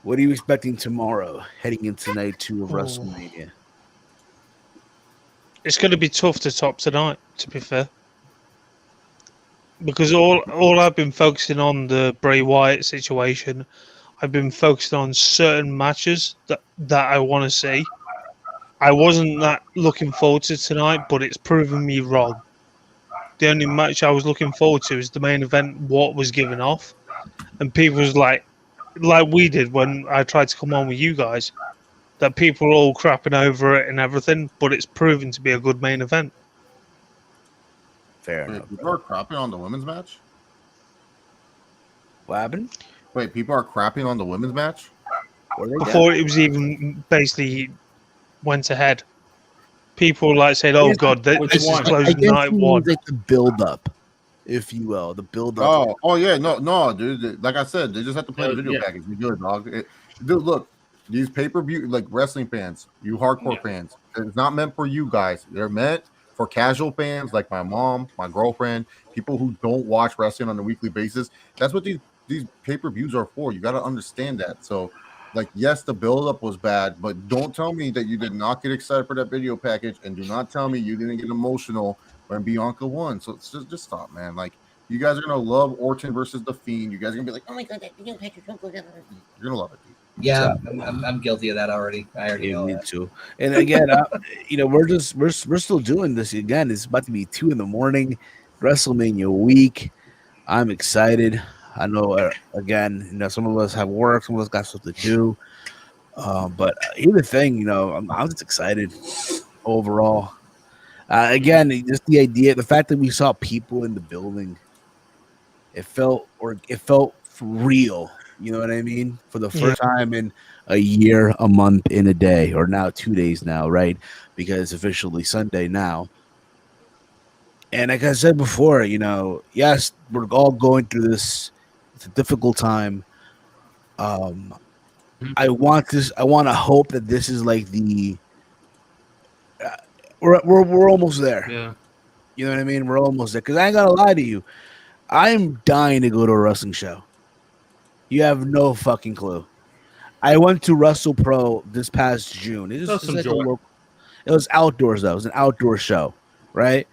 what are you expecting tomorrow, heading into night 2 of WrestleMania? It's going to be tough to top tonight, to be fair. Because all I've been focusing on the Bray Wyatt situation. I've been focusing on certain matches that I want to see. I wasn't that looking forward to tonight, but it's proven me wrong. The only match I was looking forward to is the main event, what was given off. And people was like we did when I tried to come on with you guys, that people are all crapping over it and everything, but it's proven to be a good main event. Fair enough. People are crapping on the women's match? What happened? Wait, people are crapping on the women's match? Before it was even basically went ahead. People said, "Oh God, this is closing night 1." Like the build up, if you will, the build up. Oh yeah, no, dude. Like I said, they just have to play the video package. We good, dog. Dude, look, these pay-per-view, like wrestling fans, you hardcore fans, it's not meant for you guys. They're meant for casual fans like my mom, my girlfriend, people who don't watch wrestling on a weekly basis, that's what these pay-per-views are for. You got to understand that. So, like, yes, the build-up was bad, but don't tell me that you did not get excited for that video package, and do not tell me you didn't get emotional when Bianca won. So it's just stop, man. Like, you guys are gonna love Orton versus the Fiend. You guys are gonna be like, oh my god, that video package is so good. You're gonna love it, dude. Yeah, I'm guilty of that already. I already know me that. too. And again, we're still doing this again. It's about to be 2 a.m. WrestleMania week. I'm excited. I know, again, some of us have work, some of us got stuff to do. But here's the thing, I'm just excited overall. Again, just the idea, the fact that we saw people in the building, it felt real. You know what I mean? For the first time in a year, a month, in a day, or now 2 days now, right? Because it's officially Sunday now. And like I said before, yes, we're all going through this. It's a difficult time. I want to hope that this is like the. We're almost there. Yeah. You know what I mean? We're almost there. Because I ain't gonna lie to you, I'm dying to go to a wrestling show. You have no fucking clue. I went to Wrestle Pro this past June. It was outdoors though. It was an outdoor show, right?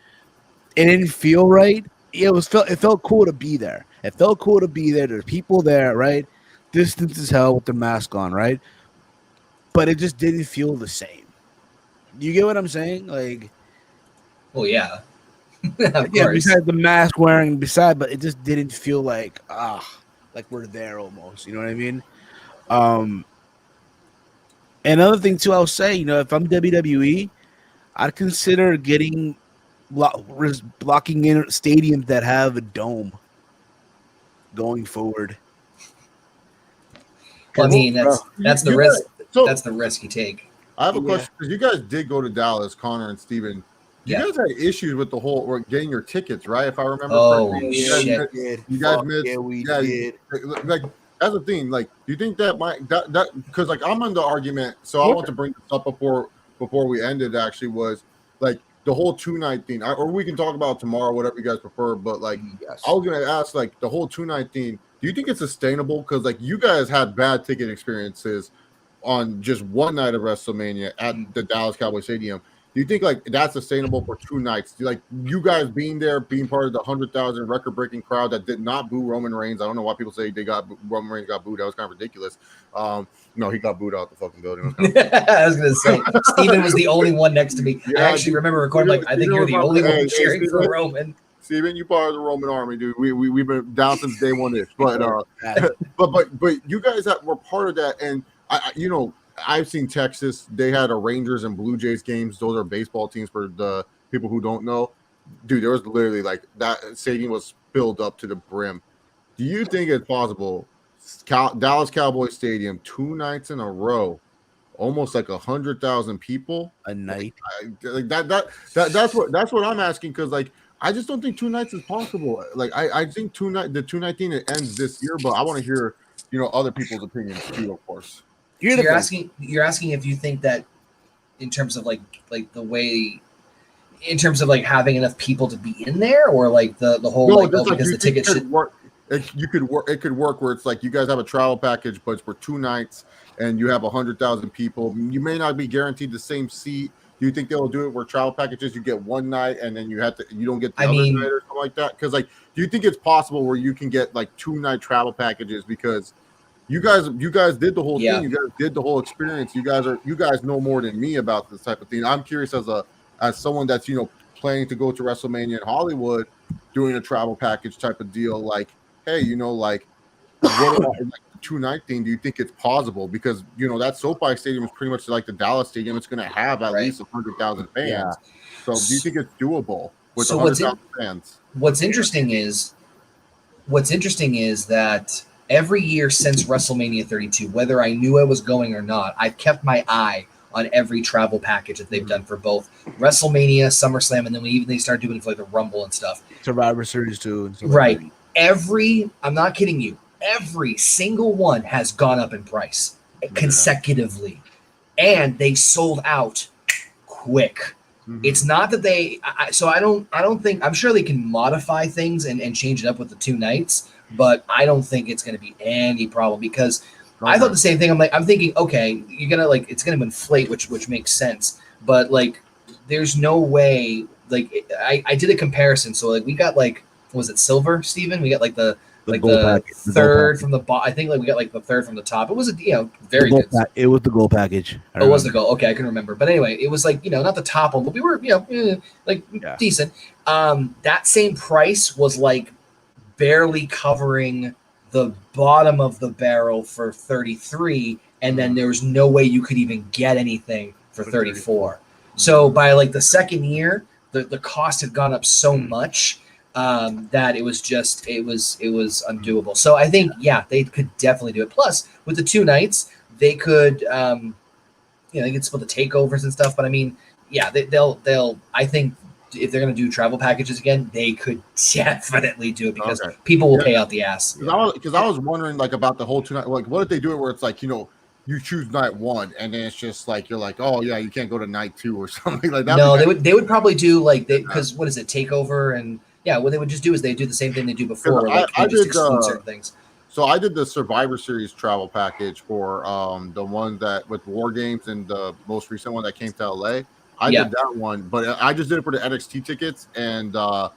It didn't feel right. It felt cool to be there. It felt cool to be there. There's people there, right? Distance as hell with the mask on, right? But it just didn't feel the same. You get what I'm saying? Like, well, yeah. Besides the mask wearing, but it just didn't feel like we're there almost. You know what I mean? Another thing too, I'll say, if I'm WWE, I'd consider blocking in stadiums that have a dome going forward. Well, I mean, that's the risk. That's the risk you take. I have a question because you guys did go to Dallas, Connor and Steven. You guys had issues with the whole getting your tickets, right? If I remember correctly. You guys missed. Yeah, we did. Like, that's the thing. Like, do you think that might that because like I'm on the argument, so I want to bring this up before we ended. Actually, was like the whole 2-night thing, or we can talk about it tomorrow, whatever you guys prefer. But like, I was gonna ask, like, the whole 2-night thing. Do you think it's sustainable? Because like you guys had bad ticket experiences on just one night of WrestleMania at the Dallas Cowboy Stadium. Do you think like that's sustainable for 2 nights? Like you guys being there, being part of the 100,000 record-breaking crowd that did not boo Roman Reigns. I don't know why people say Roman Reigns got booed. That was kind of ridiculous. No, he got booed out the fucking building. I was gonna say Steven was the only one next to me. I actually remember recording I think you're the only one cheering for Roman. Steven, you part of the Roman army, dude. We've been down since day one-ish. But but you guys were part of that, and I've seen Texas. They had a Rangers and Blue Jays games. Those are baseball teams for the people who don't know. Dude, there was literally like that stadium was filled up to the brim. Do you think it's possible? Dallas Cowboys Stadium, 2 nights in a row, almost like 100,000 people a night. Like that's what I'm asking, because like I just don't think 2 nights is possible. Like I think the 2-night thing ends this year, but I want to hear other people's opinions too, of course. So you're asking if you think that in terms of like the way, in terms of like having enough people to be in there, or like the whole because the ticket should work. It could work where it's like you guys have a travel package, but it's for 2 nights and you have 100,000 people. You may not be guaranteed the same seat. Do you think they'll do it where travel packages you get 1 night and then you don't get the other night or something like that? Because like, do you think it's possible where you can get like 2-night travel packages? Because you guys did the whole thing. You guys did the whole experience. You guys know more than me about this type of thing. I'm curious as someone that's planning to go to WrestleMania in Hollywood, doing a travel package type of deal. Like, hey, like what about like the 2-night thing? Do you think it's possible? Because that SoFi Stadium is pretty much like the Dallas Stadium. It's going to have at least 100,000 fans. Yeah. So do you think it's doable with 100,000 fans? What's interesting is that every year since WrestleMania 32, whether I knew I was going or not, I've kept my eye on every travel package that they've done for both WrestleMania, SummerSlam, and then they started doing it for like the Rumble and stuff. Survivor Series too. Right. I'm not kidding you, every single one has gone up in price consecutively. And they sold out quick. It's not that they. I don't think. I'm sure they can modify things and change it up with the 2 nights, but I don't think it's going to be any problem because I thought the same thing. I'm thinking, okay, you're gonna it's gonna inflate, which makes sense, but there's no way. I did a comparison, so we got was it silver, Steven? We got the third from the bottom. I think we got the third from the top. It was very good. It was the gold package. It was the gold. Okay, I can remember. But anyway, it was not the top one, but we were decent. That same price was barely covering the bottom of the barrel for 33, and then there was no way you could even get anything for 34. So by the second year, the cost had gone up so much that it was undoable. So I think they could definitely do it. Plus with the 2 nights, they could they could split the takeovers and stuff. But I mean, they'll I think if they're going to do travel packages again, they could definitely do it because people will pay out the ass. Because I was wondering about the whole 2 night. What if they do it where it's you choose night 1 and then it's just you're oh yeah, you can't go to night 2 or something like that. No, they would probably do because what is it, takeover and what they would just do is they do the same thing they do before. I just did exclude certain things. So I did the Survivor Series travel package for the one that with War Games and the most recent one that came to LA. I did that one, but I just did it for the NXT tickets and the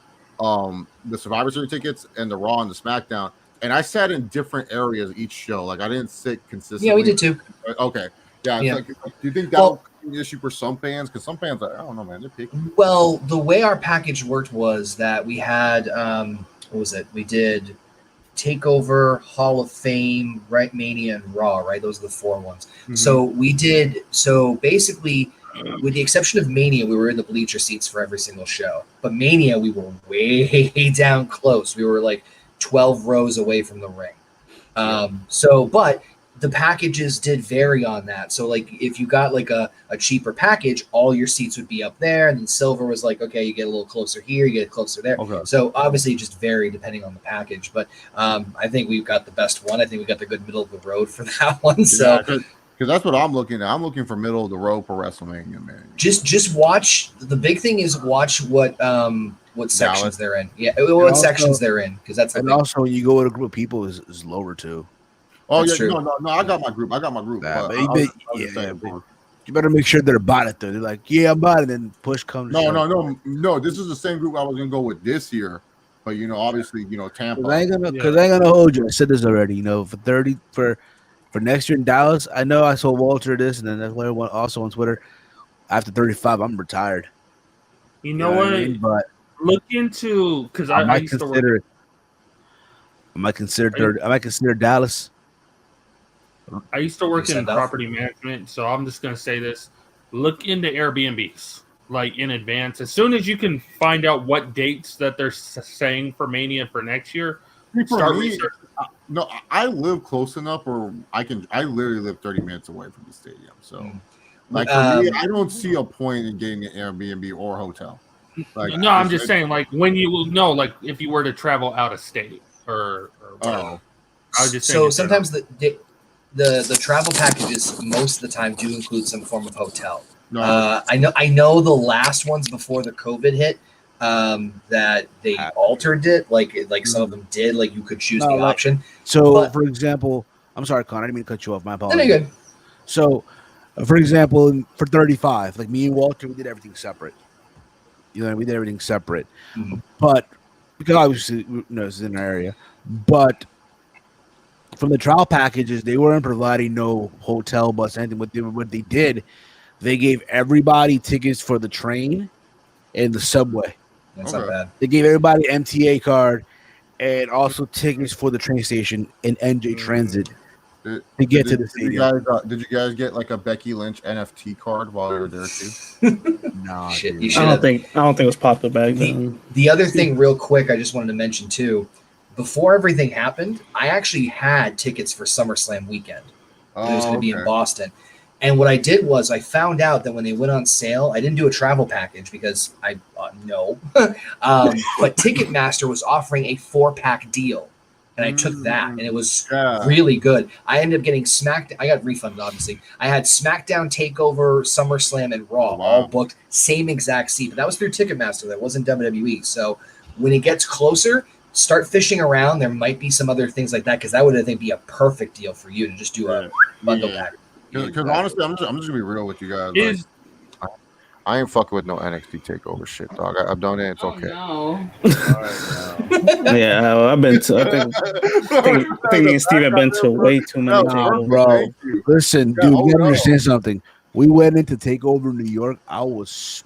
Survivor Series tickets and the Raw and the SmackDown. And I sat in different areas each show. I didn't sit consistently. Yeah, we did too. Okay. Yeah. Do you think that will be an issue for some fans? Because some fans, I don't know, man, they're picky. Well, the way our package worked was that we had, what was it? We did Takeover, Hall of Fame, right, Mania, and Raw, right? Those are the 4 ones. Mm-hmm. So basically, with the exception of Mania, we were in the bleacher seats for every single show. But Mania, we were way down close. We were 12 rows away from the ring. But the packages did vary on that. So if you got a cheaper package, all your seats would be up there, and then silver was okay, you get a little closer here, you get closer there. Okay. So obviously it just varied depending on the package. But I think we've got the best one. I think we got the good middle of the road for that one. So because that's what I'm looking at. I'm looking for middle of the road for WrestleMania, man. Just watch. The big thing is watch what sections they're in. Yeah, what sections they're in, because that's also when you go with a group of people is lower too. Oh, that's true. No, I got my group. You better make sure they're about it though. They're I'm about it, and push comes. No. This is the same group I was gonna go with this year, but obviously, Tampa. Because I ain't gonna hold you. I said this already. For next year in Dallas, I know I told Walter this, and then that's what everyone also on Twitter. After 35, I'm retired. You know what? I mean? But look into because I used to work. I might consider Dallas. I used to work in property management, so I'm just going to say this. Look into Airbnbs, in advance. As soon as you can find out what dates that they're saying for Mania for next year, start researching. No, I live close enough where I literally live 30 minutes away from the stadium. So, for me, I don't see a point in getting an Airbnb or hotel. No, I'm just saying, when you will know, if you were to travel out of state or whatever. I was just saying. So sometimes the travel packages most of the time do include some form of hotel. No. I know the last ones before the COVID hit that they altered it. Some of them did. You could choose the option. So, for example, I'm sorry, Con, I didn't mean to cut you off. My apologies. No, you're good. So, for example, for 35, me and Walter, we did everything separate. We did everything separate. Mm-hmm. But because obviously, this is in our area, but from the trial packages, they weren't providing no hotel, bus, anything. What they did, they gave everybody tickets for the train and the subway. That's not bad. They gave everybody an MTA card and also tickets for the train station and NJ Transit to get to the stadium. Did you guys get a Becky Lynch NFT card while you were there too? No, I don't think it was popular back then. The other thing, real quick, I just wanted to mention too. Before everything happened, I actually had tickets for SummerSlam weekend. It was going to be in Boston. And what I did was I found out that when they went on sale, I didn't do a travel package because but Ticketmaster was offering a 4-pack deal and I took that, and it was really good. I ended up getting I got refunded, obviously. I had SmackDown, TakeOver, SummerSlam, and Raw all booked, same exact seat, but that was through Ticketmaster. That wasn't WWE. So when it gets closer, start fishing around. There might be some other things like that, because that would, I think, be a perfect deal for you to just do a bundle pack. Because honestly, I'm just gonna be real with you guys. I ain't fucking with no NXT takeover shit, dog. I've done it. It's okay. No. Yeah, I've been to. I think me and Steve have been to way too many takeovers. Bro, listen, dude, you gotta understand something. We went into Takeover New York.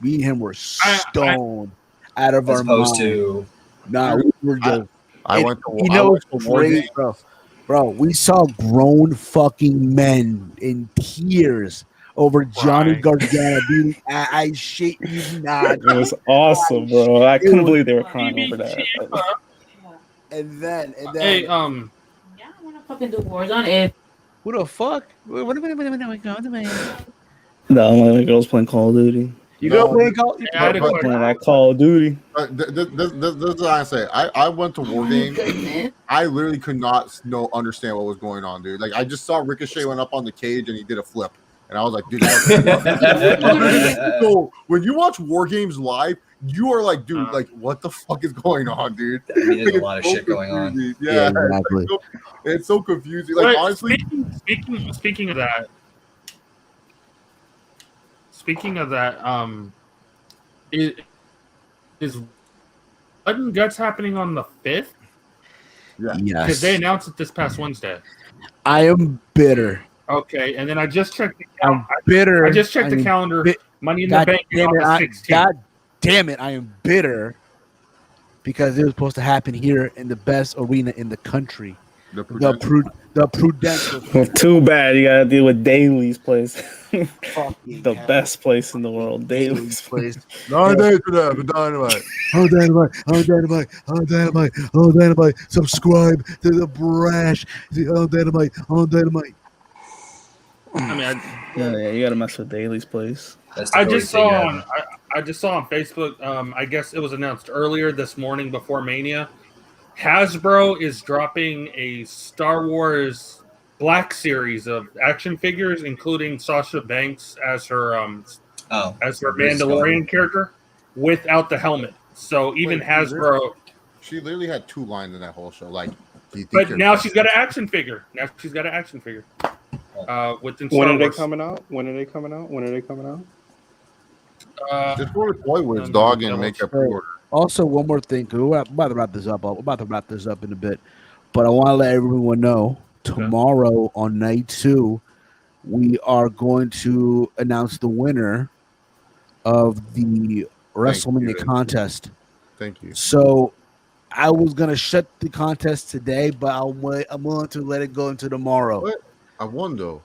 Me and him were stoned out of our mind. We were just. I went to. You know, it's crazy, bro. Bro, we saw grown fucking men in tears over Johnny Gargano being. I shit you not. It was awesome, bro. I couldn't believe they were crying over that. And then. Hey, yeah, I want to fucking do Warzone. Who the fuck? No, my girl's playing Call of Duty. You go playing Call of Duty? Playing that Call of Duty. This is what I say. I went to War Games. I literally could not understand what was going on, dude. Like, I just saw Ricochet went up on the cage and he did a flip. And I was like, dude. So when you watch War Games live, you are like, dude, like, what the fuck is going on, dude? There's a lot of shit going on. Yeah, exactly. It's so confusing. Like, honestly, speaking of that, is Blood and Guts happening on the 5th? Yeah. Yes. Because they announced it this past Wednesday. I am bitter. Okay, and then I just checked the calendar. I'm bitter. I just checked the calendar. Money in the Bank is on the 16th. God damn it, I am bitter because it was supposed to happen here in the best arena in the country. The Prudential. Too bad you gotta deal with Daly's place. The best place in the world, Daly's place. No day for that, but Dynamite. Oh, Dynamite. Subscribe to the Brash. Oh, Dynamite. I mean, yeah, you gotta mess with Daly's place. I just saw on Facebook. I guess it was announced earlier this morning before Mania. Hasbro is dropping a Star Wars Black Series of action figures, including Sasha Banks as her Mandalorian character, without the helmet. So even Hasbro. She literally had 2 lines in that whole show. Like, but now she's got an action figure. With when are they coming out? Just go to Toy Wiz, dog, and make a pre-order. Also, one more thing, because we're about to wrap this up. I'm about to wrap this up in a bit, but I want to let everyone know tomorrow on night 2, we are going to announce the winner of the WrestleMania contest. Thank you. So I was gonna shut the contest today, but I'm willing to let it go into tomorrow. What? I won though.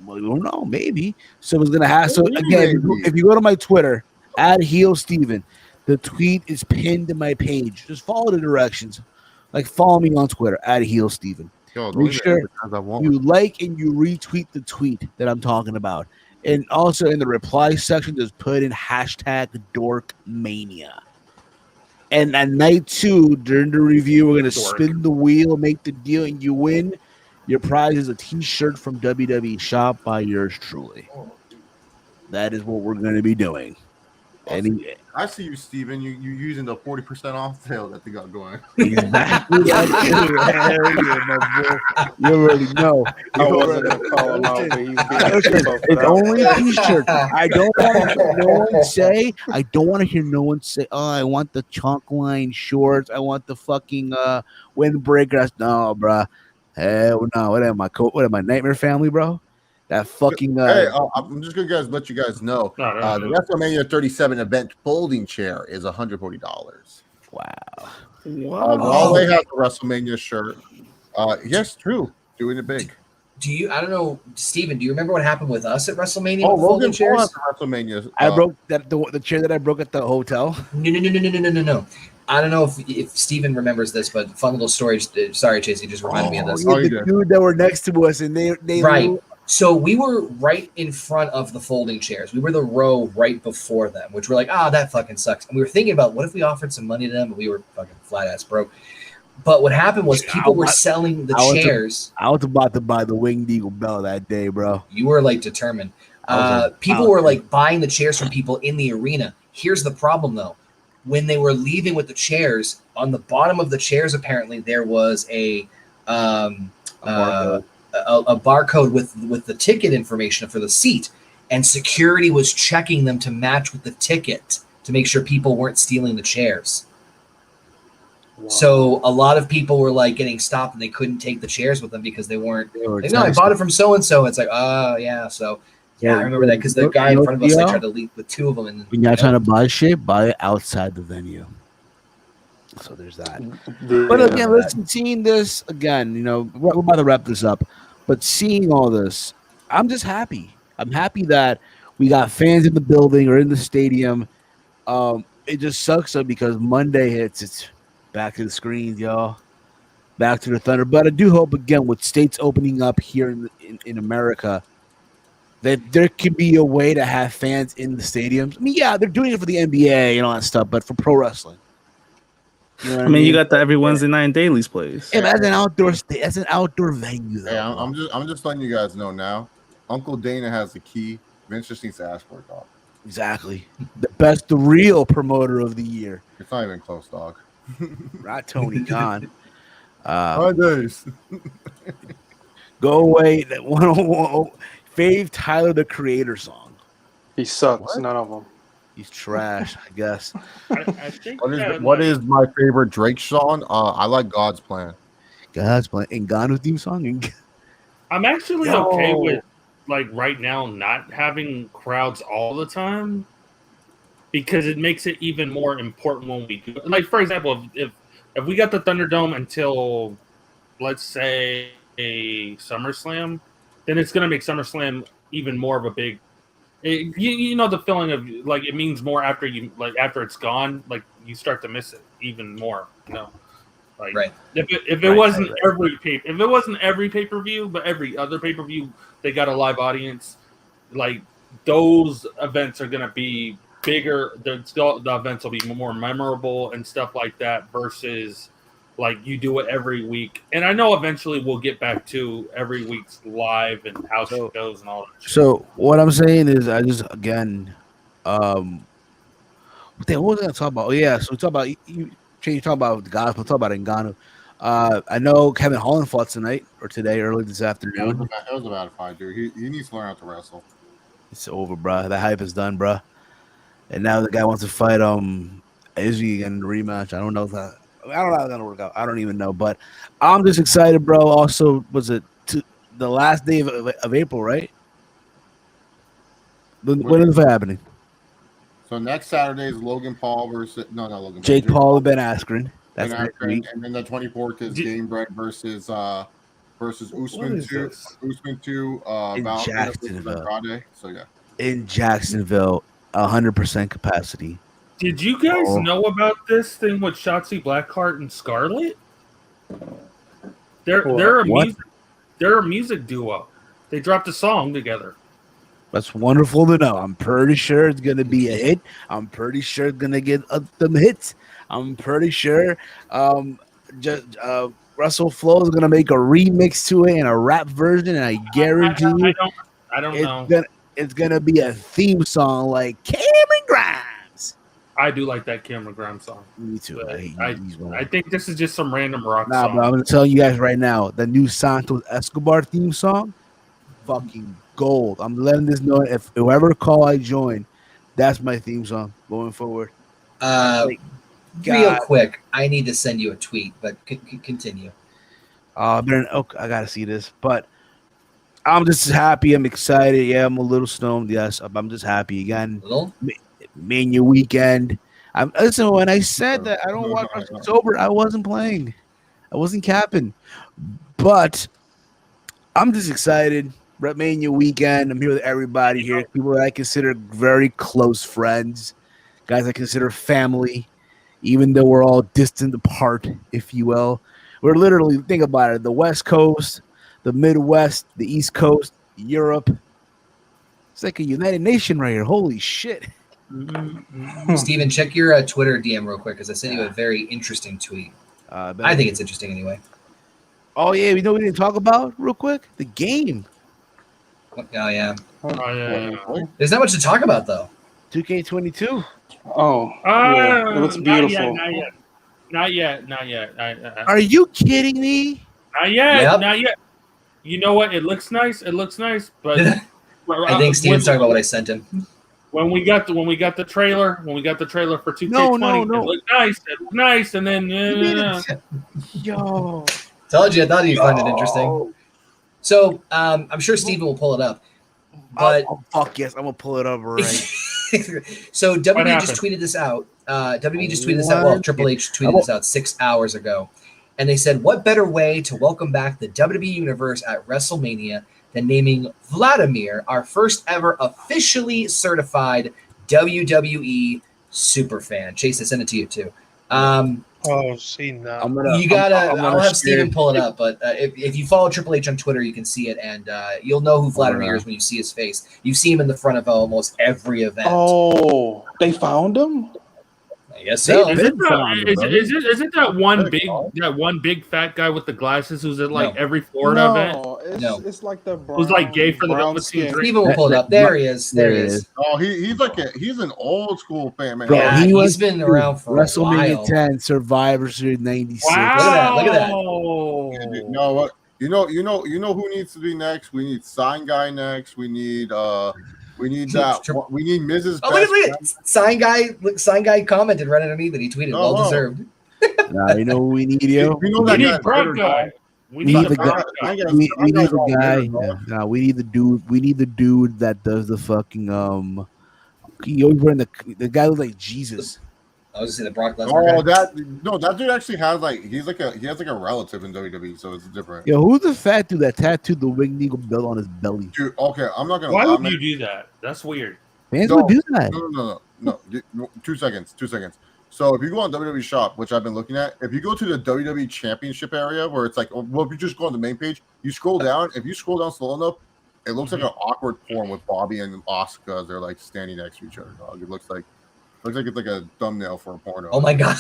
Well, I don't know, maybe. So it's gonna have. So again, if you go to my Twitter, @HeelSteven. The tweet is pinned to my page. Just follow the directions. Like, follow me on Twitter @HeelSteven. Make sure you like and you retweet the tweet that I'm talking about. And also in the reply section, just put in #DorkMania. And at night 2, during the review, we're going to spin the wheel, make the deal, and you win. Your prize is a t-shirt from WWE Shop by yours truly. That is what we're going to be doing. I see you, Steven. You using the 40% off sale that they got going. Exactly. You already know. It's only a t-shirt. I don't want to hear no one say, "Oh, I want the chalk line shorts. I want the fucking windbreakers." No, bro. Hell no. What am I? Nightmare Family, bro? That fucking. Hey, I'm just gonna let you guys know. The WrestleMania 37 event folding chair is $140. Wow. All they have the WrestleMania shirt. Yes, true. Doing it big. I don't know, Steven, do you remember what happened with us at WrestleMania? Oh, Logan Paul at WrestleMania. I broke the chair that I broke at the hotel. No. I don't know if Steven remembers this, but fun little story. Sorry, Chase, you just reminded me of this. The dude that were next to us, and they right. So we were right in front of the folding chairs. We were the row right before them, which we're like, that fucking sucks. And we were thinking about what if we offered some money to them, but we were fucking flat ass broke. But what happened was people were selling the chairs. I was about to buy the Winged Eagle bell that day, bro. You were like determined. People were like buying the chairs from people in the arena. Here's the problem, though. When they were leaving with the chairs, on the bottom of the chairs, apparently there was a barcode with the ticket information for the seat, and security was checking them to match with the ticket to make sure people weren't stealing the chairs. Wow. So a lot of people were like getting stopped and they couldn't take the chairs with them because they weren't. No, I bought it from so and so. It's like, oh yeah. So yeah, I remember that because the guy in front of us like, tried to leave with two of them. And when you're trying to buy shit, buy it outside the venue. So there's that. But again, listen, seeing this again, you know, we're about to wrap this up. But seeing all this, I'm just happy. I'm happy that we got fans in the building or in the stadium. It just sucks though because Monday hits. It's back to the screens, y'all. Back to the Thunder. But I do hope again with states opening up here in America that there could be a way to have fans in the stadiums. I mean, yeah, they're doing it for the NBA and all that stuff, but for pro wrestling. You know I mean, you got the every Wednesday night in Daly's place. Yeah, that's an outdoor venue. Though. Hey, I'm just letting you guys know now. Uncle Dana has the key. Vince just needs to ask for it, dog. Exactly. The real promoter of the year. It's not even close, dog. Right, Tony Khan. My days. Go away. That 101 Fave Tyler the Creator song. He sucks. None of them. He's trash, I guess. I think what is my favorite Drake song? I like God's Plan. God's Plan. And Ngannou theme song. I'm actually okay with like right now not having crowds all the time because it makes it even more important when we do it. Like for example, if we got the Thunderdome until let's say a SummerSlam, then it's gonna make SummerSlam even more of a big. You know the feeling of like it means more after it's gone. Like you start to miss it even more. You know, like right. If it wasn't every pay-per-view, but every other pay-per-view they got a live audience, like those events are gonna be bigger. The events will be more memorable and stuff like that versus like you do it every week. And I know eventually we'll get back to every week's live and house shows and all that shit. So what I'm saying is I just again what was I going to talk about? Oh yeah, so we talk about you talk about the guys, we'll talk about Ngannou. I know Kevin Holland fought tonight or today, early this afternoon. It was a bad fight, dude. He needs to learn how to wrestle. It's over, bro. That hype is done, bro. And now the guy wants to fight Izzy in the rematch. I don't know how it's gonna work out. I don't even know, but I'm just excited, bro. Also, was it the last day of April, right? When is it happening? So next Saturday is Logan Paul versus not Logan. Jake Paul and Ben Askren. That's next week. And then the 24th is Game Bread versus Usman 2. Usman 2. In Jacksonville. So yeah. In Jacksonville, 100% capacity. Did you guys know about this thing with Shotzi Blackheart and Scarlett? They're a music duo. They dropped a song together. That's wonderful to know. I'm pretty sure it's going to be a hit. I'm pretty sure it's going to get them hits. I'm pretty sure Russell Flow is going to make a remix to it and a rap version, and I guarantee you I don't know. It's going to be a theme song like Cameron Grimes. I do like that Cameron Grimes song. Me too. I think this is just some random rock song. But I'm going to tell you guys right now, the new Santos Escobar theme song, fucking gold. I'm letting this know if whoever call I join, that's my theme song going forward. Real quick, I need to send you a tweet, but continue. I gotta see this, but I'm just happy. I'm excited. Yeah, I'm a little stoned. Yes, I'm just happy again. Mania weekend. Listen, when I said that I don't watch sober, I wasn't playing. I wasn't capping, but I'm just excited. Mania weekend. I'm here with everybody here. People that I consider very close friends, guys I consider family, even though we're all distant apart, if you will. We're literally, think about it, the West Coast, the Midwest, the East Coast, Europe. It's like a United Nation right here. Holy shit. Steven, check your Twitter DM real quick because I sent you a very interesting tweet. I think it's interesting anyway. Oh yeah, we didn't talk about real quick the game. Oh yeah. yeah. There's not much to talk about though. 2K22. Oh, yeah. It looks beautiful. Not yet. Are you kidding me? Not yet. Yep. Not yet. You know what? It looks nice. But I think Steven's talking about what I sent him. When we got the trailer for 2K20, it looked nice, and then Yo, told you I thought you'd find it interesting. So I'm sure Steven will pull it up. But fuck yes, I'm gonna pull it up right. So WWE just tweeted this out. Well, Triple H tweeted this out 6 hours ago. And they said, what better way to welcome back the WWE Universe at WrestleMania than naming Vladimir our first ever officially certified WWE superfan? Chase, I sent it to you too. I've seen that. I'll have Steven pull it up, but if you follow Triple H on Twitter, you can see it, and you'll know who Vladimir is when you see his face. You see him in the front of almost every event. Oh, they found him? I guess so. Is it that one big fat guy with the glasses who's at like every Florida event? It's like the brown, who's like gay for the Velveteen Dream. Steven will pull it up. There he is. There he is. Oh, he's an old school fan, man. Bro, Yeah, he's been around for WrestleMania a while. 10, Survivor Series 96. Wow. Look at that. You know what? You know who needs to be next? We need Sign Guy next. We need We need Mrs. Oh, look at Sign Guy commented right underneath it. He tweeted, well deserved. Nah, you know what we need, yo? We need Brock guy. We need the guy. We need the guy. Nah, we need the dude. We need the dude that does the fucking He always wearing the guy looks like Jesus. I was gonna say the Brock Lesnar. Oh, that dude actually has he has a relative in WWE, so it's different. Yo, who's the fat dude that tattooed the Winged Eagle belt on his belly? Dude, okay, I'm not gonna. Why would you do that? That's weird. Fans would do that. No. 2 seconds. So if you go on WWE Shop, which I've been looking at, if you go to the WWE Championship area where it's like, well, if you just go on the main page, you scroll down. If you scroll down slow enough, it looks like an awkward porn with Bobby and Asuka. They're like standing next to each other. Dog. It looks like it's like a thumbnail for a porno. Oh my god.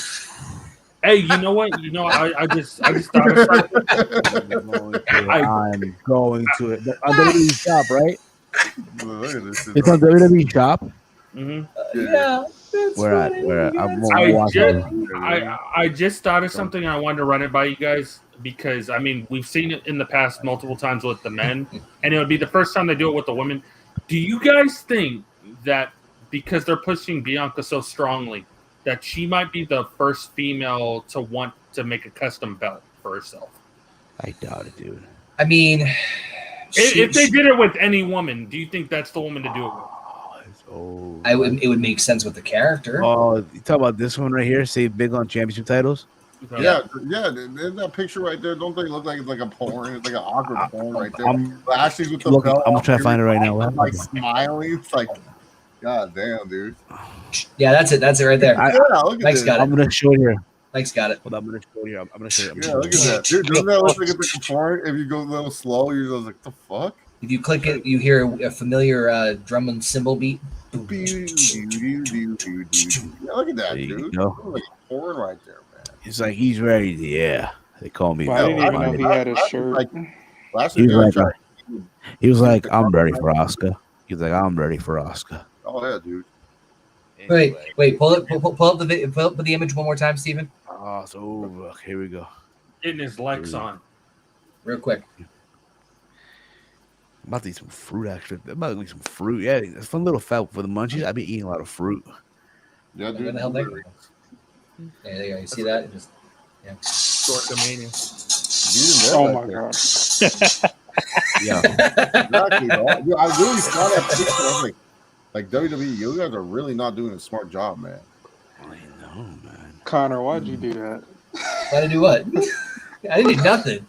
Hey, you know what? I just thought of something. I'm going to it. On WWE Shop, right? Look at this. It's on WWE Shop. Yeah. Where at? I just thought of something. I wanted to run it by you guys because we've seen it in the past multiple times with the men, and it would be the first time they do it with the women. Do you guys think that because they're pushing Bianca so strongly, that she might be the first female to want to make a custom belt for herself? I doubt it, dude. I mean, if they did it with any woman, do you think that's the woman to do it with? It would make sense with the character. Oh, you talk about this one right here? Save big on championship titles. Yeah. There's that picture right there. Don't they look like it's like a porn? It's like an awkward porn right there. Ashley's with the belt. I'm gonna try to find it right now. Like smiling. It's like, god damn, dude. Yeah, that's it. That's it right there. Look at Mike's this. got it. I'm gonna show you. Mike's got it. Hold on, I'm gonna show you. I'm gonna show you. Yeah, look at that, dude. Doesn't that look like it's like a porn? If you go a little slow, you're just like, the fuck. If you click it, you hear a familiar drum and cymbal beat. Yeah, look at that, dude. Like a porn right there, man. It's like he's ready. Yeah, they call me. I didn't even know he had a shirt. He was like, I'm ready for Asuka. He was like, I'm ready for Asuka. Oh yeah, dude. Wait, pull up the image one more time, Steven. Oh, so here we go. Getting his legs on. Real quick. I'm about to eat some fruit, actually. I'm about to eat some fruit. Yeah, it's a fun little fat for the munchies. I've been eating a lot of fruit. Yeah, dude. Where the hell they go? Yeah, there you go. You see that? Yeah. Dorkamania. Oh my god. Yeah. Exactly, dog. Dude, I really saw that picture. I was like WWE, you guys are really not doing a smart job, man. I know, man. Connor, why'd you do that? Why'd I do what? I didn't do nothing.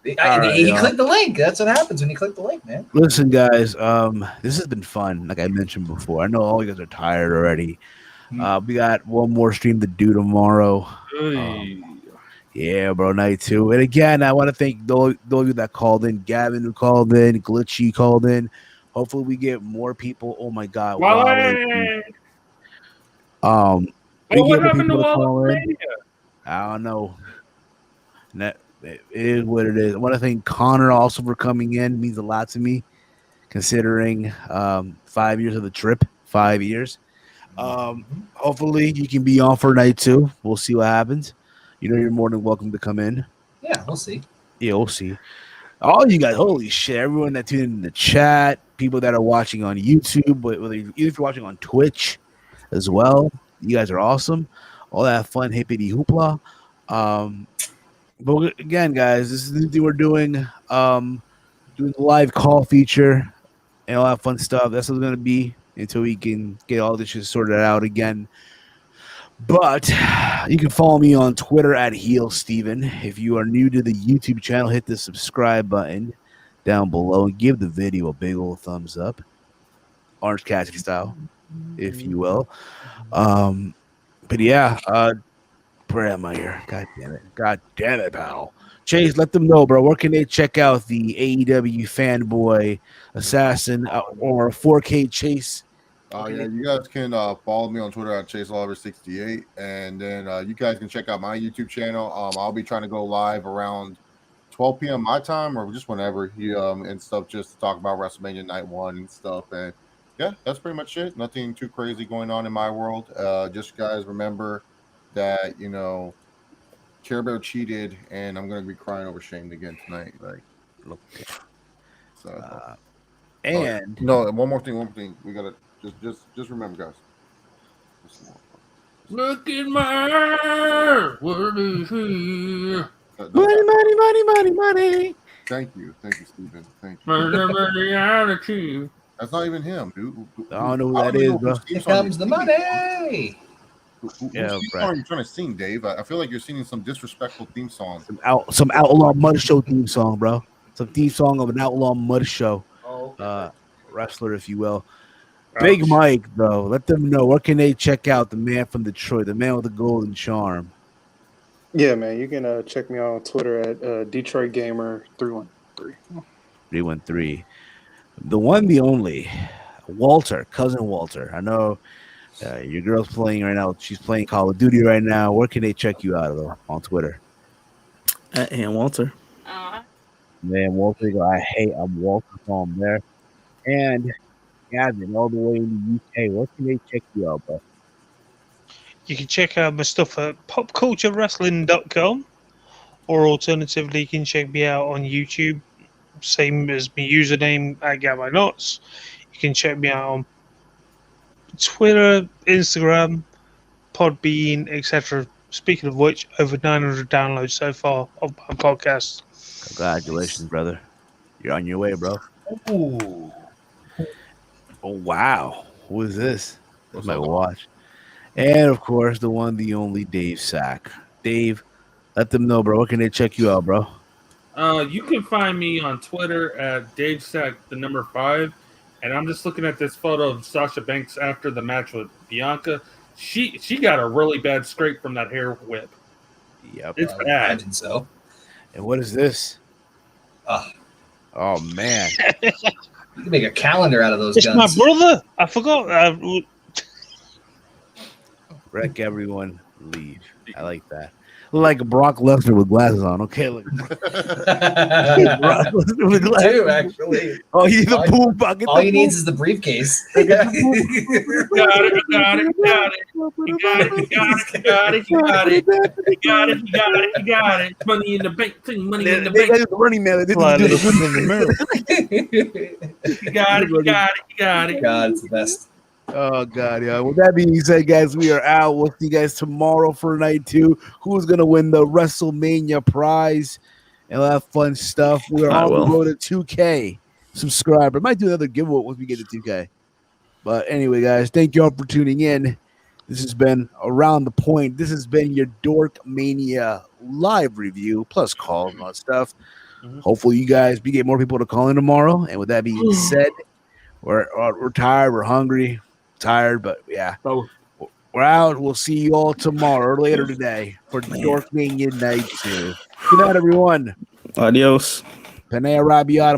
He clicked the link. That's what happens when you click the link, man. Listen, guys, this has been fun. Like I mentioned before, I know all you guys are tired already. We got one more stream to do tomorrow. Yeah, bro, night 2. And again, I want to thank those of you that called in. Gavin who called in, Glitchy called in. Hopefully, we get more people. Oh my god! What happened to WrestleMania? I don't know. It is what it is. I want to thank Connor also for coming in. It means a lot to me, considering 5 years of the trip. 5 years. Hopefully you can be on for night 2. We'll see what happens. You're more than welcome to come in. Yeah, we'll see. Yeah, we'll see. All you guys, holy shit! Everyone that tuned in the chat, people that are watching on YouTube, but even if you're watching on Twitch as well, you guys are awesome. All that fun hippity hoopla. But again, guys, this is the thing we're doing. Doing the live call feature and all that fun stuff. That's what it's gonna be until we can get all this shit sorted out again. But you can follow me on Twitter at HeelSteven. If you are new to the YouTube channel, hit the subscribe button down below and give the video a big old thumbs up. Orange Cassidy style, if you will. But yeah, where am I here? God damn it, pal. Chase, let them know, bro. Where can they check out the AEW Fanboy Assassin or 4K Chase? Yeah, you guys can follow me on Twitter at ChaseOliver68, and then you guys can check out my YouTube channel. I'll be trying to go live around 12 p.m. my time, or just whenever and stuff, just to talk about WrestleMania Night 1 and stuff. And yeah, that's pretty much it. Nothing too crazy going on in my world. Just guys remember that Care Bear cheated, and I'm gonna be crying over Shane again tonight. And no, one more thing. We gotta just remember, guys. Look in my eyes. What is here? Money. Thank you, Steven. Thank you. Reality. That's not even him, dude. I don't know who that is, bro. Here comes the money. Yeah, song are you trying to sing, Dave? I feel like you're singing some disrespectful theme song. Some outlaw mud show theme song, bro. Some theme song of an outlaw mud show. Wrestler, if you will. Big Mike, though. Let them know. Where can they check out the man from Detroit, the man with the golden charm? Yeah, man. You can check me out on Twitter at Detroit Gamer 313. 313. The one, the only, Walter, cousin Walter. I know your girl's playing right now. She's playing Call of Duty right now. Where can they check you out, though, on Twitter? At Walter. Man, Walter, I'm Walter from there. And Gavin, all the way in the UK. Where can they check you out, bro? You can check out my stuff at popculturewrestling.com, or alternatively, you can check me out on YouTube. Same as my username at GavinoTs. You can check me out on Twitter, Instagram, Podbean, etc. Speaking of which, over 900 downloads so far of my podcast. Congratulations, brother. You're on your way, bro. Ooh. Oh, wow. Who is this? That's my watch. And, of course, the one, the only Dave Sack. Dave, let them know, bro. Where can they check you out, bro? You can find me on Twitter at DaveSack5, and I'm just looking at this photo of Sasha Banks after the match with Bianca. She got a really bad scrape from that hair whip. Yep, it's bad. I imagine so. And what is this? Oh man! You can make a calendar out of those it's guns. My brother. I forgot. Wreck everyone, leave. I like that. Look like Brock Lesnar with glasses on. Okay, look. Brock Lesnar with glasses. You do, actually. Oh, he's the boom bucket. All he needs is the briefcase. Got it. Money in the bank. Money in the bank. Running man. You got it. God, it's the best. Oh God, yeah. With that being said, guys, we are out. We'll see you guys tomorrow for night 2. Who's gonna win the WrestleMania prize and all that fun stuff? We are on the road to 2K subscriber. Might do another giveaway once we get to 2K. But anyway, guys, thank you all for tuning in. This has been Around the Point. This has been your Dork Mania live review plus calls and all that stuff. Hopefully, you guys get more people to call in tomorrow. And with that being said, we're tired. We're hungry. Tired, but yeah, we're out. We'll see you all tomorrow or later today for Dork Mania Night 2. Good night, everyone. Adios. Panea Rabiata.